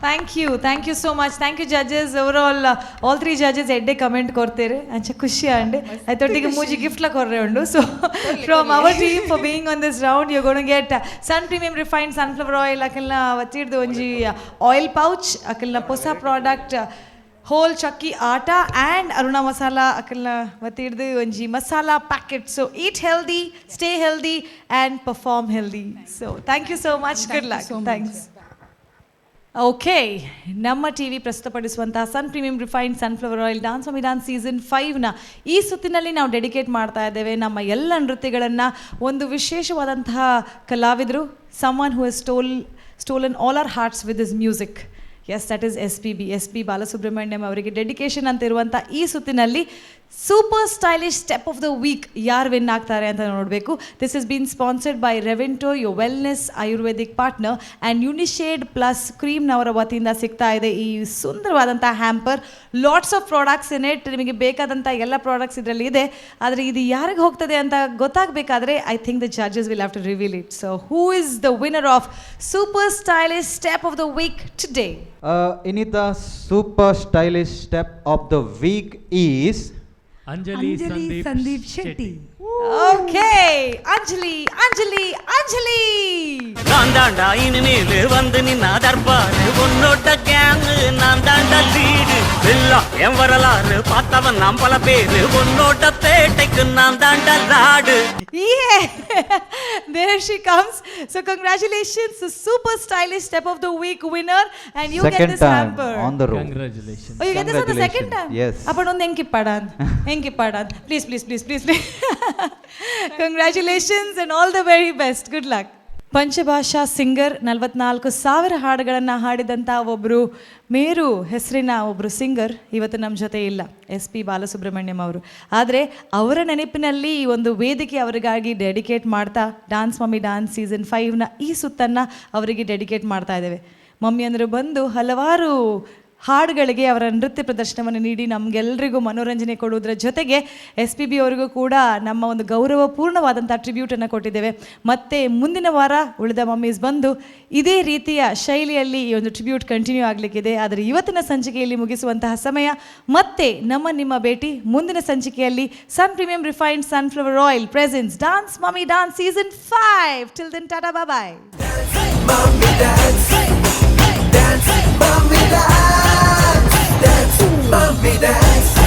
Thank you. Thank you so much. Thank you judges. Overall all three judges edde comment kortere ancha khushi ande aitottige mooji gift la korre undu. So from our team for being on this round you're going to get Sun Premium Refined Sunflower Oil akalna vatirdu onji oil pouch akalna posa product whole chakki aata and Aruna masala akalna vatirdu onji masala packet. So eat healthy, stay healthy and perform healthy. So thank you so much. Good luck. Thanks. Okay, ನಮ್ಮ T V ಪ್ರಸ್ತುತಪಡಿಸುವಂಥ sun premium refined sunflower oil dance mummy dance season 5ನ ಈ ಸುತ್ತಿನಲ್ಲಿ ನಾವು dedicate ಮಾಡ್ತಾ ಇದ್ದೇವೆ ನಮ್ಮ ಎಲ್ಲ ನೃತ್ಯಗಳನ್ನು ಒಂದು ವಿಶೇಷವಾದಂತಹ ಕಲಾವಿದರು, someone who has stolen all our hearts with this music. Yes, that is S P Balasubrahmanyam ಅವರಿಗೆ ಡೆಡಿಕೇಶನ್ ಅಂತ ಇರುವಂಥ ಈ ಸುತ್ತಿನಲ್ಲಿ super stylish step of the week ಯಾರು ವಿನ್ ಆಗ್ತಾರೆ ಅಂತ ನೋಡಬೇಕು. This is been sponsored by Revento, your wellness ayurvedic partner, and Unishade plus ಕ್ರೀಮ್ನವರ ವತಿಯಿಂದ ಸಿಗ್ತಾ ಇದೆ ಈ ಸುಂದರವಾದಂಥ hamper. Lots of products in it. ನಿಮಗೆ ಬೇಕಾದಂಥ ಎಲ್ಲ ಪ್ರಾಡಕ್ಟ್ಸ್ ಇದರಲ್ಲಿ ಇದೆ. ಆದರೆ ಇದು ಯಾರಿಗೆ ಹೋಗ್ತದೆ ಅಂತ ಗೊತ್ತಾಗಬೇಕಾದ್ರೆ I think the judges will have to reveal it. So who is the winner of super stylish step of the week today? Inita super stylish step of the week is Anjali Sandeep Shetty. Okay, Anjali. நான் தாண்டா இனிமேல் வந்து நின்னா தர்பாரு உன்னோட gang நான் தாண்டா lead எல்லாம் என் வரலாறு பார்த்தவன் நாம் பல பேரு உன்னோட பேட்டைக்கு நான் தாண்டா laddu. Yeah, there she comes. So congratulations, the super stylish step of the week winner, and you second get this time hamper on the road. Congratulations. Oh, you get this on the second time? Yes. Appan onde enki padan. Please. Congratulations and all the very best. Good luck. ಪಂಚಭಾಷಾ singer 44,000 ಹಾಡುಗಳನ್ನು ಹಾಡಿದಂಥ ಒಬ್ಬರು ಮೇರು ಹೆಸರಿನ ಒಬ್ಬರು singer ಇವತ್ತು ನಮ್ಮ ಜೊತೆ ಇಲ್ಲ, SP ಬಾಲಸುಬ್ರಹ್ಮಣ್ಯಂ ಅವರು. ಆದರೆ ಅವರ ನೆನಪಿನಲ್ಲಿ ಈ ಒಂದು ವೇದಿಕೆ ಅವರಿಗಾಗಿ ಡೆಡಿಕೇಟ್ ಮಾಡ್ತಾ ಡಾನ್ಸ್ ಮಮ್ಮಿ ಡಾನ್ಸ್ ಸೀಸನ್ 5ನ ಈ ಸುತ್ತನ್ನು ಅವರಿಗೆ ಡೆಡಿಕೇಟ್ ಮಾಡ್ತಾ ಇದ್ದೇವೆ. ಮಮ್ಮಿ ಅಂದರು ಬಂದು ಹಲವಾರು ಹಾಡುಗಳಿಗೆ ಅವರ ನೃತ್ಯ ಪ್ರದರ್ಶನವನ್ನು ನೀಡಿ ನಮಗೆಲ್ಲರಿಗೂ ಮನೋರಂಜನೆ ಕೊಡುವುದರ ಜೊತೆಗೆ SPB ಅವರಿಗೂ ಕೂಡ ನಮ್ಮ ಒಂದು ಗೌರವಪೂರ್ಣವಾದಂಥ ಟ್ರಿಬ್ಯೂಟನ್ನು ಕೊಟ್ಟಿದ್ದೇವೆ. ಮತ್ತು ಮುಂದಿನ ವಾರ ಉಳಿದ ಮಮ್ಮೀಸ್ ಬಂದು ಇದೇ ರೀತಿಯ ಶೈಲಿಯಲ್ಲಿ ಈ ಒಂದು ಟ್ರಿಬ್ಯೂಟ್ ಕಂಟಿನ್ಯೂ ಆಗಲಿಕ್ಕಿದೆ. ಆದರೆ ಇವತ್ತಿನ ಸಂಚಿಕೆಯಲ್ಲಿ ಮುಗಿಸುವಂತಹ ಸಮಯ. ಮತ್ತೆ ನಿಮ್ಮ ಭೇಟಿ ಮುಂದಿನ ಸಂಚಿಕೆಯಲ್ಲಿ sun premium refined sunflower oil presents dance mummy dance season 5. Till then tata bye bye. Mommy dance, dance, mommy dance, dance, mommy dance.